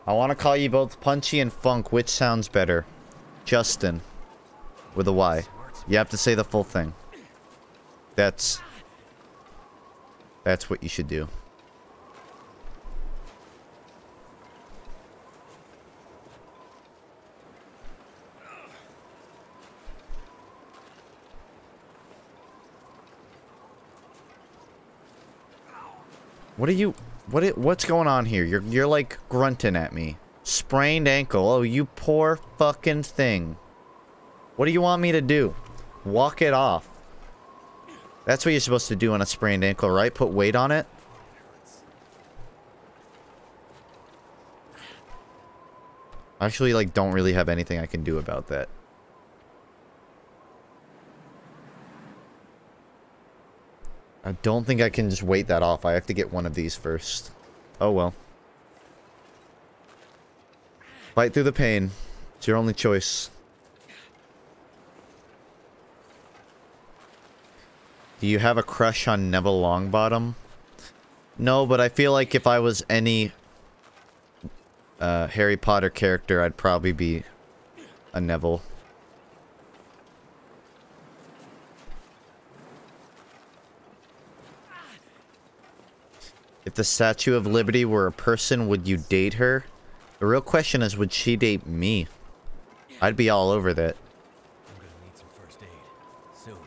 I want to call you both Punchy and Funk. Which sounds better? Justin. With a Y. You have to say the full thing. That's what you should do. What's going on here? You're like grunting at me. Sprained ankle. Oh, you poor fucking thing. What do you want me to do? Walk it off. That's what you're supposed to do on a sprained ankle, right? Put weight on it. I actually, like, don't really have anything I can do about that. I don't think I can just wait that off. I have to get one of these first. Oh well. Fight through the pain. It's your only choice. Do you have a crush on Neville Longbottom? No, but I feel like if I was any Harry Potter character, I'd probably be a Neville. If the Statue of Liberty were a person, would you date her? The real question is, would she date me? I'd be all over that. I'm gonna need some first aid. Soon.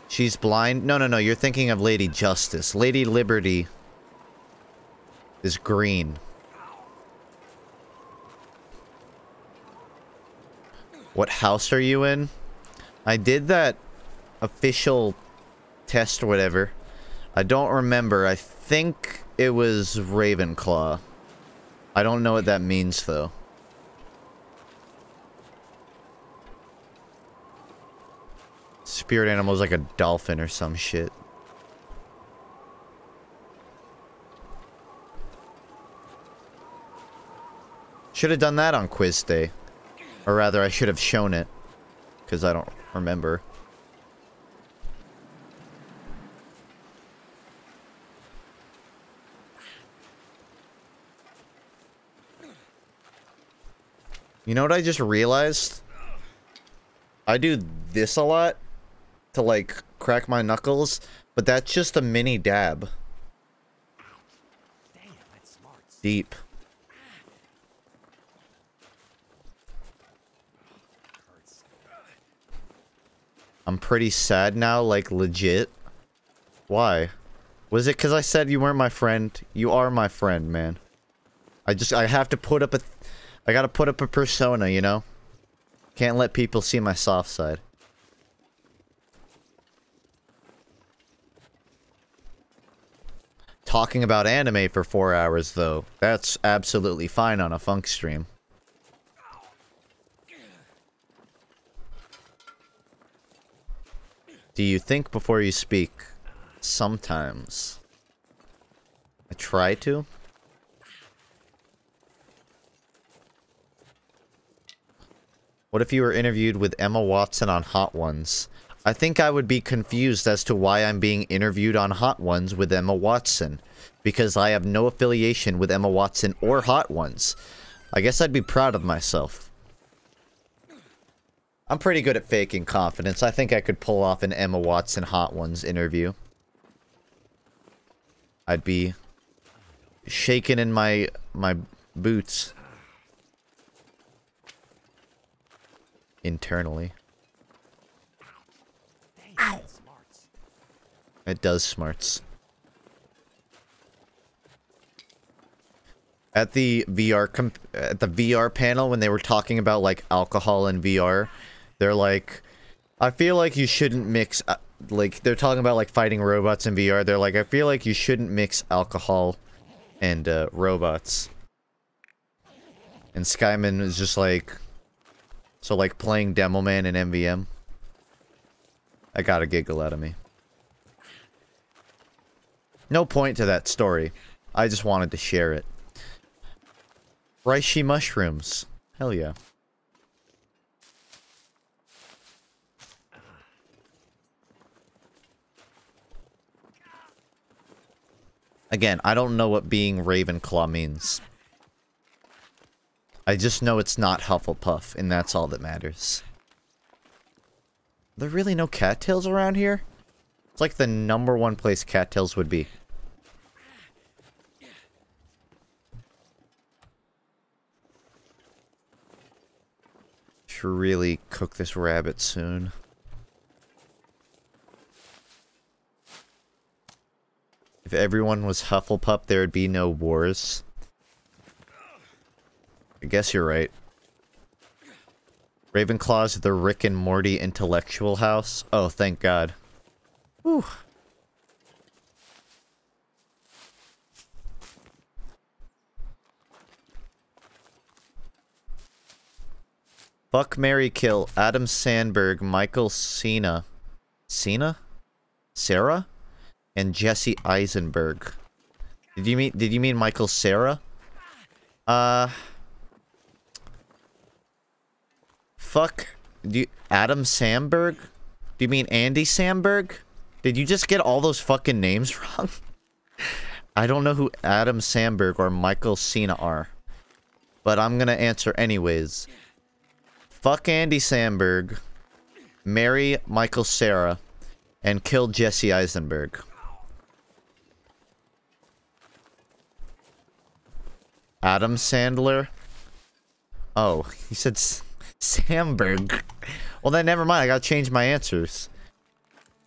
She's blind? No, no, no. You're thinking of Lady Justice. Lady Liberty is green. What house are you in? I did that official test or whatever. I don't remember. I think it was Ravenclaw. I don't know what that means, though. Spirit animal is like a dolphin or some shit. Should have done that on quiz day. Or rather, I should have shown it. Because I don't remember. You know what I just realized? I do this a lot to, like, crack my knuckles, but that's just a mini dab. Damn, deep. I'm pretty sad now, like legit. Why? Was it because I said you weren't my friend? You are my friend, man. I have to put up a... I gotta put up a persona, you know? Can't let people see my soft side. Talking about anime for 4 hours, though. That's absolutely fine on a funk stream. Do you think before you speak? Sometimes. I try to. What if you were interviewed with Emma Watson on Hot Ones? I think I would be confused as to why I'm being interviewed on Hot Ones with Emma Watson. Because I have no affiliation with Emma Watson or Hot Ones. I guess I'd be proud of myself. I'm pretty good at faking confidence. I think I could pull off an Emma Watson Hot Ones interview. I'd be shaking in my boots. Internally. Ow. It does smarts. At the VR panel, when they were talking about like alcohol and VR, they're like, I feel like you shouldn't mix. Like they're talking about like fighting robots in VR. They're like, I feel like you shouldn't mix alcohol and robots. And Skyman is just like, so like playing Demo Man in MVM. I got a giggle out of me. No point to that story. I just wanted to share it. Reishi mushrooms. Hell yeah. Again, I don't know what being Ravenclaw means. I just know it's not Hufflepuff, and that's all that matters. Are there really no cattails around here? It's like the #1 place cattails would be. Should really cook this rabbit soon. If everyone was Hufflepuff, there would be no wars. I guess you're right. Ravenclaw's the Rick and Morty intellectual house. Oh, thank God. Whew. Fuck, marry, kill Adam Sandberg, Michael Cena. Cena? Sarah? And Jesse Eisenberg. Did you mean Michael Sarah? Fuck. Adam Sandberg? Do you mean Andy Samberg? Did you just get all those fucking names wrong? I don't know who Adam Sandberg or Michael Cena are. But I'm gonna answer anyways. Fuck Andy Samberg. Marry Michael Cera. And kill Jesse Eisenberg. Adam Sandler? Oh, he said Samberg. Well then, never mind. I gotta change my answers.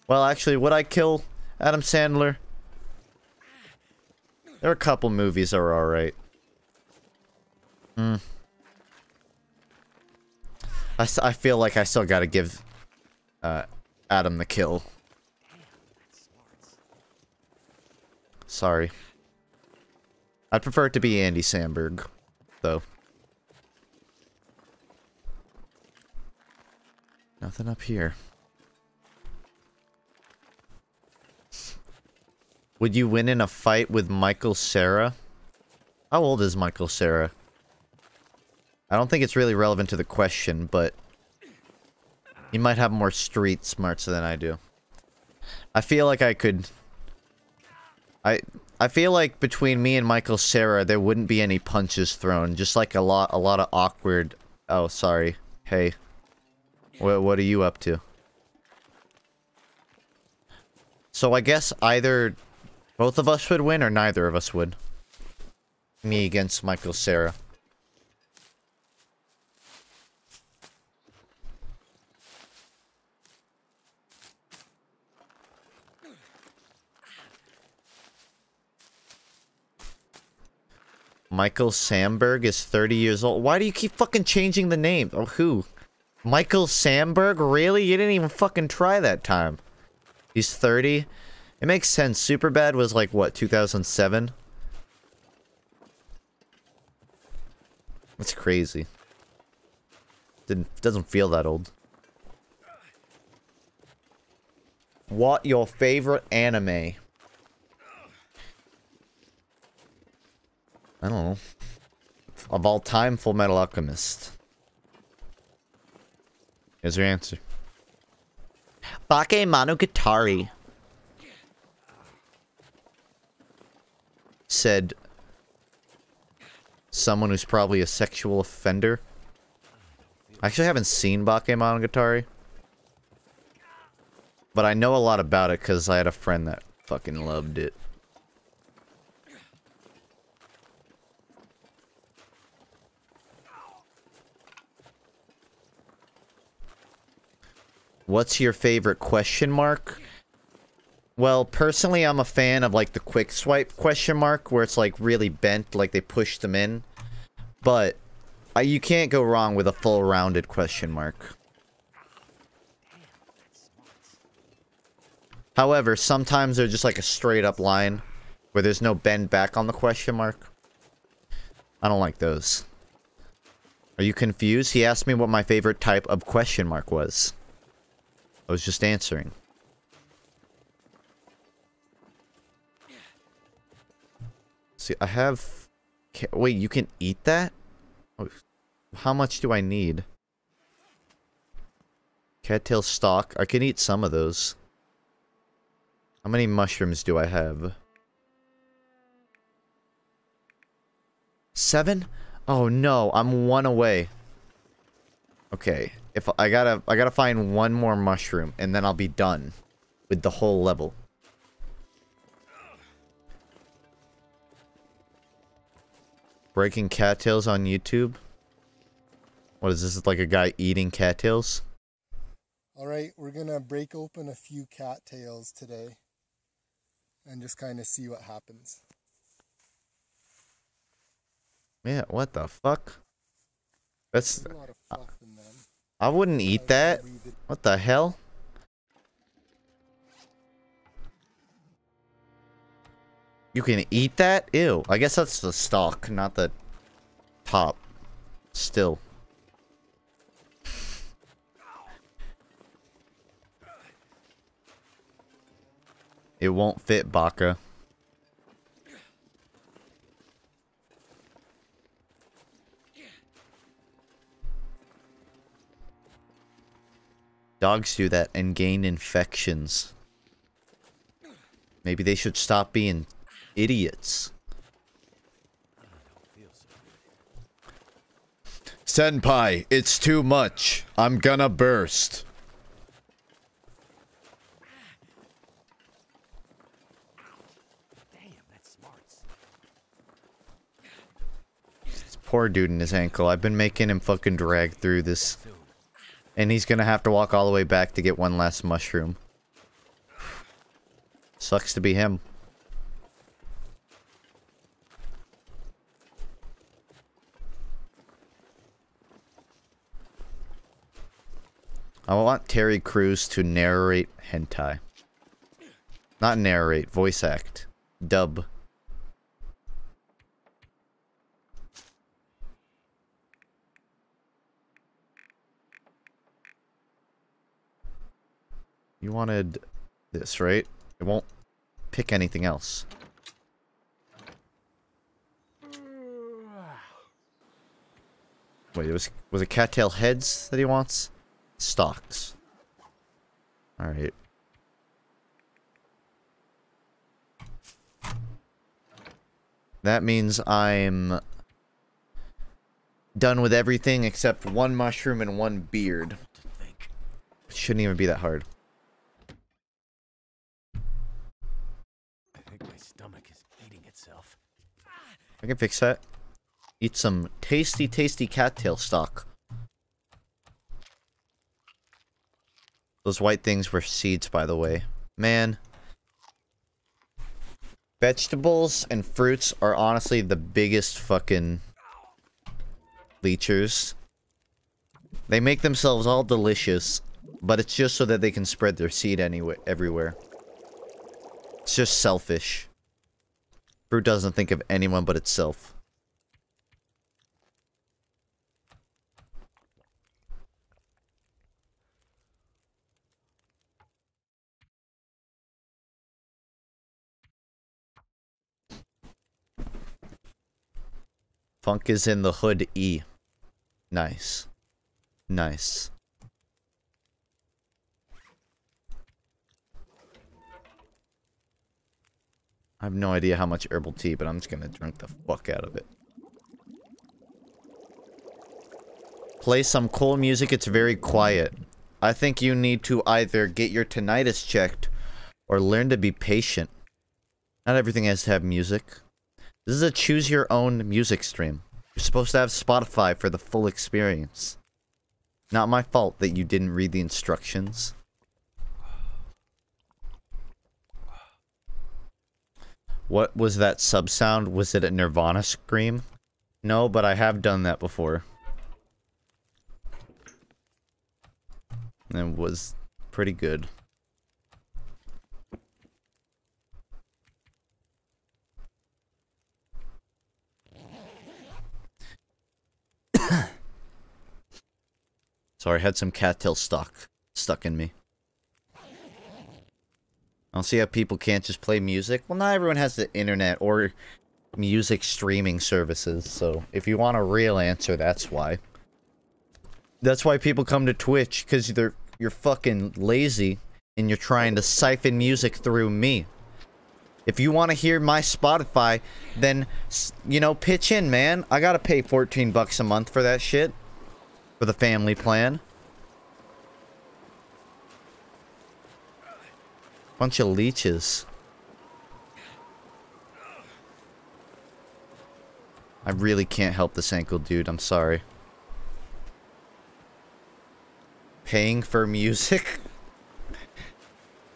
Well, actually, would I kill Adam Sandler? There are a couple movies that are alright. I feel like I still gotta give Adam the kill. Sorry. I'd prefer it to be Andy Samberg, though. Nothing up here. Would you win in a fight with Michael Cera? How old is Michael Cera? I don't think it's really relevant to the question, but he might have more street smarts than I do. I feel like I could... I feel like between me and Michael Cera, there wouldn't be any punches thrown. Just like a lot of awkward... Oh, sorry. Hey. What are you up to? So I guess either both of us would win or neither of us would. Me against Michael Cera. Michael Sandberg is 30 years old. Why do you keep fucking changing the name? Oh, who? Michael Sandberg? Really? You didn't even fucking try that time. He's 30? It makes sense. Superbad was like, what, 2007? That's crazy. Doesn't feel that old. What your favorite anime? I don't know. Of all time, Full Metal Alchemist. Here's your answer. Bakemonogatari. Said someone who's probably a sexual offender. I actually haven't seen Bakemonogatari. But I know a lot about it because I had a friend that fucking loved it. What's your favorite question mark? Well, personally, I'm a fan of, like, the quick swipe question mark, where it's, like, really bent, like they pushed them in. But, you can't go wrong with a full rounded question mark. However, sometimes they're just, like, a straight up line, where there's no bend back on the question mark. I don't like those. Are you confused? He asked me what my favorite type of question mark was. I was just answering. See, I have... Wait, you can eat that? How much do I need? Cattail stalk. I can eat some of those. How many mushrooms do I have? 7? Oh no, I'm 1 away. Okay, if I gotta find 1 more mushroom, and then I'll be done with the whole level. Breaking cattails on YouTube? What is this, like a guy eating cattails? Alright, we're gonna break open a few cattails today. And just kind of see what happens. Yeah, what the fuck? That's... There's a lot of fluff in them. I wouldn't eat that. What the hell? You can eat that? Ew. I guess that's the stalk, not the top. Still. It won't fit, Baka. Dogs do that and gain infections. Maybe they should stop being idiots. Senpai, it's too much. I'm gonna burst. Poor dude in his ankle. I've been making him fucking drag through this. And he's gonna have to walk all the way back to get one last mushroom. Sucks to be him. I want Terry Crews to narrate hentai. Not narrate, voice act. Dub. You wanted this, right? It won't pick anything else. Wait, was it cattail heads that he wants? Stalks. Alright. That means I'm done with everything except 1 mushroom and 1 beard. It shouldn't even be that hard. I think my stomach is eating itself. I can fix that. Eat some tasty, tasty cattail stock. Those white things were seeds, by the way. Man. Vegetables and fruits are honestly the biggest fucking leechers. They make themselves all delicious, but it's just so that they can spread their seed anywhere, everywhere. It's just selfish. Fruit doesn't think of anyone but itself. Funk is in the hood E. Nice. Nice. I have no idea how much herbal tea, but I'm just gonna drink the fuck out of it. Play some cool music, it's very quiet. I think you need to either get your tinnitus checked or learn to be patient. Not everything has to have music. This is a choose your own music stream. You're supposed to have Spotify for the full experience. Not my fault that you didn't read the instructions. What was that sub sound? Was it a Nirvana scream? No, but I have done that before. And it was pretty good. Sorry, I had some cattail stock stuck in me. I don't see how people can't just play music. Well, not everyone has the internet or music streaming services, so if you want a real answer, that's why. That's why people come to Twitch, because you're fucking lazy, and you're trying to siphon music through me. If you want to hear my Spotify, then, you know, pitch in, man. I gotta pay 14 bucks a month for that shit. For the family plan. Bunch of leeches. I really can't help this ankle, dude. I'm sorry. Paying for music?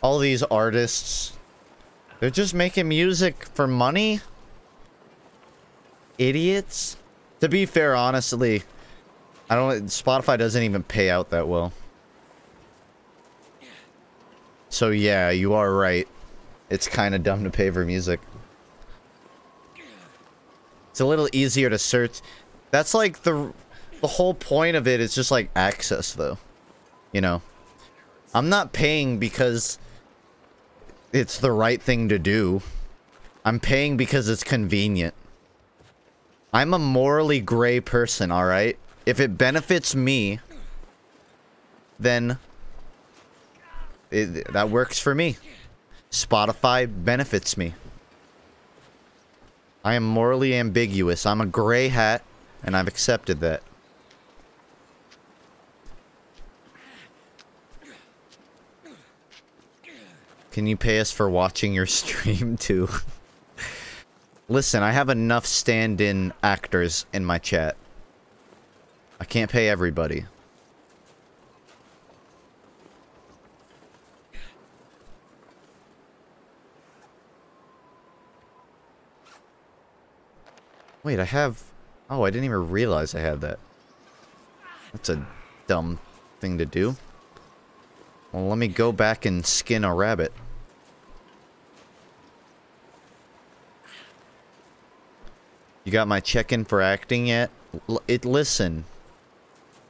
All these artists. They're just making music for money? Idiots? To be fair, honestly, Spotify doesn't even pay out that well. So yeah, you are right. It's kind of dumb to pay for music. It's a little easier to search. That's like the whole point of it is just like access, though. You know? I'm not paying because it's the right thing to do. I'm paying because it's convenient. I'm a morally gray person, alright? If it benefits me, then that works for me. Spotify benefits me. I am morally ambiguous. I'm a gray hat, and I've accepted that. Can you pay us for watching your stream, too? Listen, I have enough stand-in actors in my chat. I can't pay everybody. Wait, I have... Oh, I didn't even realize I had that. That's a dumb thing to do. Well, let me go back and skin a rabbit. You got my check-in for acting yet? Listen.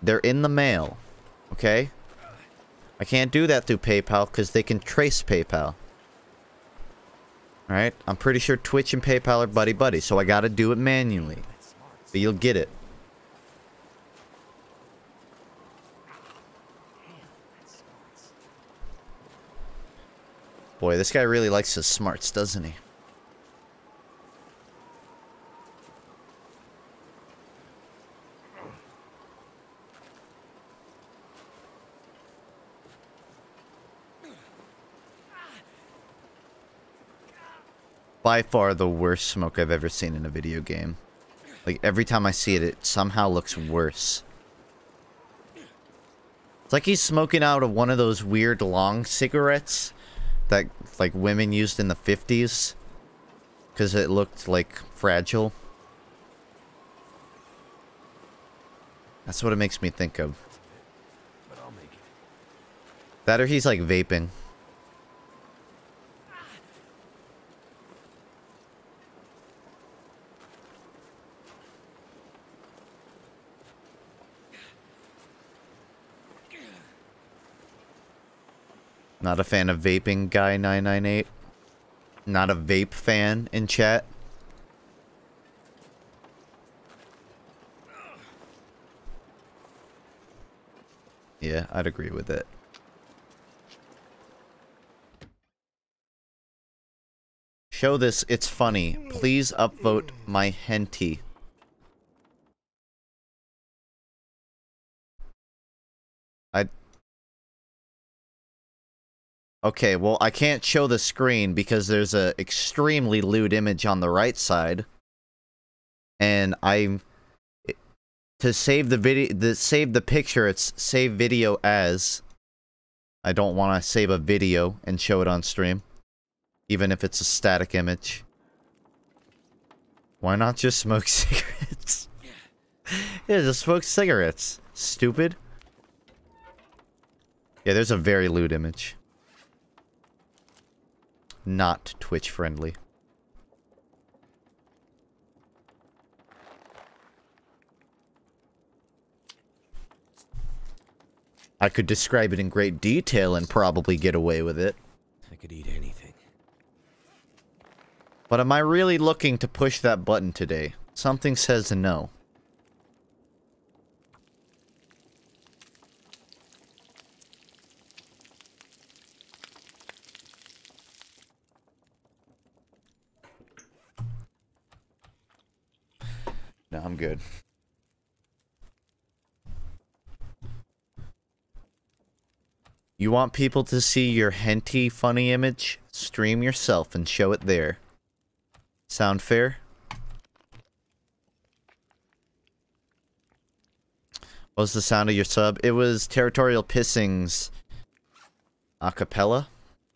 They're in the mail. Okay? I can't do that through PayPal because they can trace PayPal. Alright? I'm pretty sure Twitch and PayPal are buddy-buddy, so I gotta do it manually. But you'll get it. Boy, this guy really likes his smarts, doesn't he? by far the worst smoke I've ever seen in a video game. Like, every time I see it, it somehow looks worse. It's like he's smoking out of one of those weird long cigarettes that, like, women used in the 50s. Because it looked, like, fragile. That's what it makes me think of. But I'll make it. That or he's, like, vaping. Not a fan of vaping, guy 998. Not a vape fan in chat. Yeah, I'd agree with it. Show this, it's funny. Please upvote my henty. Okay, well, I can't show the screen because there's a extremely lewd image on the right side. And to save the video, save the picture, it's save video as. I don't want to save a video and show it on stream. Even if it's a static image. Why not just smoke cigarettes? Yeah, just smoke cigarettes. Stupid. Yeah, there's a very lewd image. Not Twitch friendly. I could describe it in great detail and probably get away with it. I could eat anything. But am I really looking to push that button today? Something says no. No, I'm good. You want people to see your henty funny image? Stream yourself and show it there. Sound fair? What was the sound of your sub? It was Territorial Pissing's acapella.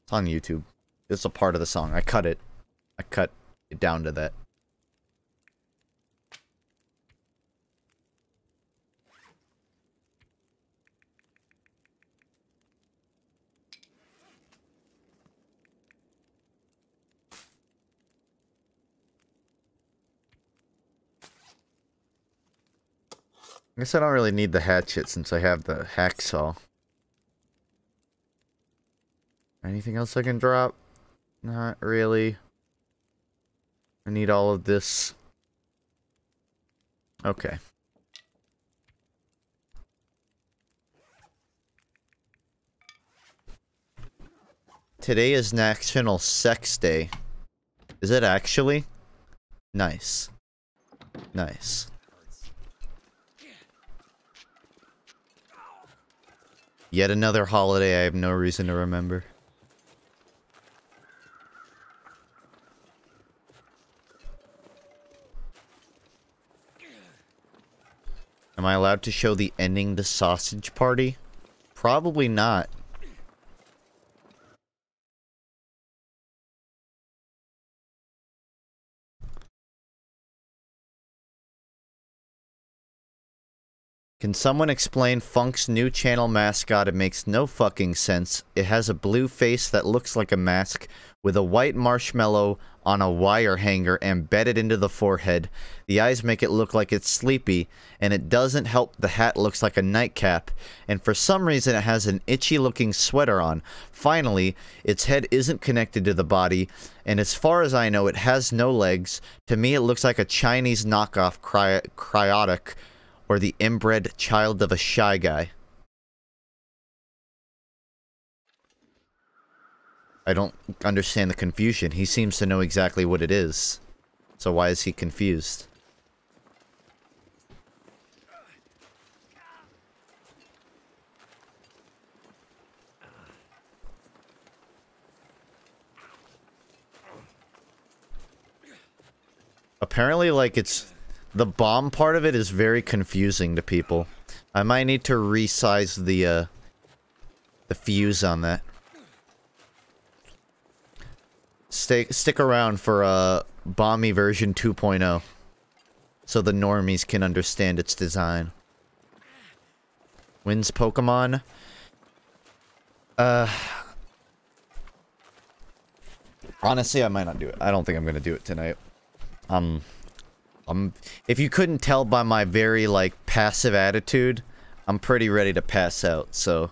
It's on YouTube. It's a part of the song. I cut it down to that. I guess I don't really need the hatchet since I have the hacksaw. Anything else I can drop? Not really. I need all of this. Okay. Today is National Sex Day. Is it actually? Nice. Nice. Yet another holiday I have no reason to remember. Am I allowed to show the ending to Sausage Party? Probably not. Can someone explain FUNK's new channel mascot? It makes no fucking sense. It has a blue face that looks like a mask with a white marshmallow on a wire hanger embedded into the forehead. The eyes make it look like it's sleepy, and it doesn't help the hat looks like a nightcap, and for some reason it has an itchy looking sweater on. Finally, its head isn't connected to the body, and as far as I know it has no legs. To me it looks like a Chinese knockoff cryotic, or the inbred child of a shy guy. I don't understand the confusion. He seems to know exactly what it is. So why is he confused? Apparently, like, it's... The bomb part of it is very confusing to people. I might need to resize the fuse on that. Stick around for, Bomby version 2.0. So the normies can understand its design. Wins Pokemon? Honestly, I might not do it. I don't think I'm gonna do it tonight. If you couldn't tell by my very, like, passive attitude, I'm pretty ready to pass out, so...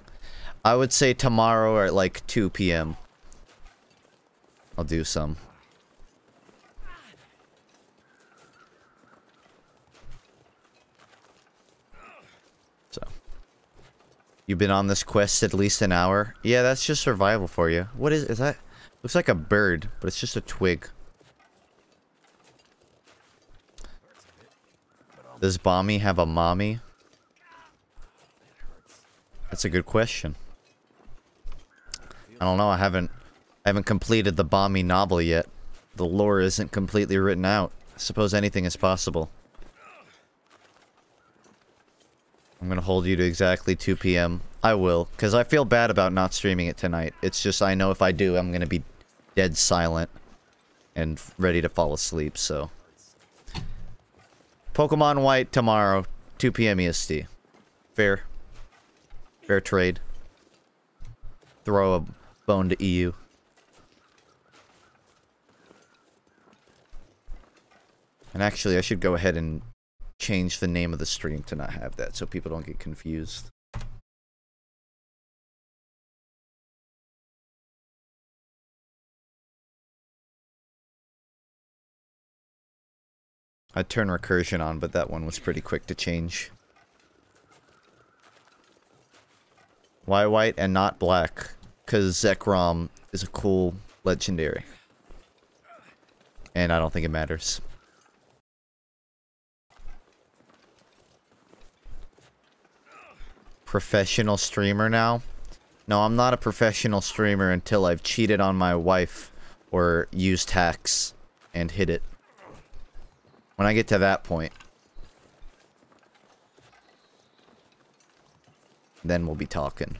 I would say tomorrow at, like, 2 p.m. I'll do some. So. You've been on this quest at least an hour? Yeah, that's just survival for you. What is that? Looks like a bird, but it's just a twig. Does Bomby have a mommy? That's a good question. I don't know, I haven't completed the Bomby novel yet. The lore isn't completely written out. I suppose anything is possible. I'm gonna hold you to exactly 2 p.m. I will, because I feel bad about not streaming it tonight. It's just I know if I do, I'm gonna be dead silent and ready to fall asleep, so... Pokemon White tomorrow, 2 p.m. EST. Fair. Fair trade. Throw a bone to EU. And actually, I should go ahead and change the name of the stream to not have that, so people don't get confused. I'd turn recursion on, but that one was pretty quick to change. Why white and not black? Because Zekrom is a cool legendary. And I don't think it matters. Professional streamer now? No, I'm not a professional streamer until I've cheated on my wife or used hacks and hit it. When I get to that point, then we'll be talking.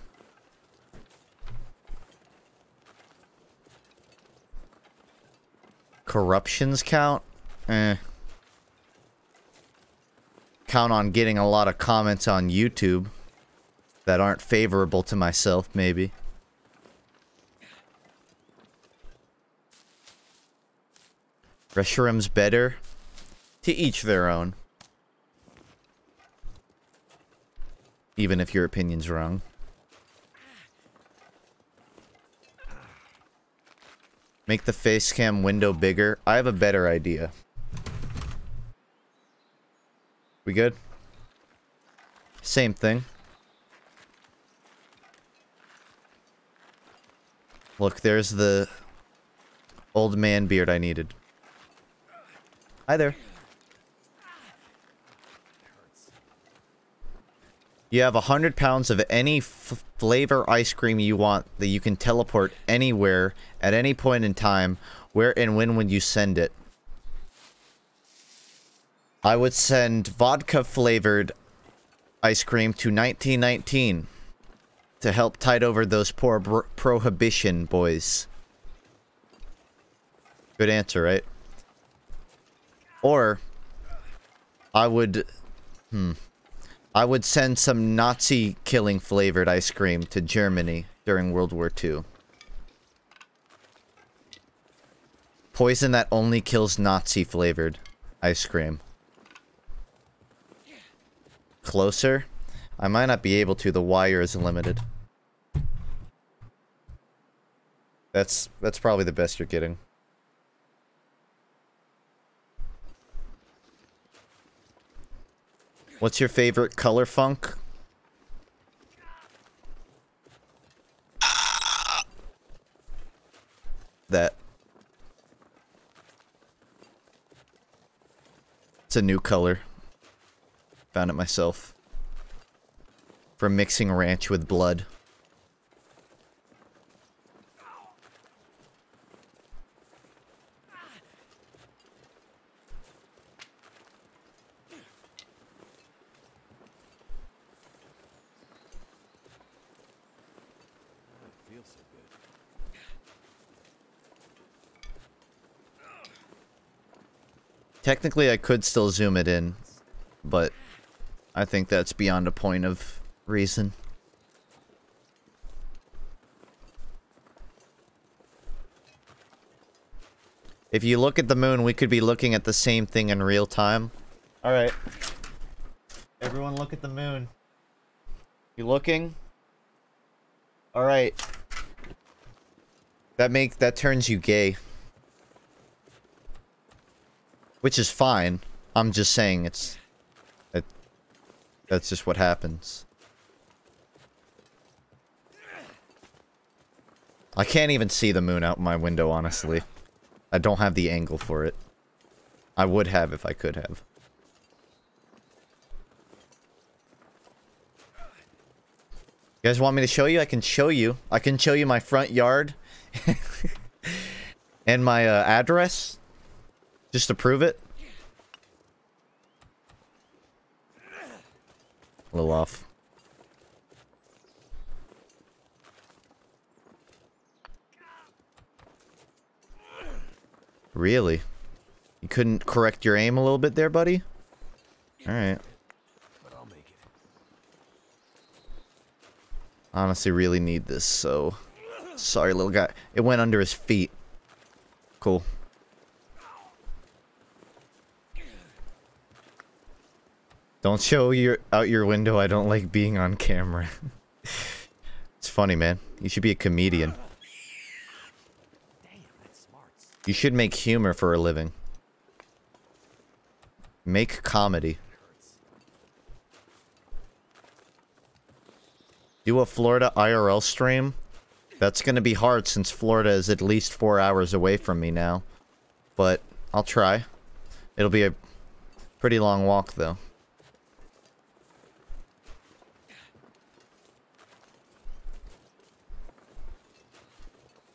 Corruptions count? Eh. Count on getting a lot of comments on YouTube that aren't favorable to myself, maybe. Reshiram's better? To each their own. Even if your opinion's wrong. Make the face cam window bigger. I have a better idea. We good? Same thing. Look, there's the old man beard I needed. Hi there. You have 100 pounds of any flavor ice cream you want that you can teleport anywhere at any point in time. Where and when would you send it? I would send vodka flavored ice cream to 1919 to help tide over those poor prohibition boys. Good answer, right? Or I would send some Nazi-killing flavored ice cream to Germany during World War II. Poison that only kills Nazi-flavored ice cream. Closer? I might not be able to. The wire is limited. That's probably the best you're getting. What's your favorite color, Funk? That. It's a new color. Found it myself. From mixing ranch with blood. Technically, I could still zoom it in, but I think that's beyond a point of reason. If you look at the moon, we could be looking at the same thing in real time. Alright. Everyone look at the moon. You looking? Alright. That turns you gay. Which is fine. I'm just saying that's just what happens. I can't even see the moon out my window, honestly. I don't have the angle for it. I would have if I could have. You guys want me to show you? I can show you. I can show you my front yard. And my address. Just to prove it. A little off. Really? You couldn't correct your aim a little bit there, buddy? Alright. But I'll make it. Honestly, really need this, so... Sorry, little guy. It went under his feet. Cool. Don't show out your window. I don't like being on camera. It's funny, man. You should be a comedian. Damn, that's smart. You should make humor for a living. Make comedy. Do a Florida IRL stream? That's gonna be hard since Florida is at least 4 hours away from me now. But I'll try. It'll be a pretty long walk, though.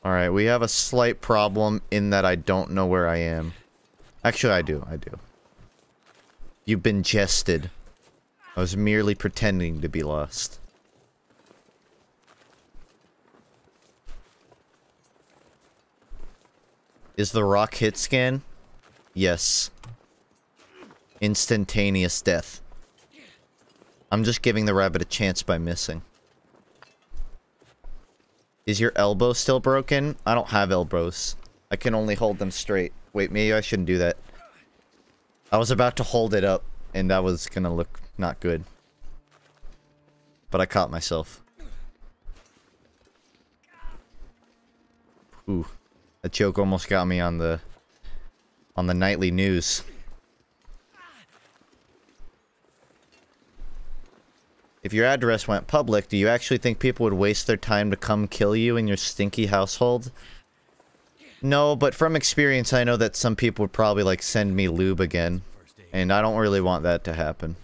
Alright, we have a slight problem in that I don't know where I am. Actually, I do. You've been jested. I was merely pretending to be lost. Is the rock hit scan? Yes. Instantaneous death. I'm just giving the rabbit a chance by missing. Is your elbow still broken? I don't have elbows. I can only hold them straight. Wait, maybe I shouldn't do that. I was about to hold it up, and that was gonna look not good. But I caught myself. Ooh. That joke almost got me on the nightly news. If your address went public, do you actually think people would waste their time to come kill you in your stinky household? No, but from experience, I know that some people would probably, like, send me lube again. And I don't really want that to happen.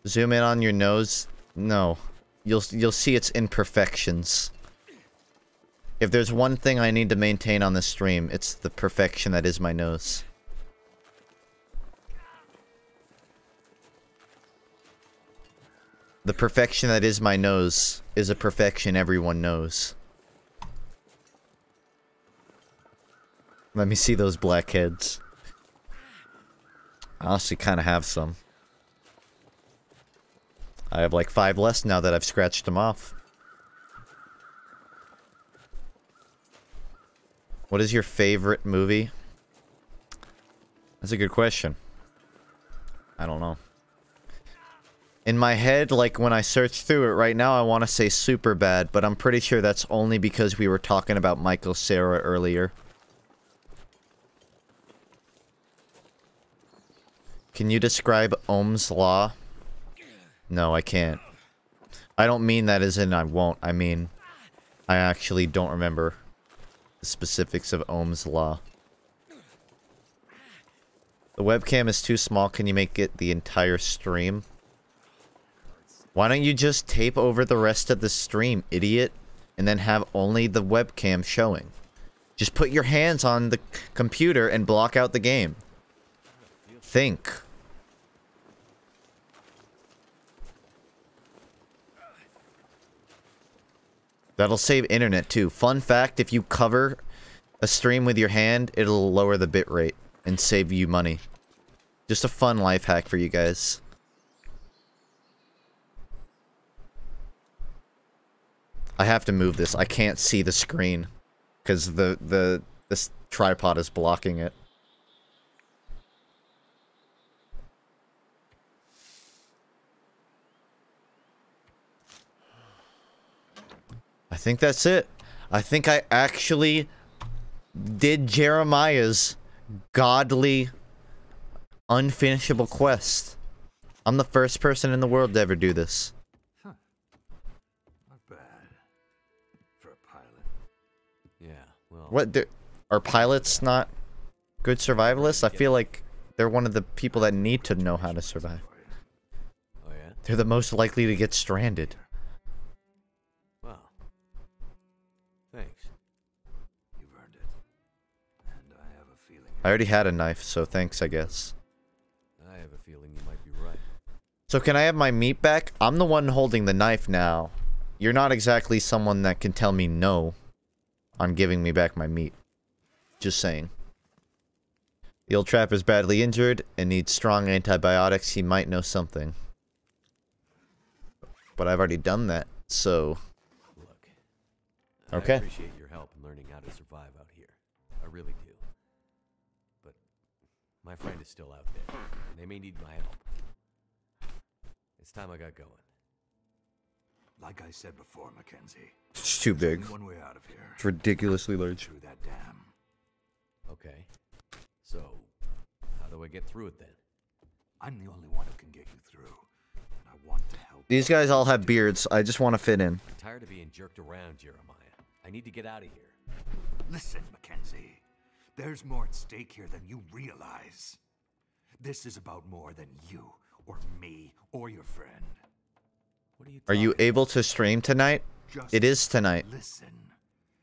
Zoom in on your nose? No. You'll see its imperfections. If there's one thing I need to maintain on this stream, it's the perfection that is my nose. The perfection that is my nose is a perfection everyone knows. Let me see those blackheads. I honestly kind of have some. I have like 5 less now that I've scratched them off. What is your favorite movie? That's a good question. I don't know. In my head, like when I search through it right now, I want to say Superbad, but I'm pretty sure that's only because we were talking about Michael Cera earlier. Can you describe Ohm's law? No, I can't. I don't mean that as in I won't. I mean, I actually don't remember the specifics of Ohm's law. The webcam is too small. Can you make it the entire stream? Why don't you just tape over the rest of the stream, idiot? And then have only the webcam showing. Just put your hands on the computer and block out the game. Think. That'll save internet too. Fun fact, if you cover a stream with your hand, it'll lower the bitrate and save you money. Just a fun life hack for you guys. I have to move this. I can't see the screen because this tripod is blocking it. I think that's it. I think I actually did Jeremiah's godly, unfinishable quest. I'm the first person in the world to ever do this. Huh. Not bad. For a pilot. Yeah, well... What, are pilots not good survivalists? I feel like they're one of the people that need to know how to survive. Oh yeah? They're the most likely to get stranded. Well, thanks. You've earned it. And I have a feeling... I already had a knife, so thanks, I guess. I have a feeling you might be right. So can I have my meat back? I'm the one holding the knife now. You're not exactly someone that can tell me no on giving me back my meat. Just saying. The old trapper's badly injured and needs strong antibiotics. He might know something. But I've already done that, so... Look, Okay. I appreciate your help in learning how to survive out here. I really do. But my friend is still out there, and they may need my help. It's time I got going. Like I said before, Mackenzie. It's too big. One way out of here. It's ridiculously large. Through that dam. Okay. So, how do I get through it then? I'm the only one who can get you through. And I want to help. These guys all have beards. I just want to fit in. I'm tired of being jerked around, Jeremiah. I need to get out of here. Listen, Mackenzie. There's more at stake here than you realize. This is about more than you, or me, or your friend. What Are you able to stream tonight? It is tonight. Listen.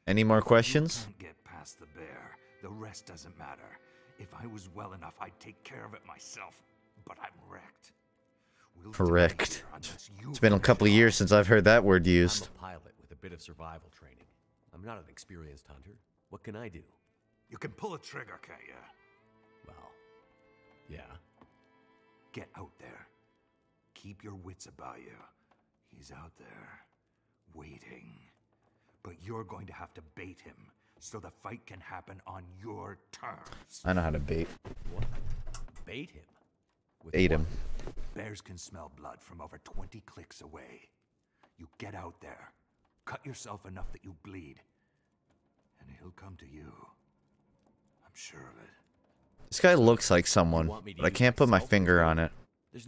Any more questions? You can't get past the bear. The rest doesn't matter. If I was well enough, I'd take care of it myself. But I'm wrecked. Correct. It's been a couple of years since I've heard that word used. I'm a pilot with a bit of survival training. I'm not an experienced hunter. What can I do? You can pull a trigger, can't you? Well, yeah. Get out there. Keep your wits about you. He's out there, waiting. But you're going to have to bait him, so the fight can happen on your terms. I know how to bait. What? Bait him? With Bait him. what? Bears can smell blood from over 20 clicks away. You get out there, cut yourself enough that you bleed, and he'll come to you. I'm sure of it. This guy looks like someone, but I can't put my finger on it.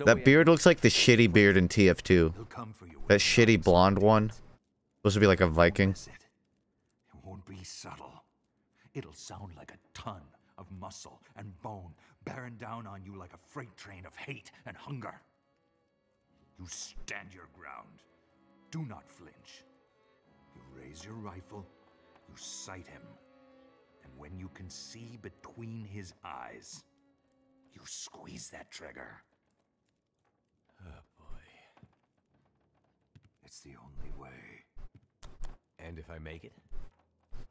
That beard looks like the shitty beard in TF2. That shitty blonde one. Supposed to be like a Viking. It won't be subtle. It'll sound like a ton of muscle and bone bearing down on you like a freight train of hate and hunger. You stand your ground. Do not flinch. You raise your rifle, you sight him, and when you can see between his eyes, you squeeze that trigger. Oh boy. It's the only way. And if I make it,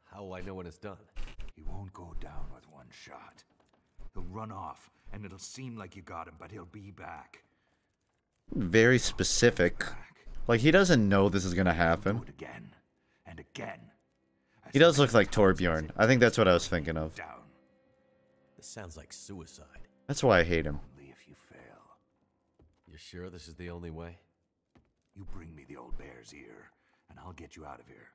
how will I know when it's done? He won't go down with one shot. He'll run off, and it'll seem like you got him, but he'll be back. Very specific. Like, he doesn't know this is gonna happen. Do it again and again. He does look like Torbjorn. I think that's what I was thinking of. Down. This sounds like suicide. That's why I hate him. Only if you fail. You're sure this is the only way? You bring me the old bear's ear, and I'll get you out of here.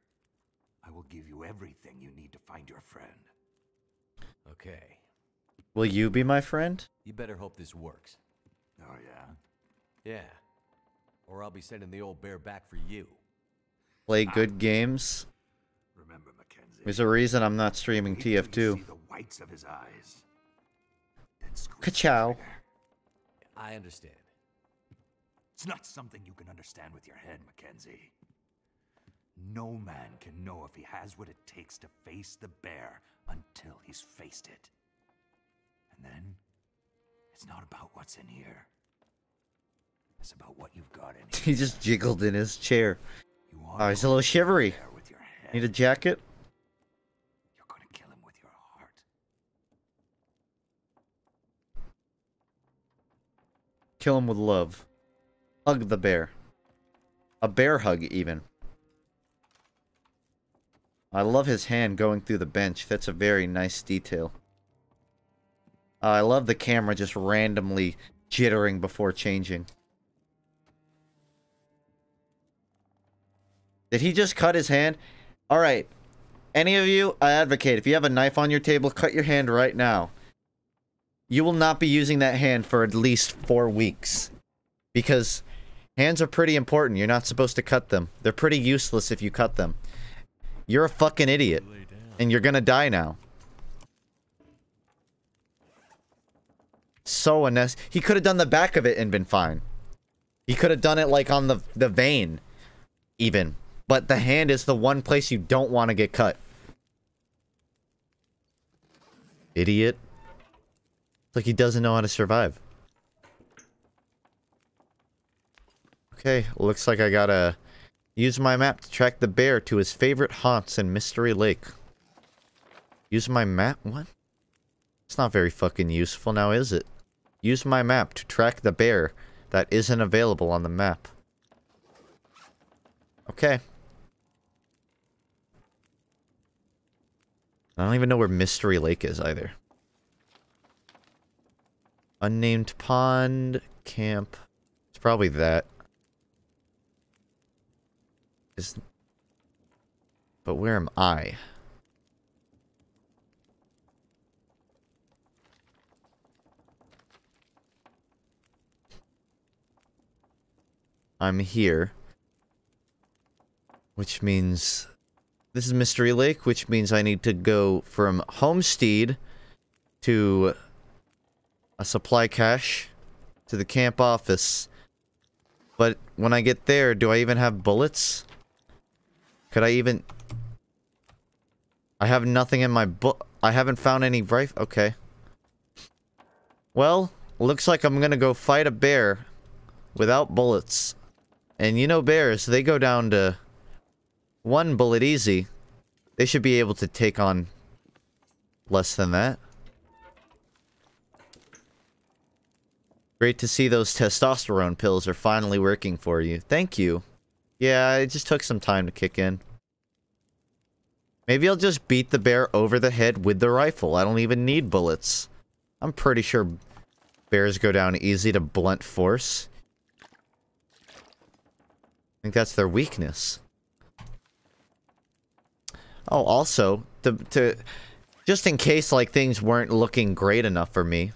I will give you everything you need to find your friend. Okay. Will you be my friend? You better hope this works. Oh, yeah? Yeah. Or I'll be sending the old bear back for you. Play good games. Remember, Mackenzie. There's a reason I'm not streaming TF2. See the whites of his eyes. Then squeeze the Ka-chow. trigger. I understand. It's not something you can understand with your head, Mackenzie. No man can know if he has what it takes to face the bear until he's faced it. And then, it's not about what's in here. It's about what you've got in here. He just jiggled in his chair. You Oh, he's a little shivery. with your head. Need a jacket? You're gonna kill him with Kill him with love. Hug the bear. A bear hug, even. I love his hand going through the bench. That's a very nice detail. I love the camera just randomly jittering before changing. Did he just cut his hand? Alright. Any of you, I advocate, if you have a knife on your table, cut your hand right now. You will not be using that hand for at least 4 weeks. Because hands are pretty important. You're not supposed to cut them. They're pretty useless if you cut them. You're a fucking idiot. And you're gonna die now. So unnecessary. He could have done the back of it and been fine. He could have done it like on the vein. Even. But the hand is the one place you don't want to get cut. Idiot. It's like he doesn't know how to survive. Okay, looks like I gotta use my map to track the bear to his favorite haunts in Mystery Lake. Use my map? What? It's not very fucking useful now, is it? Use my map to track the bear that isn't available on the map. Okay. I don't even know where Mystery Lake is either. Unnamed pond, camp. It's probably that. But where am I? I'm here. Which means... This is Mystery Lake, which means I need to go from Homestead to a supply cache to the camp office. But when I get there, do I even have bullets? Could I even... I have nothing in my book. I haven't found any rifle. Okay. Well, looks like I'm gonna go fight a bear without bullets. And you know bears, they go down to 1 bullet easy. They should be able to take on less than that. Great to see those testosterone pills are finally working for you. Thank you. Yeah, it just took some time to kick in. Maybe I'll just beat the bear over the head with the rifle. I don't even need bullets. I'm pretty sure bears go down easy to blunt force. I think that's their weakness. Oh, also, just in case, like, things weren't looking great enough for me,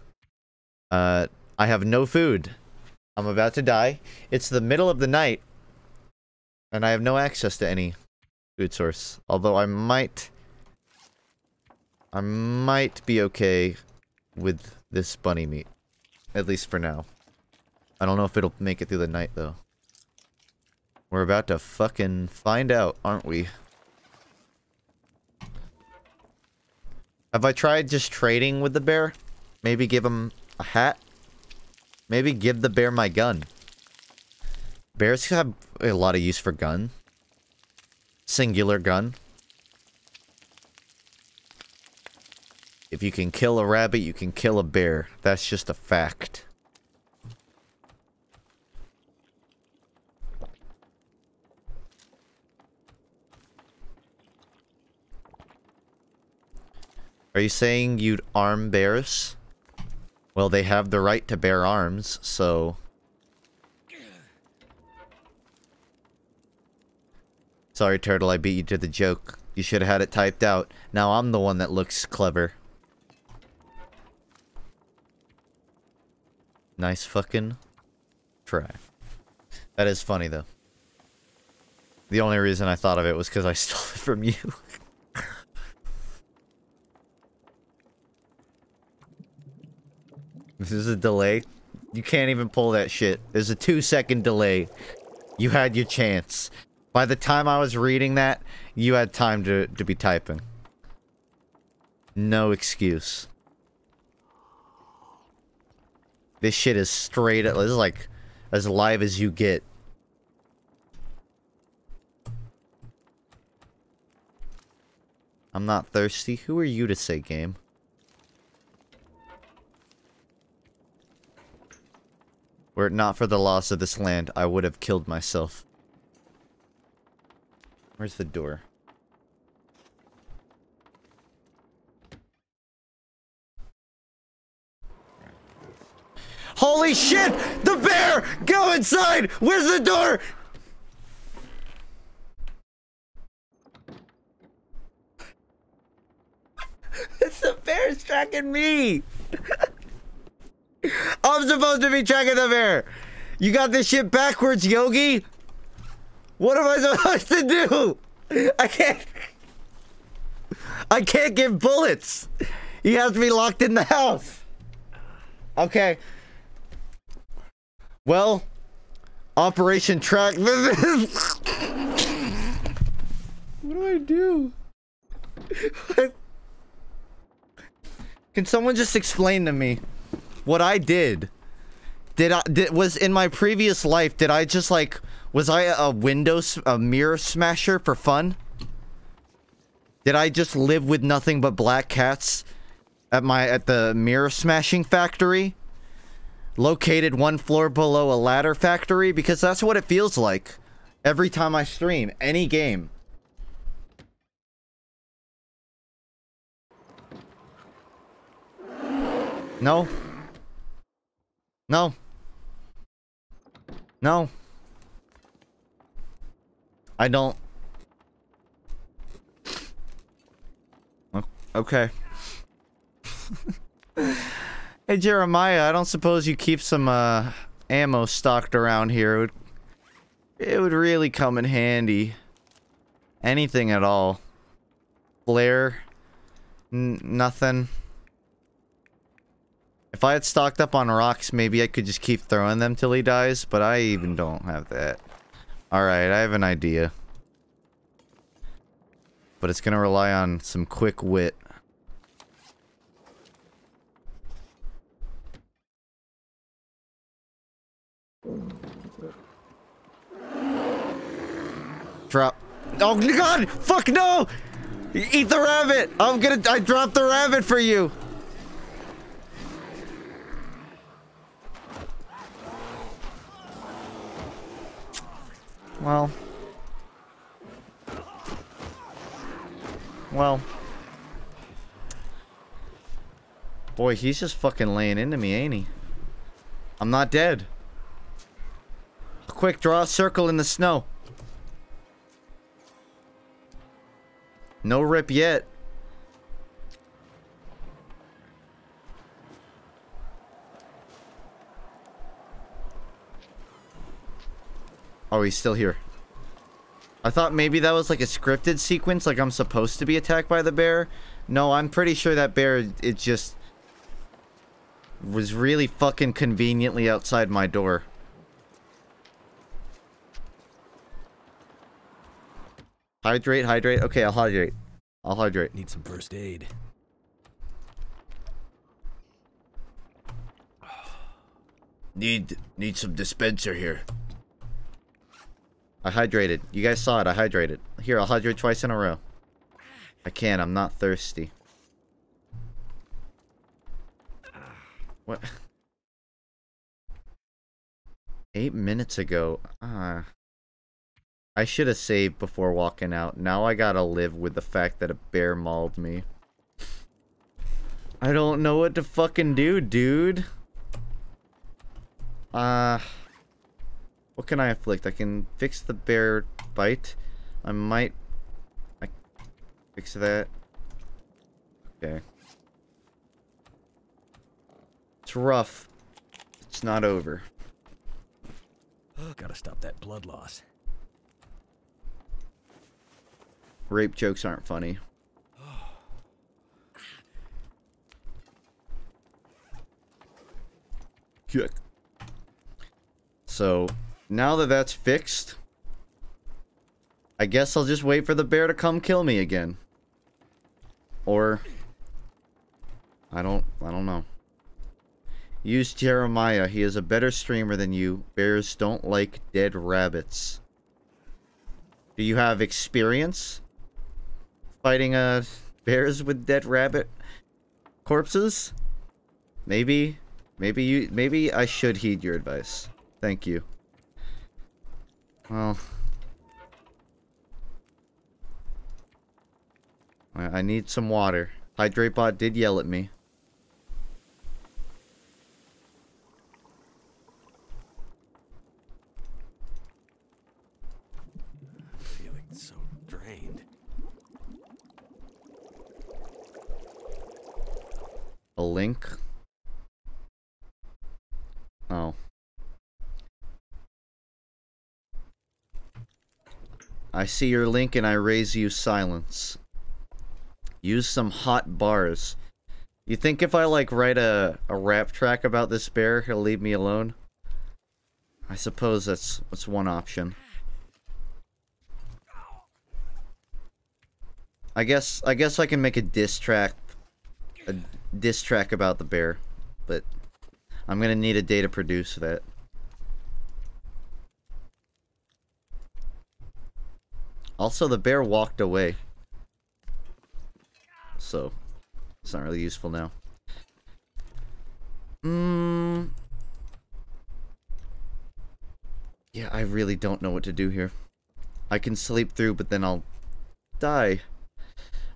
I have no food. I'm about to die. It's the middle of the night, and I have no access to any food source. Although I might be okay with this bunny meat. At least for now. I don't know if it'll make it through the night, though. We're about to fucking find out, aren't we? Have I tried just trading with the bear? Maybe give him a hat? Maybe give the bear my gun. Bears have a lot of use for gun. Singular gun. If you can kill a rabbit, you can kill a bear. That's just a fact. Are you saying you'd arm bears? Well, they have the right to bear arms, so... Sorry, Turtle, I beat you to the joke. You should have had it typed out. Now I'm the one that looks clever. Nice fucking try. That is funny, though. The only reason I thought of it was because I stole it from you. This is a delay. You can't even pull that shit. There's a 2-second delay. You had your chance. By the time I was reading that, you had time to be typing. No excuse. This shit is straight up. This is like as live as you get. I'm not thirsty. Who are you to say, game? Were it not for the loss of this land, I would have killed myself. Where's the door? Holy shit! The bear! Go inside! Where's the door? The bear's tracking me! I'm supposed to be tracking the bear! You got this shit backwards, Yogi! What am I supposed to do? I can't give bullets! He has to be locked in the house! Okay. Well, Operation Track. What do I do? What? Can someone just explain to me what I did? Was in my previous life, did I just like, was I a mirror smasher for fun? Did I just live with nothing but black cats at the mirror smashing factory? Located one floor below a ladder factory? Because that's what it feels like every time I stream any game. No. No. No. I don't. Okay. Hey Jeremiah, I don't suppose you keep some ammo stocked around here. It would really come in handy. Anything at all. Flare. Nothing. If I had stocked up on rocks, maybe I could just keep throwing them till he dies, but I even don't have that. Alright, I have an idea. But it's gonna rely on some quick wit. Drop. Oh god! Fuck no! Eat the rabbit! I dropped the rabbit for you! Well. Boy, he's just fucking laying into me, ain't he? I'm not dead. Quick, draw a circle in the snow. No rip yet. Oh, he's still here. I thought maybe that was like a scripted sequence, like I'm supposed to be attacked by the bear. No, I'm pretty sure that bear, it just was really fucking conveniently outside my door. Hydrate, hydrate. Okay, I'll hydrate. I'll hydrate. Need some first aid. Need some dispenser here. I hydrated. You guys saw it. I hydrated. Here, I'll hydrate twice in a row. I can't. I'm not thirsty. What? 8 minutes ago. I should have saved before walking out. Now I gotta live with the fact that a bear mauled me. I don't know what to fucking do, dude. What can I afflict? I can fix the bear bite. I fix that. Okay. It's rough. It's not over. Gotta stop that blood loss. Rape jokes aren't funny. Kick. So, now that that's fixed, I guess I'll just wait for the bear to come kill me again. Or I don't know. Use Jeremiah. He is a better streamer than you. Bears don't like dead rabbits. Do you have experience fighting bears with dead rabbit corpses? Maybe Maybe I should heed your advice. Thank you. Well, I need some water. HydrateBot did yell at me. Feeling so drained. A link? Oh. I see your link and I raise you silence. Use some hot bars. You think if I, like, write a rap track about this bear, he'll leave me alone? I suppose that's one option. I guess I can make a diss track about the bear, but I'm gonna need a day to produce that. Also, the bear walked away, so it's not really useful now. Yeah, I really don't know what to do here. I can sleep through, but then I'll die.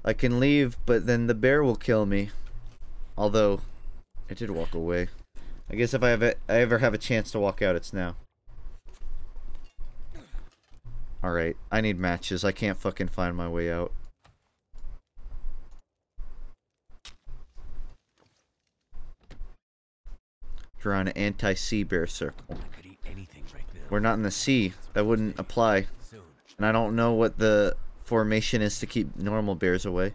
I can leave, but then the bear will kill me. Although, it did walk away. I guess if I ever have a chance to walk out, it's now. Alright, I need matches. I can't fucking find my way out. Draw an anti-sea bear circle. I could eat anything right now. We're not in the sea. That wouldn't apply. Soon. And I don't know what the formation is to keep normal bears away.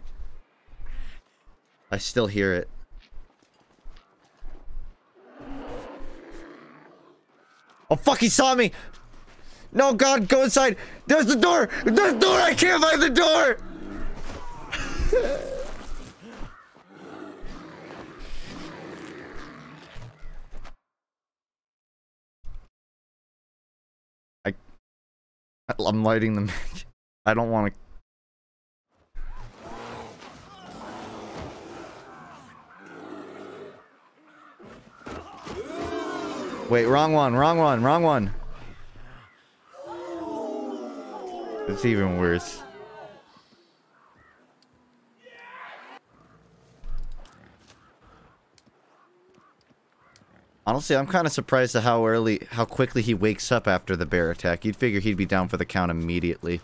I still hear it. Oh fuck, he saw me! No, God, go inside! There's the door! There's the door! I can't find the door! I'm lighting the match. I don't want to. Wait, wrong one, wrong one, wrong one. It's even worse. Honestly, I'm kind of surprised at how quickly he wakes up after the bear attack. You'd figure he'd be down for the count immediately.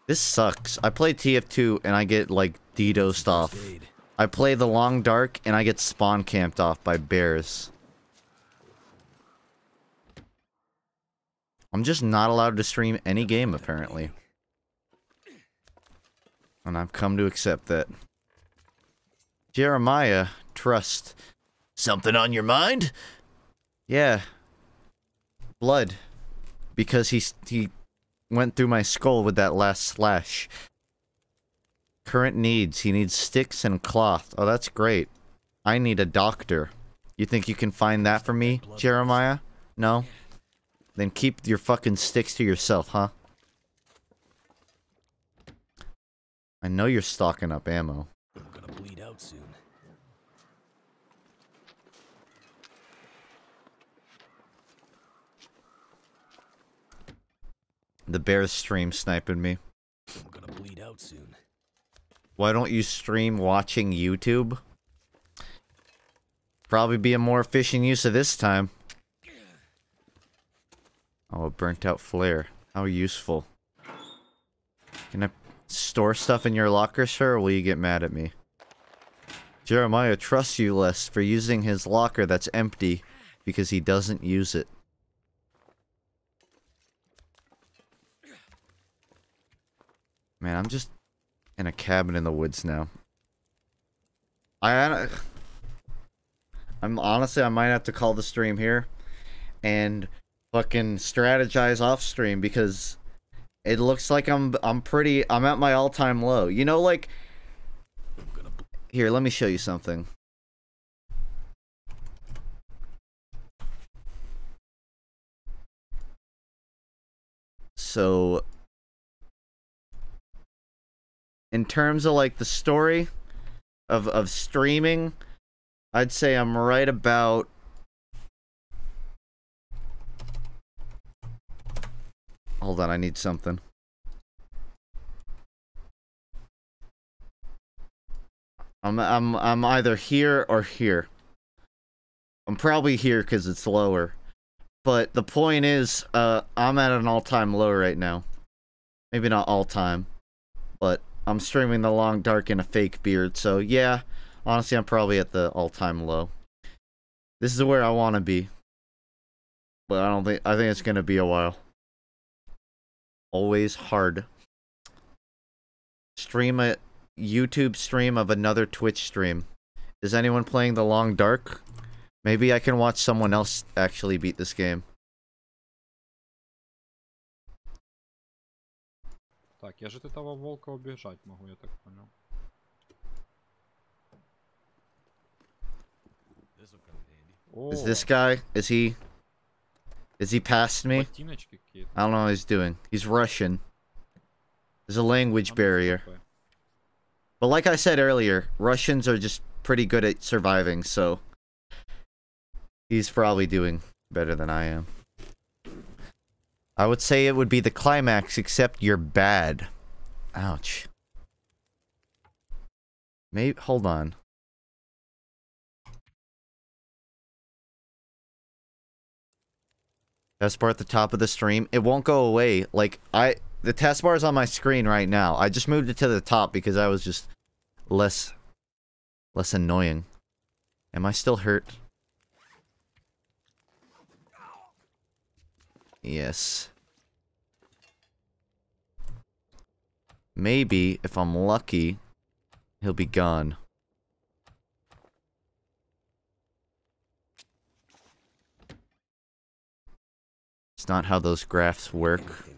This sucks. I play TF2 and I get, like, DDoSed off. I play the Long Dark and I get spawn camped off by bears. I'm just not allowed to stream any game, apparently. And I've come to accept that. Jeremiah, trust. Something on your mind? Yeah. Blood. Because he went through my skull with that last slash. Current needs. He needs sticks and cloth. Oh, that's great. I need a doctor. You think you can find that for me, Jeremiah? No? Then keep your fucking sticks to yourself, huh? I know you're stocking up ammo. I'm gonna bleed out soon. The bear's stream sniping me. I'm gonna bleed out soon. Why don't you stream watching YouTube? Probably be a more efficient use of this time. Oh, a burnt out flare. How useful. Can I store stuff in your locker, sir, or will you get mad at me? Jeremiah trusts you less for using his locker that's empty because he doesn't use it. Man, I'm just in a cabin in the woods now. I'm honestly, I might have to call the stream here and fucking strategize off stream because it looks like I'm at my all-time low. You know, like, here, let me show you something. So, in terms of, like, the story of streaming, I'd say I'm right about... Hold on, I need something. I'm either here or here. I'm probably here because it's lower. But the point is, I'm at an all-time low right now. Maybe not all-time, but I'm streaming the long dark in a fake beard, so yeah, honestly, I'm probably at the all-time low. This is where I want to be. But I think it's gonna be a while. Always hard. Stream a YouTube stream of another Twitch stream. Is anyone playing the long dark? Maybe I can watch someone else actually beat this game. Так, я же от этого волка убежать могу, я так понял. Is this guy? Is he past me? Ботиночки какие-то. I don't know what he's doing. He's Russian. There's a language barrier. But like I said earlier, Russians are just pretty good at surviving, so... He's probably doing better than I am. I would say it would be the climax, except you're bad. Ouch. Maybe, hold on. Taskbar at the top of the stream. It won't go away. Like, the taskbar is on my screen right now. I just moved it to the top because I was just less annoying. Am I still hurt? Yes. Maybe, if I'm lucky, he'll be gone. It's not how those graphs work.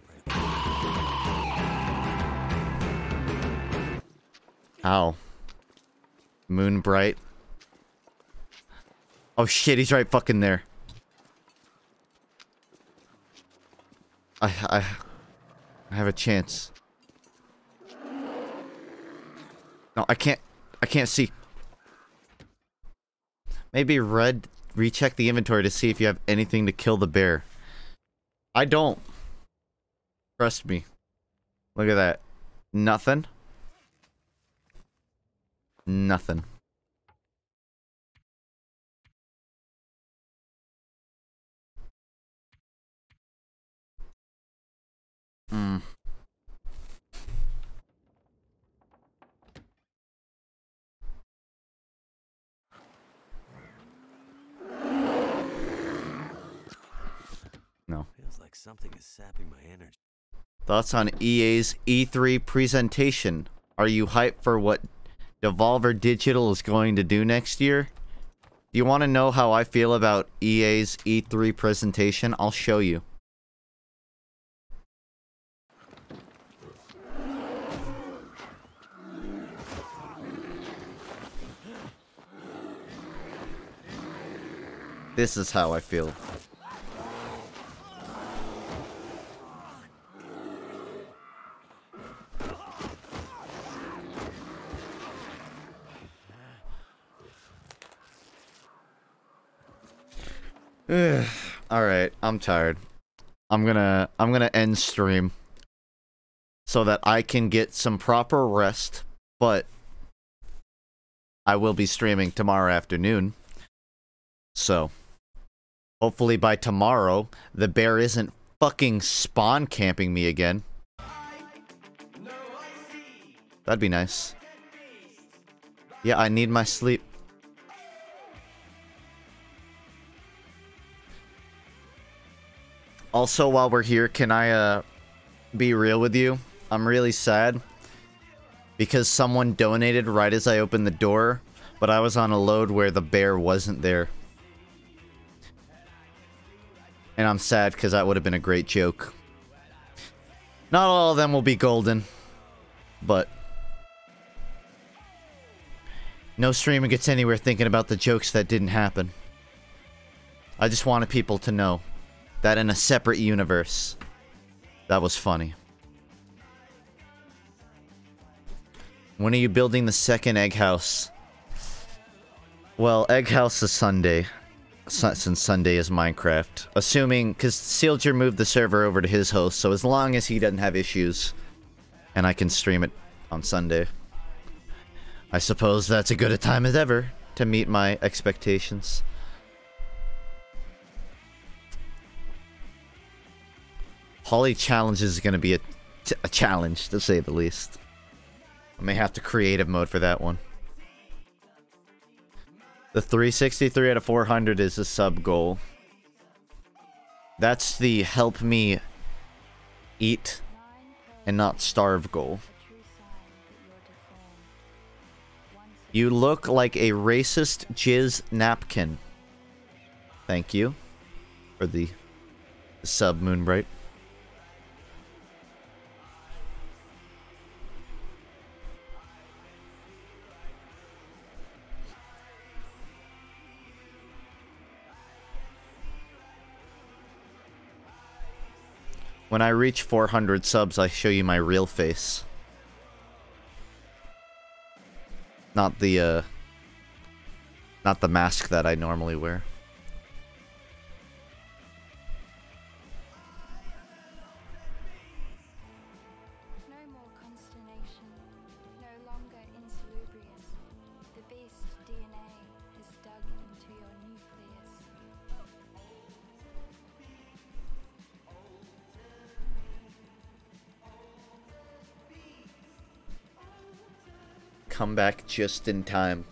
How? Moon bright. Oh shit, he's right fucking there. I have a chance. No, I can't see. Maybe Red, recheck the inventory to see if you have anything to kill the bear. I don't. Trust me. Look at that. Nothing. Nothing. No. Feels like something is sapping my energy. Thoughts on EA's E3 presentation? Are you hyped for what Devolver Digital is going to do next year? Do you want to know how I feel about EA's E3 presentation? I'll show you. This is how I feel. Alright, I'm tired. I'm gonna end stream so that I can get some proper rest, but I will be streaming tomorrow afternoon. So, hopefully by tomorrow, the bear isn't fucking spawn camping me again. That'd be nice. Yeah, I need my sleep. Also, while we're here, can I, be real with you? I'm really sad because someone donated right as I opened the door, but I was on a load where the bear wasn't there. And I'm sad because that would have been a great joke. Not all of them will be golden, but no streamer gets anywhere thinking about the jokes that didn't happen. I just wanted people to know that in a separate universe, that was funny. When are you building the second egg house? Well, Egg House is Sunday. Since Sunday is Minecraft. Assuming, because Sealger moved the server over to his host, so as long as he doesn't have issues, and I can stream it on Sunday, I suppose that's as good a time as ever to meet my expectations. Holly Challenge is going to be a challenge, to say the least. I may have to creative mode for that one. The 363 out of 400 is a sub goal. That's the help me eat and not starve goal. You look like a racist jizz napkin. Thank you for the sub, Moonbright. When I reach 400 subs, I show you my real face. Not the mask that I normally wear. No more consternation, no longer insalubrious. The beast DNA is dug into your nucleus. Come back just in time.